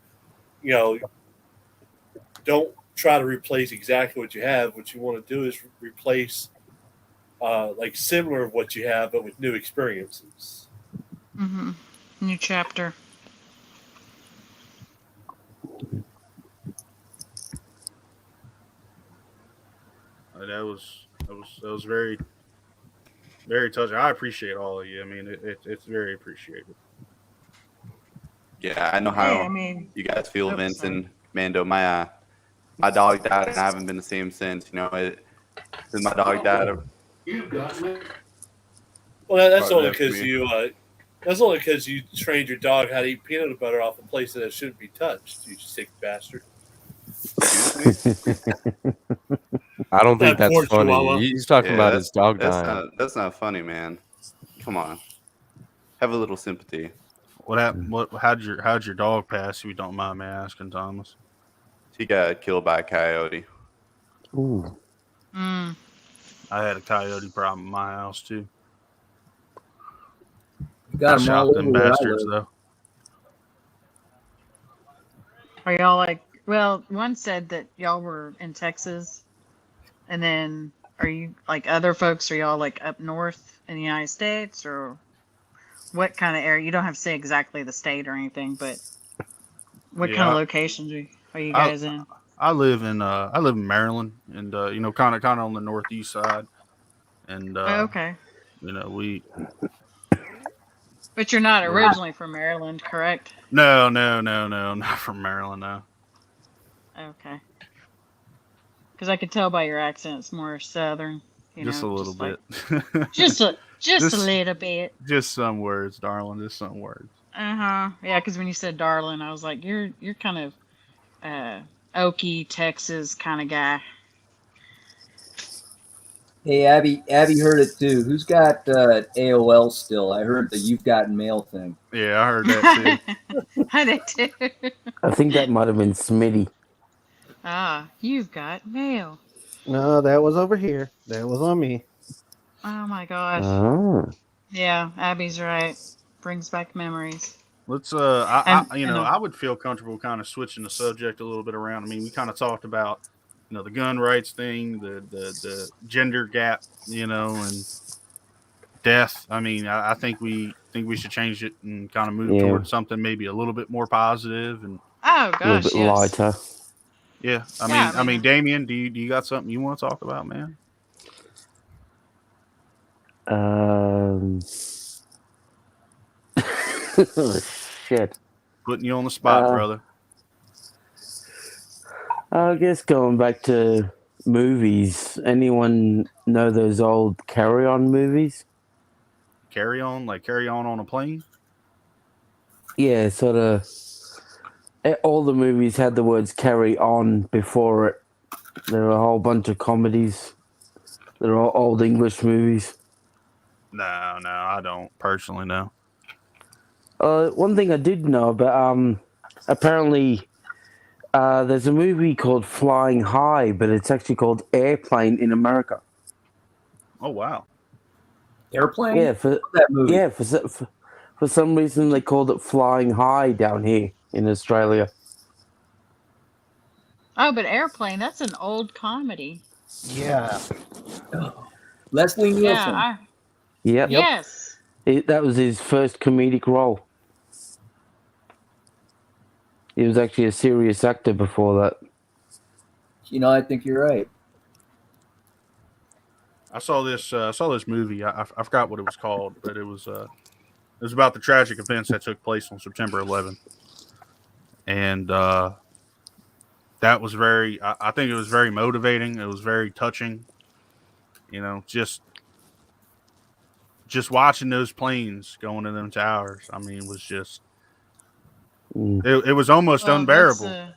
T: don't try to replace exactly what you have. What you want to do is replace like similar of what you have, but with new experiences.
F: Mm-hmm. New chapter.
Q: That was very, very touching. I appreciate all of you. I mean, it's very appreciated.
R: Yeah, I know how you guys feel, Vince and Mando. My dog died, and I haven't been the same since. Since my dog died.
T: Well, that's
R: Part of
T: only
R: that for
T: because
R: me.
T: you. That's only because you trained your dog how to eat peanut butter off a place that it shouldn't be touched. You sick bastard.
S: I don't think
T: That poor
S: that's funny.
T: Chihuahua.
S: He's talking about his dog
R: that's
S: dying.
R: That's not funny, man. Come on, have a little sympathy.
Q: What happened? How'd your dog pass? If you don't mind me asking, Thomas.
R: He got killed by a coyote.
N: Ooh.
F: Mm.
Q: I had a coyote problem in my house too.
G: Got 'em
Q: I shot
G: all
Q: them
G: over where I
Q: bastards
G: live.
Q: though.
F: Are y'all like? Well, one said that y'all were in Texas, and then are you like other folks? Are y'all like up north in the United States, or what kind of area? You don't have to say exactly the state or anything, but what kind of locations are you guys in?
Q: I live in Maryland, and kind of on the northeast side, and
F: Okay.
Q: we.
F: But you're not originally from Maryland, correct?
Q: No, not from Maryland. No.
F: Okay. Because I could tell by your accent, it's more southern.
Q: Just a little bit.
F: Just a little bit.
Q: Just some words, darling. Just some words.
F: Yeah, because when you said darling, I was like, you're kind of Okie, Texas kind of guy.
G: Hey, Abby heard it too. Who's got AOL still? I heard the You've Got Mail thing.
Q: Yeah, I heard that too.
F: I did too.
N: I think that might have been Smitty.
F: You've got mail.
C: No, that was over here. That was on me.
F: Oh my gosh.
N: Oh.
F: Yeah, Abby's right. Brings back memories.
Q: Let's
F: And
Q: I would feel comfortable kind of switching the subject a little bit around. I mean, we kind of talked about the gun rights thing, the gender gap, and death. I mean, I think we should change it and kind of move towards something maybe a little bit more positive and
F: oh gosh,
N: a little bit lighter.
Q: Yeah, I mean, Damien, do you got something you want to talk about, man?
N: Shit.
Q: Putting you on the spot, brother.
N: I guess going back to movies, anyone know those old Carry On movies?
Q: Carry On on a plane?
N: Yeah, sort of. All the movies had the words carry on before it. There are a whole bunch of comedies. They're all old English movies.
Q: No, I don't personally know.
N: One thing I did know about, apparently, there's a movie called Flying High, but it's actually called Airplane in America.
Q: Oh wow!
G: Airplane?
N: Yeah,
G: that movie.
N: Yeah, for some reason they called it Flying High down here in Australia.
F: Oh, but Airplane, that's an old comedy.
C: Yeah.
G: Leslie Nielsen.
F: Yeah.
N: Yep.
F: Yes.
N: That was his first comedic role. He was actually a serious actor before that.
G: I think you're right.
Q: I saw this movie. I forgot what it was called, but it was about the tragic events that took place on September 11th, and that was I think it was very motivating. It was very touching. You know, just watching those planes going in them towers. I mean, it was just it was almost unbearable.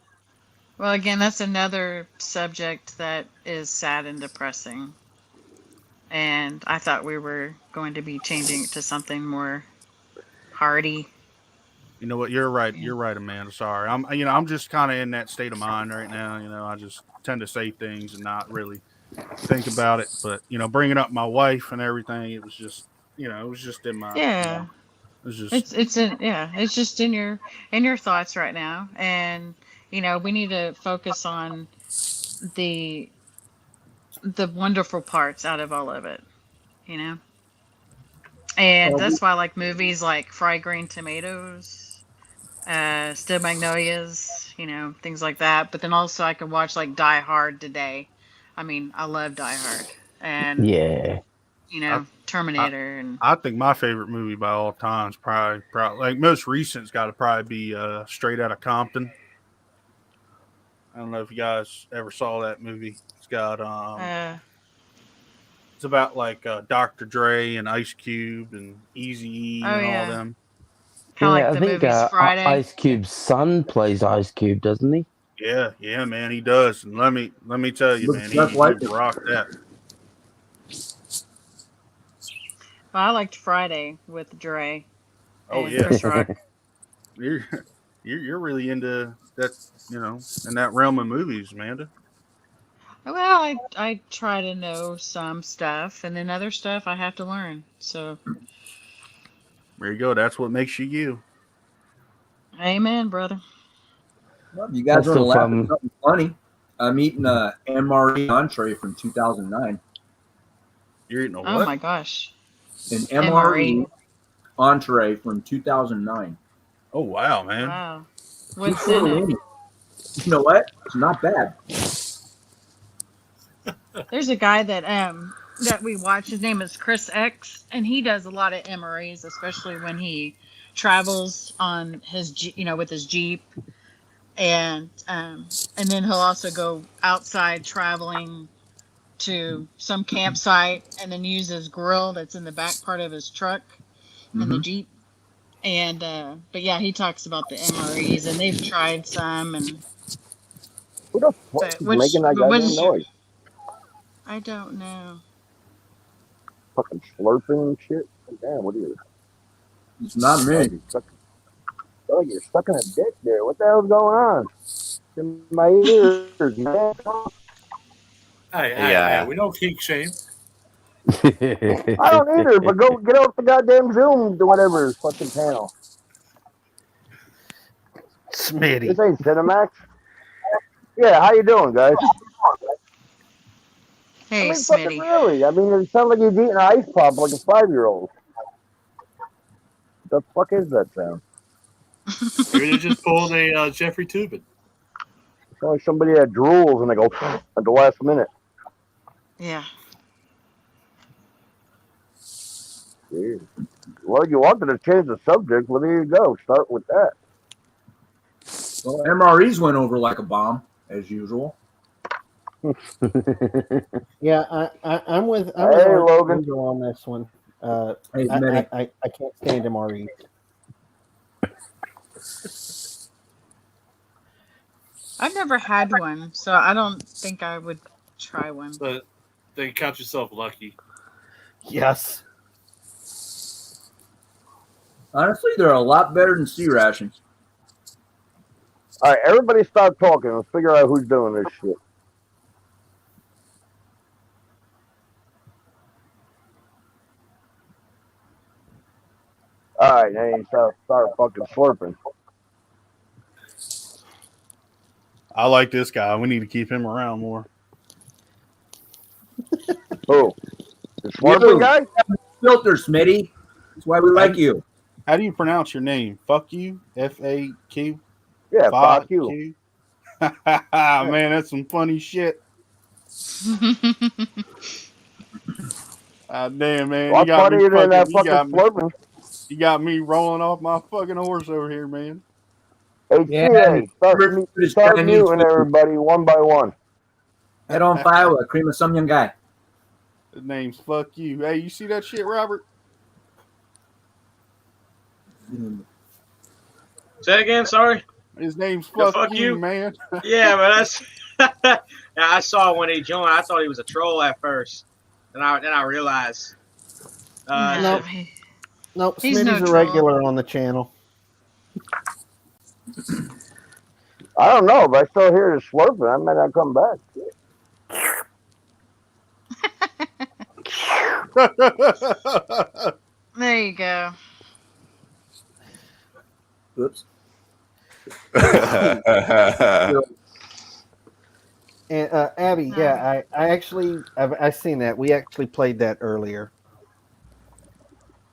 F: Well, again, that's another subject that is sad and depressing. And I thought we were going to be changing it to something more hearty.
Q: You know what? You're right. You're right, Amanda. Sorry. I'm just kind of in that state of mind right now. You know, I just tend to say things and not really think about it. But, you know, bringing up my wife and everything, it was just, you know, it was just in my,
F: Yeah.
Q: it was just,
F: it's just in your thoughts right now. And, you know, we need to focus on the wonderful parts out of all of it, you know? And that's why I like movies like Fried Green Tomatoes, Still Magnolias, you know, things like that. But then also I could watch like Die Hard today. I mean, I love Die Hard. And, you know, Terminator. And
Q: I think my favorite movie by all time is probably like most recent's got to probably be Straight Outta Compton. I don't know if you guys ever saw that movie. It's got it's about like Dr. Dre and Ice Cube and Eazy-E and all them.
N: I think Ice Cube's son plays Ice Cube, doesn't he?
Q: Yeah, man, he does. And let me tell you, man, he rocked that.
F: Well, I liked Friday with Dre.
Q: Oh yeah,
F: Chris Rock.
Q: You're really into that, you know, in that realm of movies, Amanda.
F: Well, I try to know some stuff, and then other stuff I have to learn. So
Q: there you go. That's what makes you you.
F: Amen, brother.
G: Well, you guys want to laugh at something funny? I'm eating a MRE entree from 2009.
Q: You're eating a what?
F: Oh my gosh.
G: An MRE entree from 2009.
Q: Oh wow, man!
F: Wow. What's in it?
G: You know what? It's not bad.
F: There's a guy that we watch. His name is Chris X, and he does a lot of MREs, especially when he travels on his, you know, with his Jeep, and then he'll also go outside traveling to some campsite, and then use his grill that's in the back part of his truck in the Jeep. And but yeah, he talks about the MREs, and they've tried some. And
U: who the fuck is making that goddamn noise?
F: I don't know.
U: Fucking slurping and shit. Damn, what is it?
G: It's not me.
U: Oh, you're stuck in a dick there. What the hell's going on? In my ears, man.
T: Hey, we don't kink shame.
U: I don't either, but go get off the goddamn Zoom to whatever fucking panel.
C: Smitty.
U: This ain't Cinemax. Yeah, how you doing, guys?
F: Hey,
U: I mean,
F: Smitty.
U: fucking really. I mean, it sounds like he's eating an ice pop like a 5-year-old. The fuck is that sound?
T: Maybe they just pulled a Jeffrey Tubin.
U: It's like somebody that drools and they go at the last minute.
F: Yeah.
U: Dude. Well, you wanted to change the subject. Well, there you go. Start with that.
G: Well, MREs went over like a bomb, as usual.
C: Yeah, I'm with
U: Logan
C: on this one.
G: Hey,
C: I can't stand MRE.
F: I've never had one, so I don't think I would try one.
T: But then count yourself lucky.
C: Yes.
G: Honestly, they're a lot better than sea rations.
U: All right, everybody stop talking. Let's figure out who's doing this shit. All right, now you start fucking slurping.
Q: I like this guy. We need to keep him around more.
U: Who? The slurping guy?
G: Filter, Smitty. That's why we like you.
Q: How do you pronounce your name? Fuck you? F-A-Q?
U: Yeah, fuck you.
Q: Man, that's some funny shit. Damn, man.
U: Well,
Q: You got me
U: funnier than that
Q: fucking,
U: fucking slurping.
Q: you got me rolling off my fucking horse over here, man.
U: Hey,
G: Yeah,
U: start muting everybody one by one.
G: Head on fire with Cream of some young guy.
Q: His name's Fuck You. Hey, you see that shit, Robert?
O: Say again, sorry.
Q: His name's
O: Yeah,
Q: Fuck You, man.
O: Yeah, but that's. Yeah, I saw when he joined. I thought he was a troll at first, then I realized.
C: Nope. Nope.
O: He's
C: Smitty's
O: no
C: a
O: troll.
C: regular on the channel.
U: I don't know, but I still hear the slurping. I might not come back.
F: There you go.
G: Oops.
C: And Abby, yeah, I've seen that. We actually played that earlier.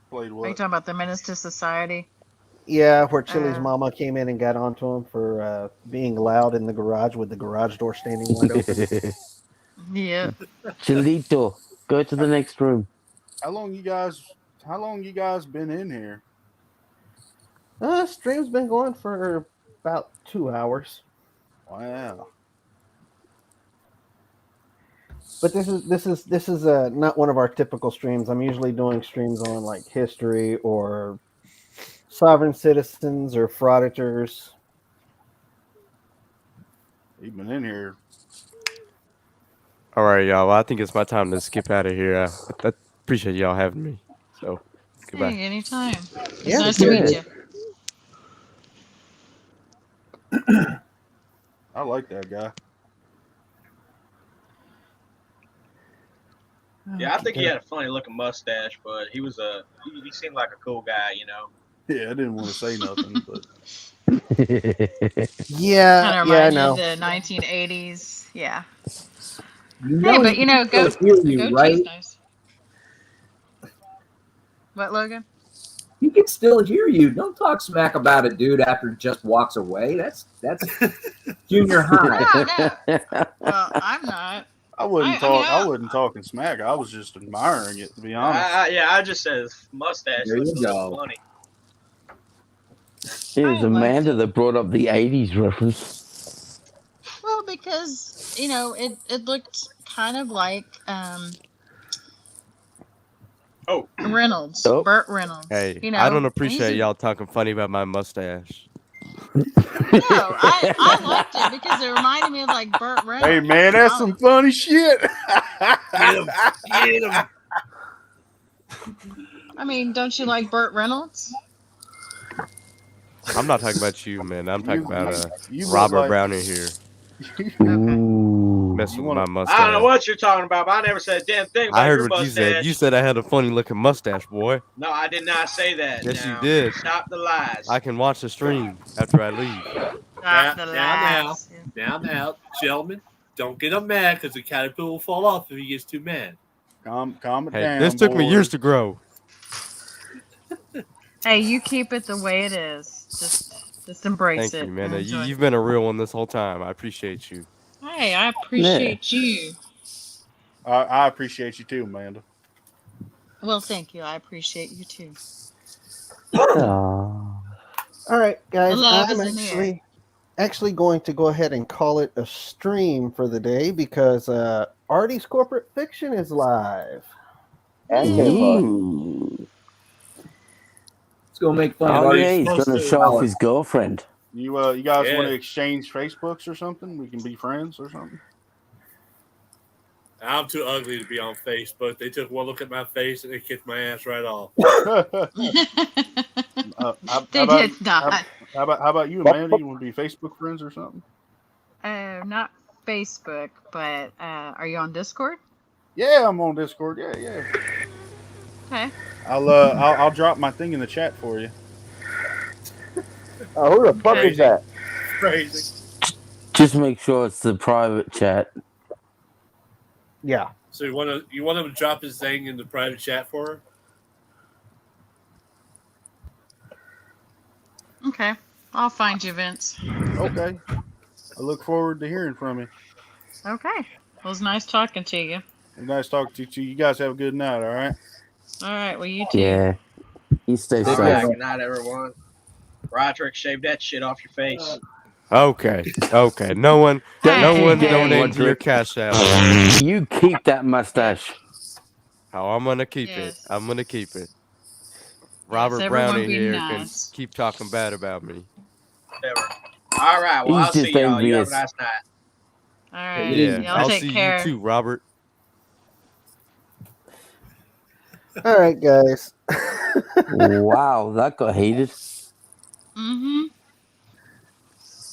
Q: Played
F: Are you
Q: what?
F: talking about the Menace to Society?
C: Yeah, where Chili's mama came in and got onto him for being loud in the garage with the garage door standing wide open.
F: Yeah.
N: Chilito, go to the next room.
Q: How long you guys been in here?
C: Stream's been going for about 2 hours.
Q: Wow.
C: But this is not one of our typical streams. I'm usually doing streams on like history or sovereign citizens or frauditors.
Q: You've been in here.
S: All right, y'all. Well, I think it's my time to skip out of here. I appreciate y'all having me. So, goodbye.
F: Hey, anytime. It's
C: Yeah,
F: nice to meet you.
Q: I like that guy.
O: Yeah, I think he had a funny looking mustache, but he seemed like a cool guy, you know.
Q: Yeah, I didn't want to say nothing, but
C: yeah,
F: Kind of
C: yeah, I
F: reminds me
C: know.
F: of the 1980s. Yeah.
G: You
F: Hey,
G: know
F: but you know,
G: he can
F: go
G: still hear you,
F: go
G: right?
F: cheese nice. What, Logan?
G: He can still hear you. Don't talk smack about a dude after he just walks away. That's junior high.
F: No. Well, I'm not.
Q: I wasn't
F: I
Q: wasn't talking smack. I was just admiring it, to be honest.
O: I just said his mustache
Q: There
O: looks
Q: you
O: a little
Q: go.
O: funny.
N: It was Amanda that brought up the 80s reference.
F: Well, because you know, it looked kind of like Reynolds,
S: Oh.
F: Burt Reynolds.
S: Hey,
F: you know,
S: I don't
F: and he's
S: appreciate
F: a-
S: y'all talking funny about my mustache.
F: No, I liked it because it reminded me of like Burt Reynolds.
Q: Hey man, that's some funny shit.
T: Get him.
F: I mean, don't you like Burt Reynolds?
S: I'm not talking about you, man. I'm talking about
Q: you look
S: Robert
Q: like-
S: Browning here.
N: Ooh.
S: Messing with my mustache.
O: I don't know what you're talking about, but I never said a damn thing about
S: I heard
O: your
S: what you
O: mustache.
S: said. You said I had a funny looking mustache, boy.
O: No, I did not say that.
S: Yes,
O: now.
S: you did.
O: Stop the lies.
S: I can watch the stream after I leave.
T: Now, gentlemen, don't get him mad because the caterpillar will fall off if he gets too mad.
Q: Calm it
S: Hey,
Q: down.
S: this took me
Q: boys.
S: years to grow.
F: Hey, you keep it the way it is. Just embrace
S: Thank
F: it.
S: you, man.
F: and enjoy
S: You've been a real one this whole time. I appreciate you.
F: Hey, I appreciate you.
Q: I appreciate you too, Amanda.
F: Well, thank you. I appreciate you too.
C: All right, guys.
F: The love
C: I'm
F: is in the
C: actually going to go ahead and call it a stream for the day because Artie's Corporate Fiction is live.
N: Ooh.
G: Let's go make fun of
N: Oh,
G: Artie's
N: yeah, he's going to
G: supposed
N: show off his girlfriend.
Q: You guys
T: Yeah.
Q: want to exchange Facebooks or something? We can be friends or something.
T: I'm too ugly to be on Facebook. They took one look at my face and they kicked my ass right off.
F: They did not.
Q: How about you, Amanda? You want to be Facebook friends or something?
F: Not Facebook, but are you on Discord?
Q: Yeah, I'm on Discord. Yeah.
F: Okay.
Q: I'll drop my thing in the chat for you.
U: Who the fuck is that?
T: Crazy.
N: Just make sure it's the private chat.
C: Yeah.
T: So you want him to drop his thing in the private chat for her?
F: Okay. I'll find you, Vince.
Q: Okay. I look forward to hearing from you.
F: Okay. Well, it was nice talking to you.
Q: Nice talking to you. You guys have a good night. All right.
F: All right. Well, you too.
N: Yeah. You stay
O: All
N: safe.
O: right, good night, everyone. Roderick, shave that shit off your face.
S: Okay. No one
N: Hey.
S: donate to your cash app.
N: You keep that mustache.
S: Oh, I'm gonna keep it. I'm gonna keep it. Robert
F: everyone
S: Brownie
F: be
S: here
F: nice.
S: can keep talking bad about me.
O: Whatever. All right. Well,
N: He's
O: I'll see
N: just
O: y'all. You have a
N: envious.
O: nice night.
F: All right.
S: Yeah,
F: Y'all
S: I'll
F: take
S: see
F: care.
S: you too, Robert.
C: All right, guys.
N: Wow, that got heated.
F: Mm-hmm.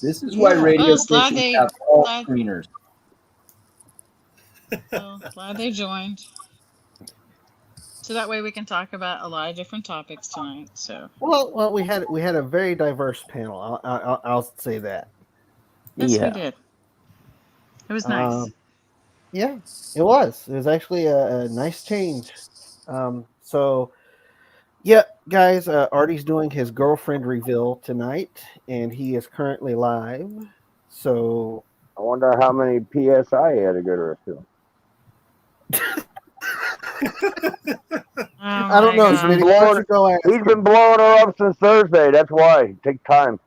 G: This is why
C: Yeah.
G: radio
F: Well, glad
G: stations
F: they-
G: have all
F: glad-
G: screeners.
F: Well, glad they joined. So that way we can talk about a lot of different topics tonight. So
C: Well, we had a very diverse panel. I'll say that.
F: yes,
N: Yeah.
F: we did. It was nice.
C: Yeah, it was. It was actually a nice change. So, yeah, guys, Artie's doing his girlfriend reveal tonight, and he is currently live. So,
U: I wonder how many PSI he had to go to.
C: I don't know.
U: He's been
C: Smitty, why don't
U: blowing,
C: you go ask
U: he's been blowing her up since Thursday. That's why. Take time.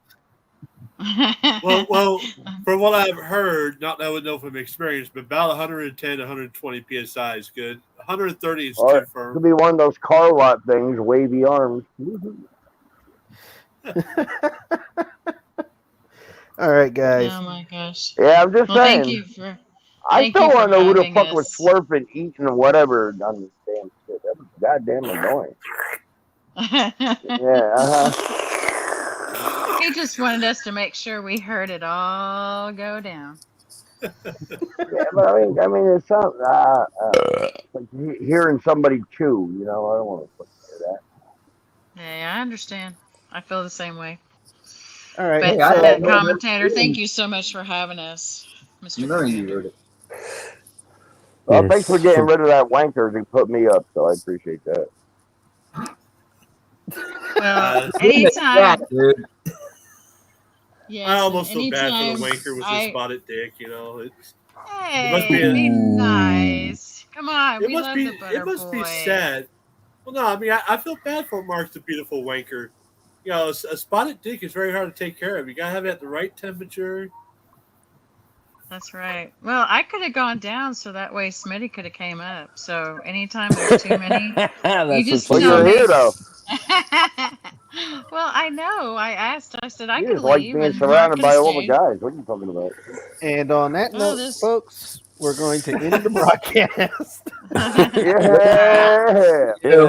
T: Well, from what I've heard, not that I would know from experience, but about 110 to 120 psi is good. 130 is
U: Or
T: too
U: it
T: firm.
U: could be one of those car lot things, wavy arms.
C: All right, guys.
F: Oh my gosh.
U: Yeah, I'm just
F: Well,
U: saying.
F: thank you for.
U: I
F: thank
U: still
F: you for
U: want to know who the
F: having
U: fuck was
F: us.
U: slurping, eating, or whatever on this damn shit. That was goddamn annoying. Yeah,
F: He just wanted us to make sure we heard it all go down.
U: Yeah, but I mean, it's something. Like hearing somebody chew, you know, I don't want to fucking hear that.
F: Yeah, I understand. I feel the same way.
C: All right.
F: But
U: Hey, I had no
F: commentator,
U: idea.
F: thank you so much for having us, Mr.
G: None of you
F: Commander.
G: heard it.
U: Well,
N: Yes.
U: thanks for getting rid of that wanker who put me up, so I appreciate that.
F: Well,
G: It's in the
F: anytime.
G: chat, dude.
F: Yes,
T: I almost
F: and
T: feel bad for
F: anytime
T: the wanker with
F: I-
T: his spotted dick. You know, it must
F: Hey,
T: be
F: be nice. Come on,
T: it
F: we
T: must
F: love
T: be
F: the butter
T: it must
F: boy.
T: be sad. Well, no, I mean I feel bad for Mark, the beautiful wanker. You know, a spotted dick is very hard to take care of. You gotta have it at the right temperature.
F: That's right. Well, I could have gone down so that way Smitty could have came up. So anytime there's too many, you just
U: Well,
F: tell
U: you're
F: me.
U: here though.
F: Well, I know. I asked. I said I
U: You
F: could
U: just like
F: leave,
U: being
F: and Mark
U: surrounded
F: could
U: by
F: have
U: all the
F: stayed.
U: guys. What are you talking about?
C: And on that
F: Well,
C: note,
F: this-
C: folks, we're going to end the broadcast.
U: Yeah.
N: Yeah.